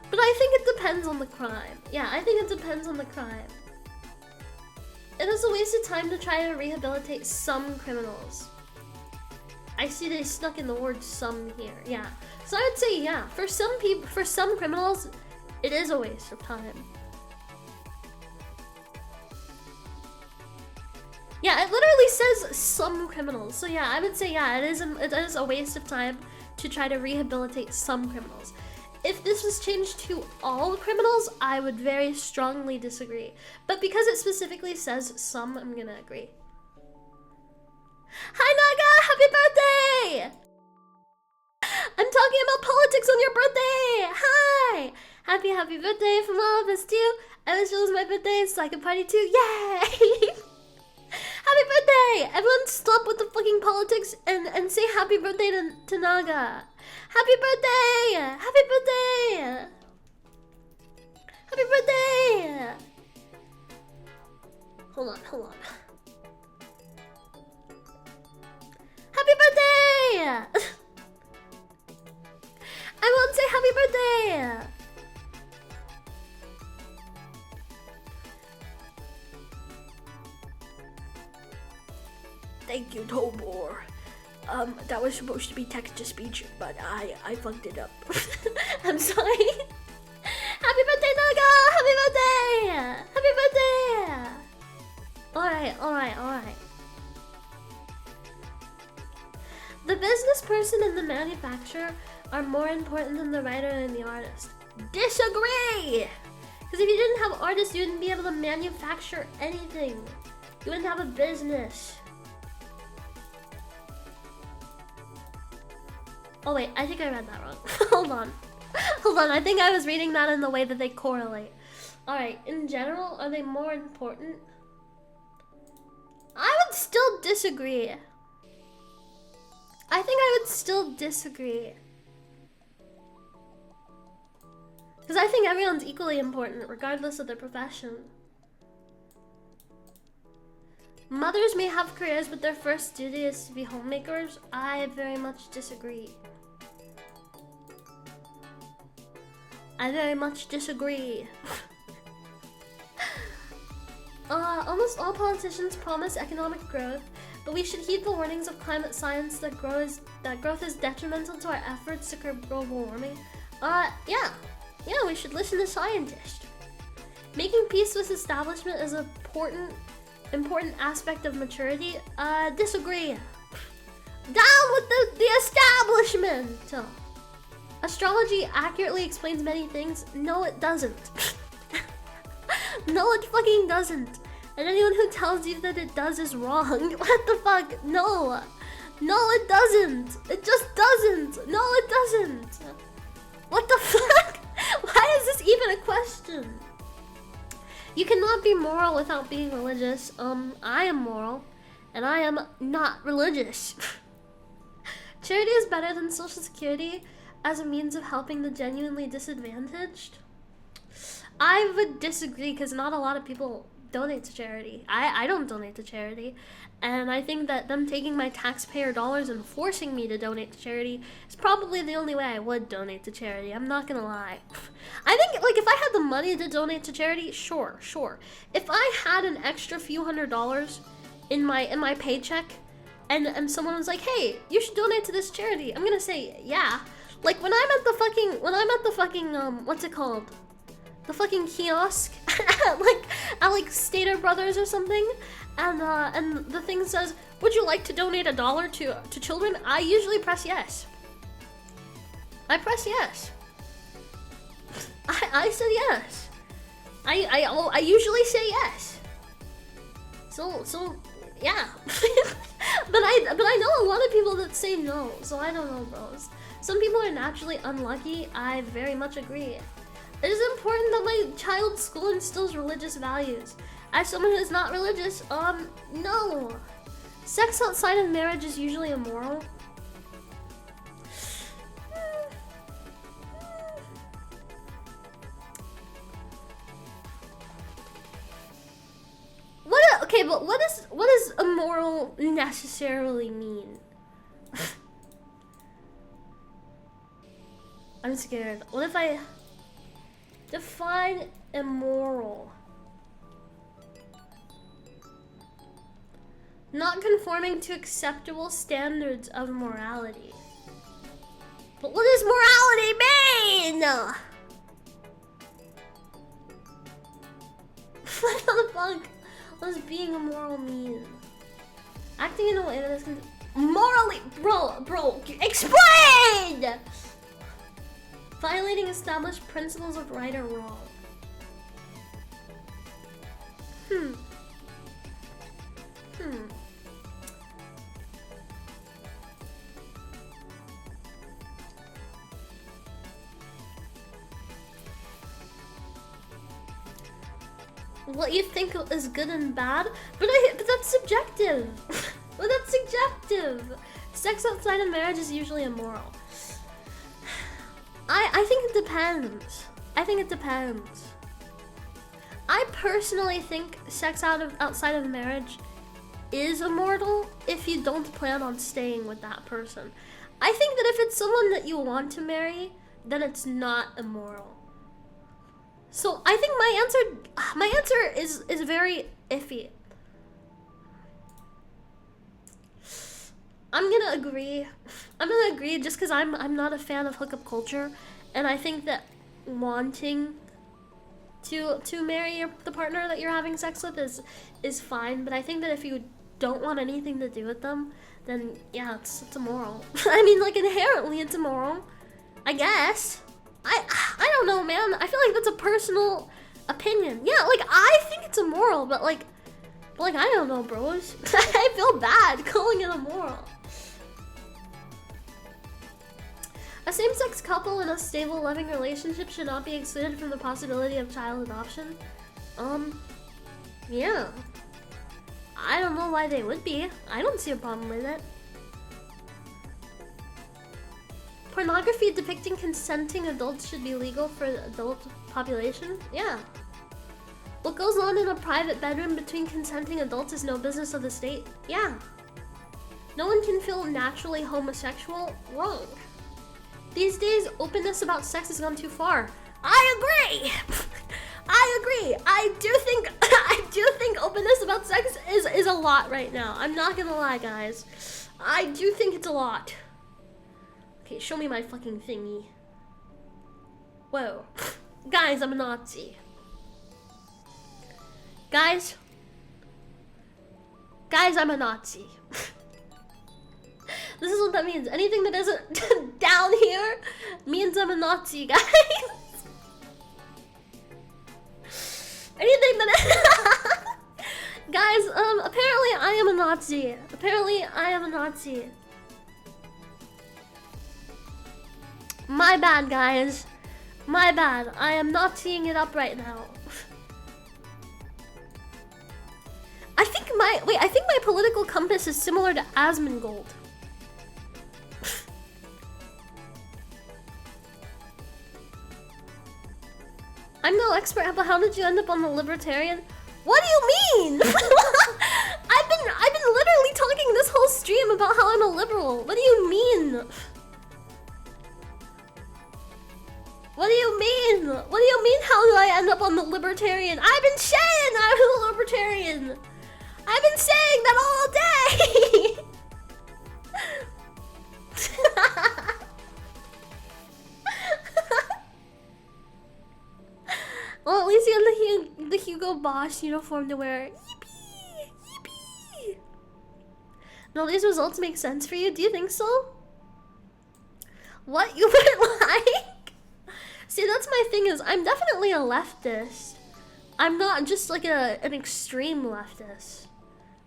But I think it depends on the crime. Yeah, I think it depends on the crime. It is a waste of time to try to rehabilitate some criminals. I see they snuck in the word "some" here. Yeah, so I would say yeah. For some people, for some criminals, it is a waste of time. Yeah, it literally says some criminals. So yeah, I would say yeah, it is a waste of time to try to rehabilitate some criminals. If this was changed to all criminals, I would very strongly disagree. But because it specifically says some, I'm gonna agree. Hi Naga, happy birthday! I'm talking about politics on your birthday! Hi! Happy birthday from all of us too. I wish it was my birthday so I could party too. Yay! Happy birthday! Everyone stop with the fucking politics and say happy birthday to Naga. Happy birthday! Happy birthday! Happy birthday! Hold on. Happy birthday! I won't say happy birthday! Thank you, Tobor. That was supposed to be text-to-speech, but I fucked it up. I'm sorry. Happy birthday, Naga! Happy birthday! Happy birthday! Alright. The business person and the manufacturer are more important than the writer and the artist. Disagree! Because if you didn't have artists, you wouldn't be able to manufacture anything. You wouldn't have a business. Oh wait, I think I read that wrong. Hold on, I think I was reading that in the way that they correlate. Alright, in general, are they more important? I would still disagree. I think I would still disagree. Because I think everyone's equally important, regardless of their profession. Mothers may have careers, but their first duty is to be homemakers. I very much disagree. Almost all politicians promise economic growth, but we should heed the warnings of climate science that growth is detrimental to our efforts to curb global warming. Yeah, we should listen to scientists. Making peace with establishment is an important aspect of maturity. Disagree. Down with the establishment! Astrology accurately explains many things. No, it doesn't. No, it fucking doesn't. And anyone who tells you that it does is wrong. What the fuck? No. No, it doesn't. It just doesn't. No, it doesn't. What the fuck? Why is this even a question? You cannot be moral without being religious. I am moral, and I am not religious. Charity is better than Social Security as a means of helping the genuinely disadvantaged. I would disagree because not a lot of people donate to charity. I don't donate to charity, and I think that them taking my taxpayer dollars and forcing me to donate to charity is probably the only way I would donate to charity. I'm not gonna lie. I think like if I had the money to donate to charity, sure. If I had an extra few $100s in my paycheck, and someone was like, "Hey, you should donate to this charity," I'm gonna say yeah. Like when I'm at the fucking what's it called? The fucking kiosk at like Stater Brothers or something, and the thing says, "Would you like to donate $1 to children?" I usually press yes. I press yes. I said yes. I usually say yes. So yeah. but I know a lot of people that say no, so I don't know, bros. Some people are naturally unlucky. I very much agree. It is important that my child's school instills religious values. As someone who is not religious, no. Sex outside of marriage is usually immoral. Okay, but what does immoral necessarily mean? I'm scared. What if I define immoral? Not conforming to acceptable standards of morality. But what does morality mean? What the fuck? What does being immoral mean? Acting in a way that is morally, bro, explain! Violating established principles of right or wrong. What you think is good and bad, but that's subjective. But that's subjective. Sex outside of marriage is usually immoral. I think it depends. I think it depends. I personally think sex outside of marriage is immoral if you don't plan on staying with that person. I think that if it's someone that you want to marry, then it's not immoral. So I think my answer is very iffy. I'm gonna agree just because I'm not a fan of hookup culture, and I think that wanting to marry the partner that you're having sex with is fine, but I think that if you don't want anything to do with them, then yeah, it's immoral. I mean, like, inherently it's immoral, I guess. I don't know, man. I feel like that's a personal opinion. Yeah, like, I think it's immoral, but like I don't know, bros. I feel bad calling it immoral. A same-sex couple in a stable, loving relationship should not be excluded from the possibility of child adoption. Yeah. I don't know why they would be. I don't see a problem with it. Pornography depicting consenting adults should be legal for the adult population? Yeah. What goes on in a private bedroom between consenting adults is no business of the state? Yeah. No one can feel naturally homosexual? Wrong. These days, openness about sex has gone too far. I agree! I agree! I do think openness about sex is a lot right now. I'm not gonna lie, guys. I do think it's a lot. Okay, show me my fucking thingy. Whoa. Guys, I'm a Nazi. Guys, I'm a Nazi. This is what that means. Anything that isn't down here means I'm a Nazi, guys. Anything that guys, apparently I am a Nazi. Apparently I am a Nazi. My bad, guys. My bad. I am not seeing it up right now. I think my political compass is similar to Asmongold. I'm no expert, but how did you end up on the libertarian? What do you mean? I've been literally talking this whole stream about how I'm a liberal. What do you mean? What do you mean? What do you mean, how do I end up on the libertarian? I've been saying I'm a libertarian. I've been saying that all day. Well, at least you have the Hugo Boss uniform to wear. Yippee! Yippee! No, these results make sense for you? Do you think so? What you would like? See, that's my thing is, I'm definitely a leftist. I'm not just like an extreme leftist.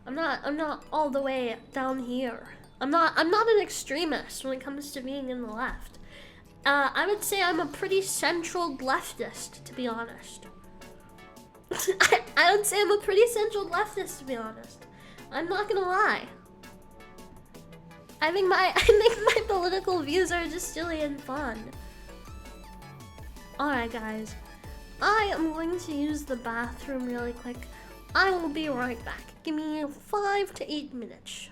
I'm not all the way down here. I'm not an extremist when it comes to being in the left. I would say I'm a pretty central leftist, to be honest. I would say I'm a pretty central leftist, to be honest. I'm not gonna lie. I think my political views are just silly and fun. Alright guys, I am going to use the bathroom really quick. I will be right back. Give me 5 to 8 minutes.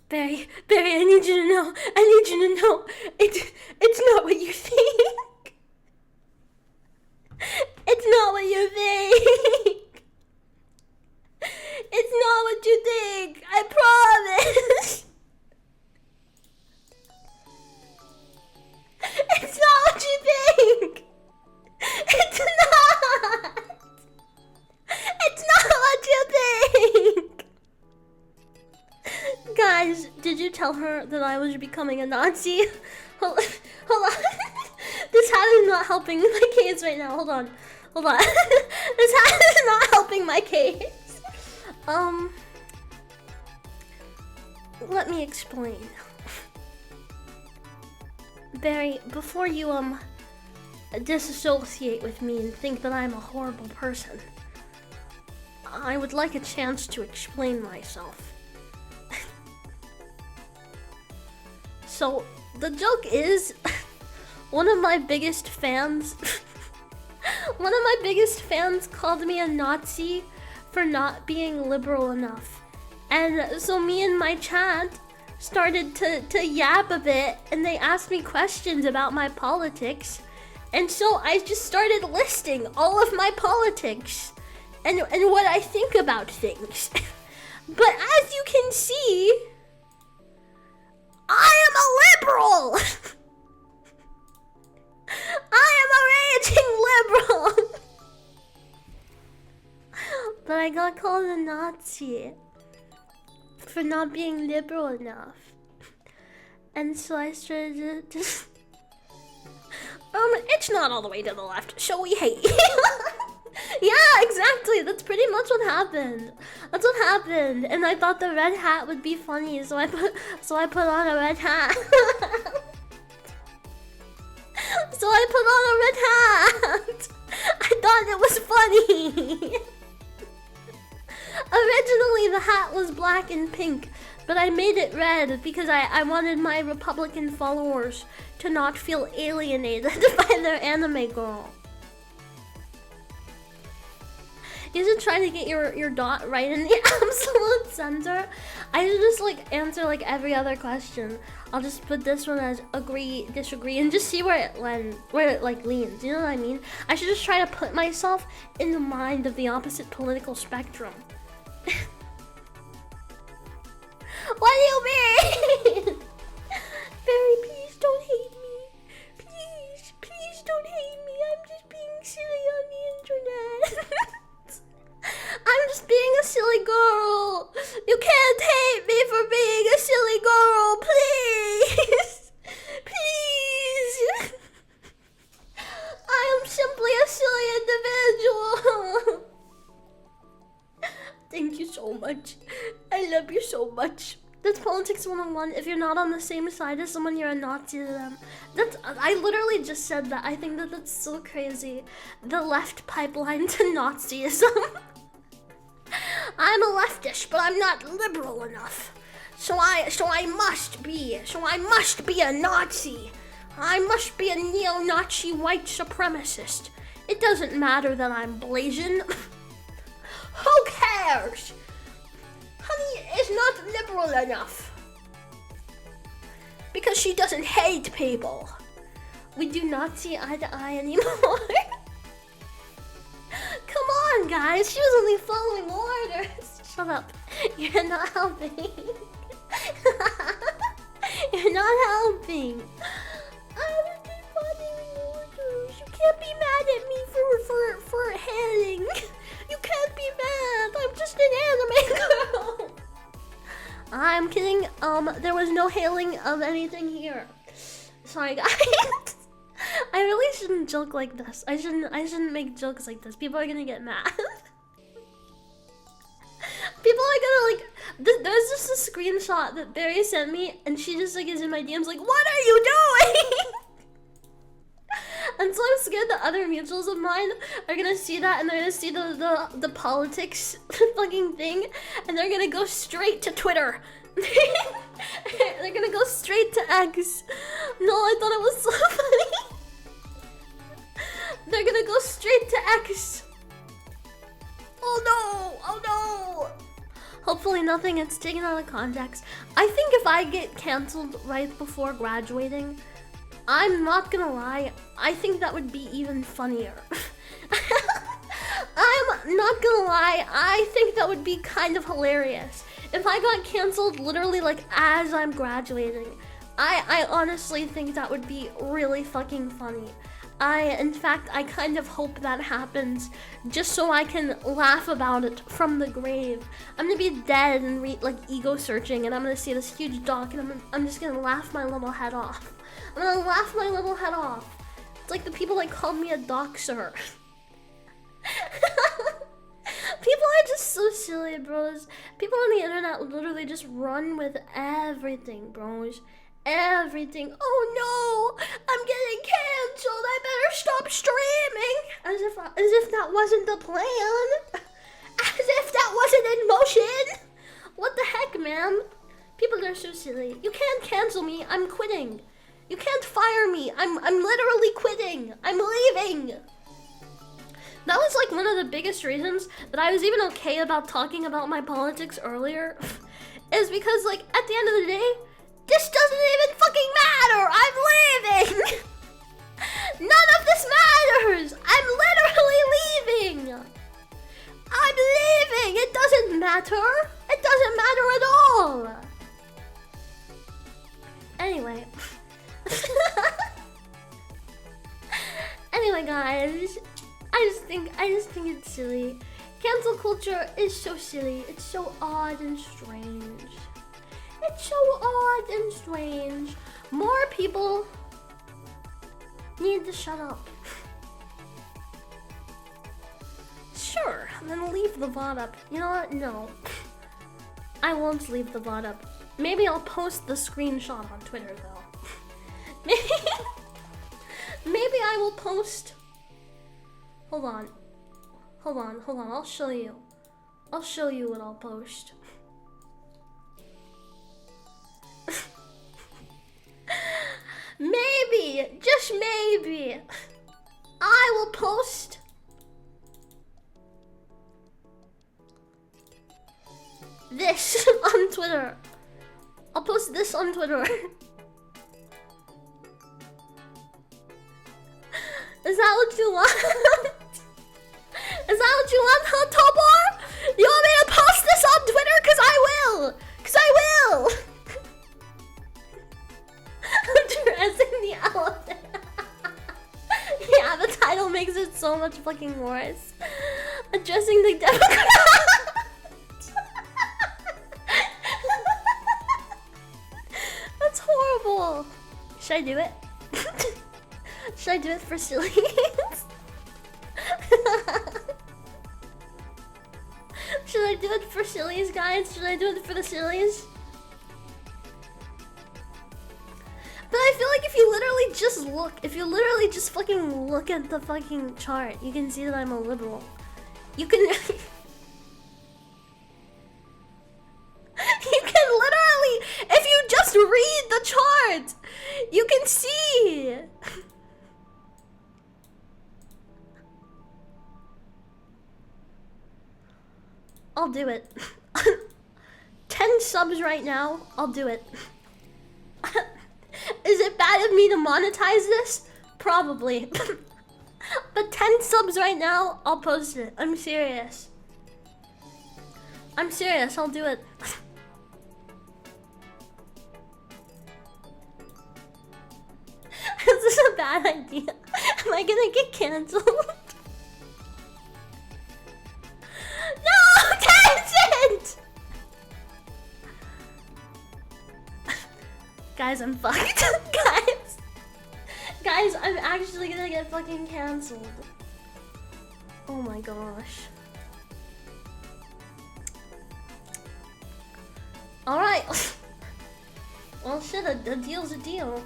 Barry, I need you to know. I need you to know. It's not what you think. It's not what you think. It's not what you think. I promise. It's not what you think. It's not. It's not what you think. Guys, did you tell her that I was becoming a Nazi? Hold on. This hat is not helping my case right now. Hold on. This hat is not helping my case. Let me explain. Barry, before you, disassociate with me and think that I'm a horrible person, I would like a chance to explain myself. So, the joke is, one of my biggest fans called me a Nazi for not being liberal enough. And so me and my chat started to yap a bit, and they asked me questions about my politics. And so I just started listing all of my politics and what I think about things. But as you can see, I am a liberal! I am a raging liberal! But I got called a Nazi for not being liberal enough. And so I started to just... it's not all the way to the left, so we hate you. Yeah, exactly. That's pretty much what happened. And I thought the red hat would be funny, so I put on a red hat. I thought it was funny. Originally, the hat was black and pink, but I made it red because I wanted my Republican followers to not feel alienated by their anime girl. You should try to get your dot right in the absolute center. I should just answer every other question. I'll just put this one as agree, disagree, and just see where it leans. You know what I mean? I should just try to put myself in the mind of the opposite political spectrum. What do you mean? Barry, please don't hate me. Please don't hate me. I'm just being silly on the internet. I'm just being a silly girl. You can't hate me for being a silly girl, please. Please. I am simply a silly individual. Thank you so much. I love you so much. That's Politics 101. If you're not on the same side as someone, you're a Nazi to them. I literally just said that. I think that's so crazy. The left pipeline to Nazism. I'm a leftist, but I'm not liberal enough. So I must be a Nazi. I must be a neo-Nazi white supremacist. It doesn't matter that I'm Blasian. Who cares? Honey is not liberal enough. Because she doesn't hate people. We do not see eye to eye anymore. Come on, guys. She was only following orders. Shut up. You're not helping. You're not helping. I was just following orders. You can't be mad at me for hailing. You can't be mad. I'm just an anime girl. I'm kidding. There was no hailing of anything here. Sorry, guys. I really shouldn't joke like this. I shouldn't make jokes like this. People are gonna get mad. People are gonna there's just a screenshot that Barry sent me, and she just is in my DMs what are you doing? And so I'm scared that other mutuals of mine are gonna see that, and they're gonna see the politics fucking thing, and they're gonna go straight to Twitter. They're gonna go straight to X. No, I thought it was so funny. They're gonna go straight to X. Oh no! Hopefully nothing gets taken out of context. I think if I get canceled right before graduating, I'm not gonna lie, I think that would be even funnier. I'm not gonna lie, I think that would be kind of hilarious. If I got canceled literally like as I'm graduating, I honestly think that would be really fucking funny. In fact, I kind of hope that happens just so I can laugh about it from the grave. I'm gonna be dead and like ego searching, and I'm gonna see this huge doc, and I'm just gonna laugh my little head off. I'm gonna laugh my little head off. It's like the people that called me a doxer. People are just so silly, bros. People on the internet literally just run with everything, bros. Everything. Oh no, I'm getting canceled. I better stop streaming. As if that wasn't the plan. As if that wasn't in motion. What the heck, man? People are so silly. You can't cancel me. I'm quitting. You can't fire me. I'm literally quitting. I'm leaving. That was like one of the biggest reasons that I was even okay about talking about my politics earlier. Is because like at the end of the day, this doesn't even fucking matter! I'm leaving! None of this matters! I'm literally leaving! I'm leaving! It doesn't matter! It doesn't matter at all! Anyway. Anyway, guys. I just think it's silly. Cancel culture is so silly. It's so odd and strange. It's so odd and strange. More people need to shut up. Sure, then leave the VOD up. You know what? No. I won't leave the VOD up. Maybe I'll post the screenshot on Twitter though. Maybe I will post. Hold on. I'll show you. I'll show you what I'll post. Maybe, just maybe, I will post this on Twitter. I'll post this on Twitter. Is that what you want? Is that what you want, huh, Topor? You want me to post this on Twitter? Cause I will! Dressing the elephant. Yeah, the title makes it so much fucking worse. Addressing the Democrats. That's horrible. Should I do it? Should I do it for sillies? Should I do it for sillies, guys? Should I do it for the sillies? But I feel like if you literally just fucking look at the fucking chart, you can see that I'm a liberal. You can you can literally, if you just read the chart, you can see. I'll do it. 10 subs right now, I'll do it. Is it bad of me to monetize this? Probably. But 10 subs right now, I'll post it. I'm serious. I'm serious, I'll do it. Is this a bad idea? Am I gonna get canceled? No! Tangent! Guys, I'm fucked. Guys, I'm actually gonna get fucking canceled. Oh my gosh. Alright. Well, shit, a deal's a deal.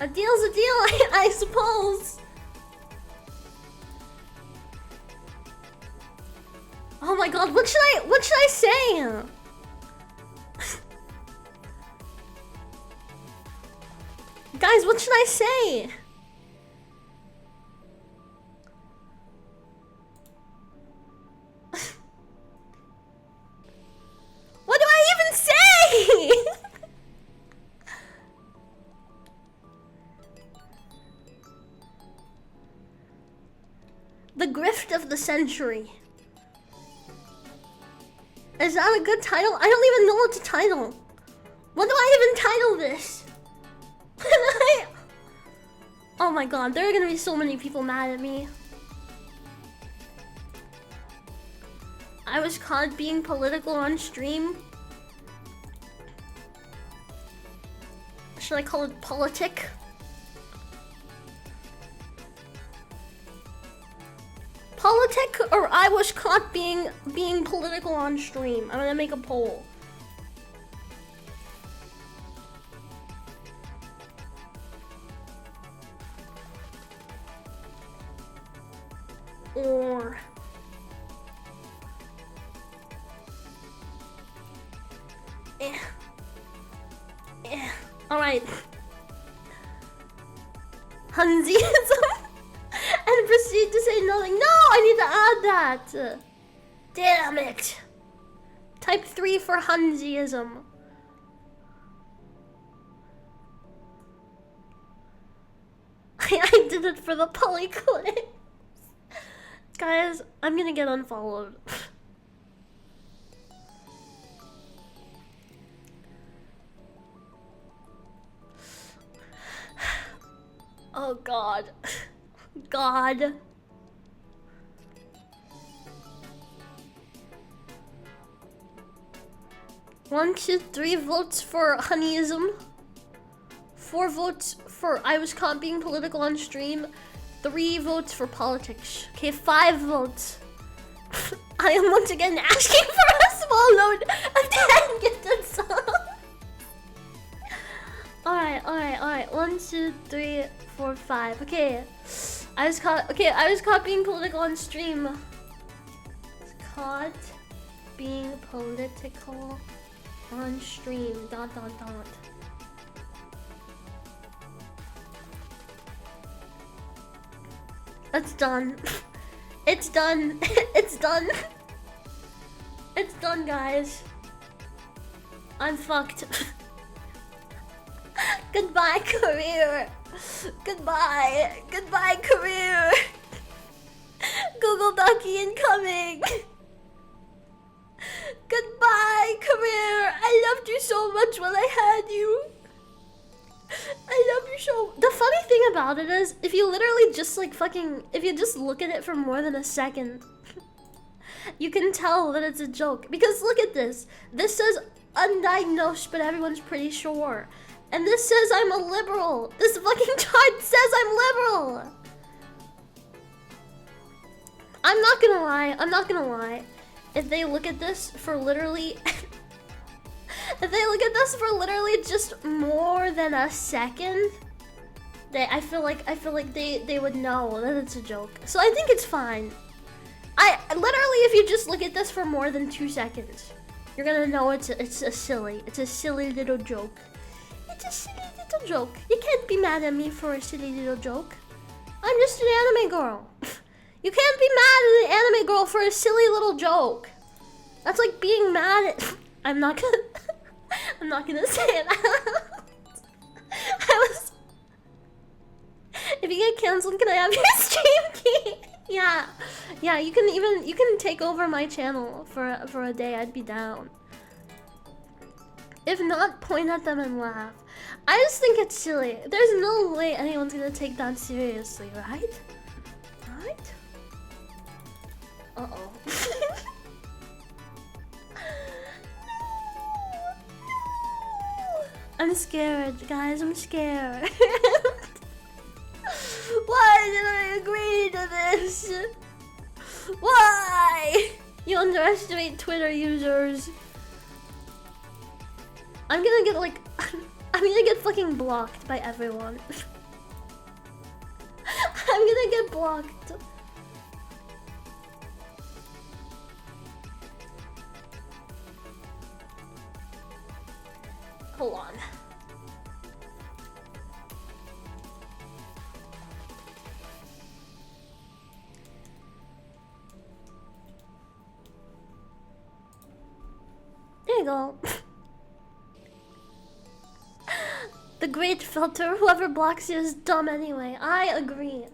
A deal's a deal, I suppose. Oh my god, what should I say? Guys, what should I say? The grift of the century. Is that a good title? I don't even know what to title. What do I even title this? Oh my god, there are gonna be so many people mad at me. I was caught being political on stream. Should I call it politic? Politic, or I was caught being political on stream. I'm gonna make a poll. Or alright. Hunzyism. And proceed to say nothing. No, I need to add that. Damn it. Type 3 for Hunzyism. I did it for the polyclips. Guys, I'm gonna get unfollowed. Oh god. God. One, two, 3 votes for honeyism. 4 votes for I was caught being political on stream. 3 votes for politics. Okay, 5 votes. I am once again asking for a small load of 10 gifted subs. Alright. 1, 2, 3, 4, 5. Okay. I was caught being political on stream. Caught being political on stream. ... It's done. It's done. It's done. It's done, guys. I'm fucked. Goodbye, career. Goodbye. Goodbye, career. Google Ducky incoming. Goodbye, career. I loved you so much when I had you. I love you so. The funny thing about it is, if you literally just if you just look at it for more than a second, you can tell that it's a joke. Because look at this. This says undiagnosed, but everyone's pretty sure. And this says I'm a liberal. This fucking chart says I'm liberal. I'm not gonna lie. If they look at this for literally just more than a second, I feel like they would know that it's a joke. So I think it's fine. I literally, if you just look at this for more than 2 seconds, you're gonna know it's a silly little joke. It's a silly little joke. You can't be mad at me for a silly little joke. I'm just an anime girl. You can't be mad at an anime girl for a silly little joke. That's like being mad at. I'm not gonna say it out. If you get canceled, can I have your stream key? Yeah. You can take over my channel for a day. I'd be down. If not, point at them and laugh. I just think it's silly. There's no way anyone's gonna take that seriously, right? Right? Uh-oh. I'm scared, guys. I'm scared. Why did I agree to this? Why? You underestimate Twitter users. I'm gonna get fucking blocked by everyone. I'm gonna get blocked. Hold on. There you go. The great filter. Whoever blocks you is dumb anyway. I agree.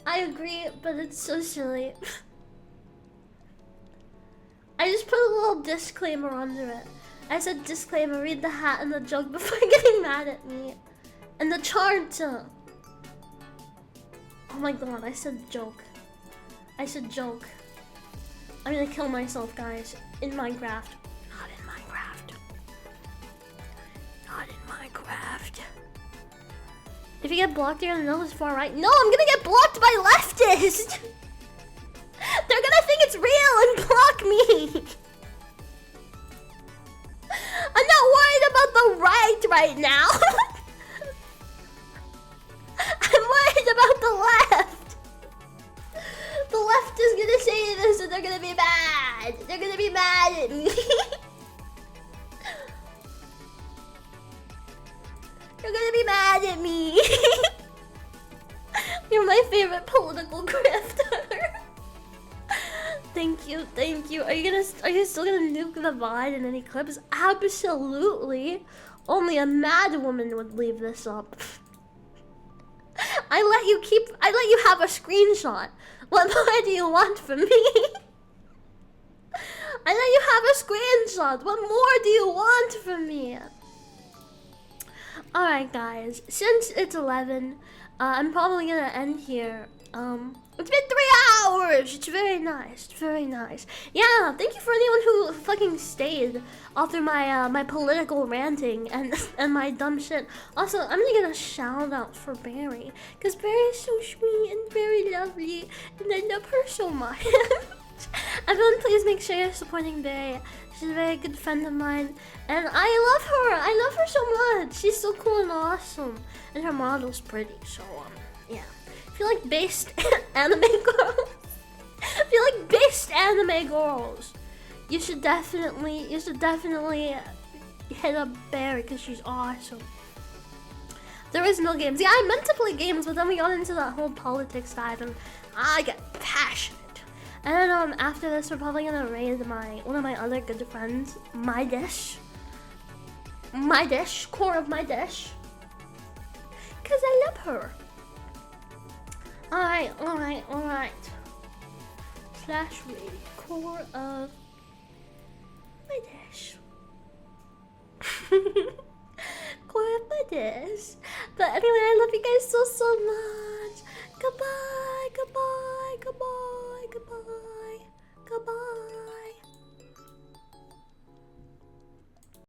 I agree, but it's so silly. I just put a little disclaimer under it. I said disclaimer, read the hat and the joke before getting mad at me. And the chart. Oh my god, I said joke. I said joke. I'm gonna kill myself, guys. In Minecraft. Not in Minecraft. Not in Minecraft. If you get blocked, you're gonna know it's far right. No, I'm gonna get blocked by leftists! They're gonna think it's real and block me! I'm not worried about the right now. I'm worried about the left. The left is gonna say this and they're gonna be mad. They're gonna be mad at me. You're gonna be mad at me. You're my favorite political grifter. Thank you, thank you. Are you still gonna nuke the VOD in any clips? Absolutely. Only a mad woman would leave this up. I let you have a screenshot. What more do you want from me? I let you have a screenshot. What more do you want from me? Alright guys, since it's 11, I'm probably gonna end here. It's been 3 hours! It's very nice, very nice. Yeah, thank you for anyone who fucking stayed all through my my political ranting and my dumb shit. Also, I'm gonna get a shout out for Barry, because Barry is so sweet and very lovely, and I love her so much. Everyone, please make sure you're supporting Barry. She's a very good friend of mine, and I love her. I love her so much. She's so cool and awesome, and her model's pretty. So yeah. If you like based anime girls, if you like based anime girls, you should definitely hit up Barry because she's awesome. There is no games. Yeah, I meant to play games, but then we got into that whole politics side, and I get passionate. And then after this, we're probably gonna raid one of my other good friends, My Dish, core of My Dish, cause I love her. Alright. Slash raid core of My Dish. Core of My Dish. But anyway, I love you guys so much. Goodbye.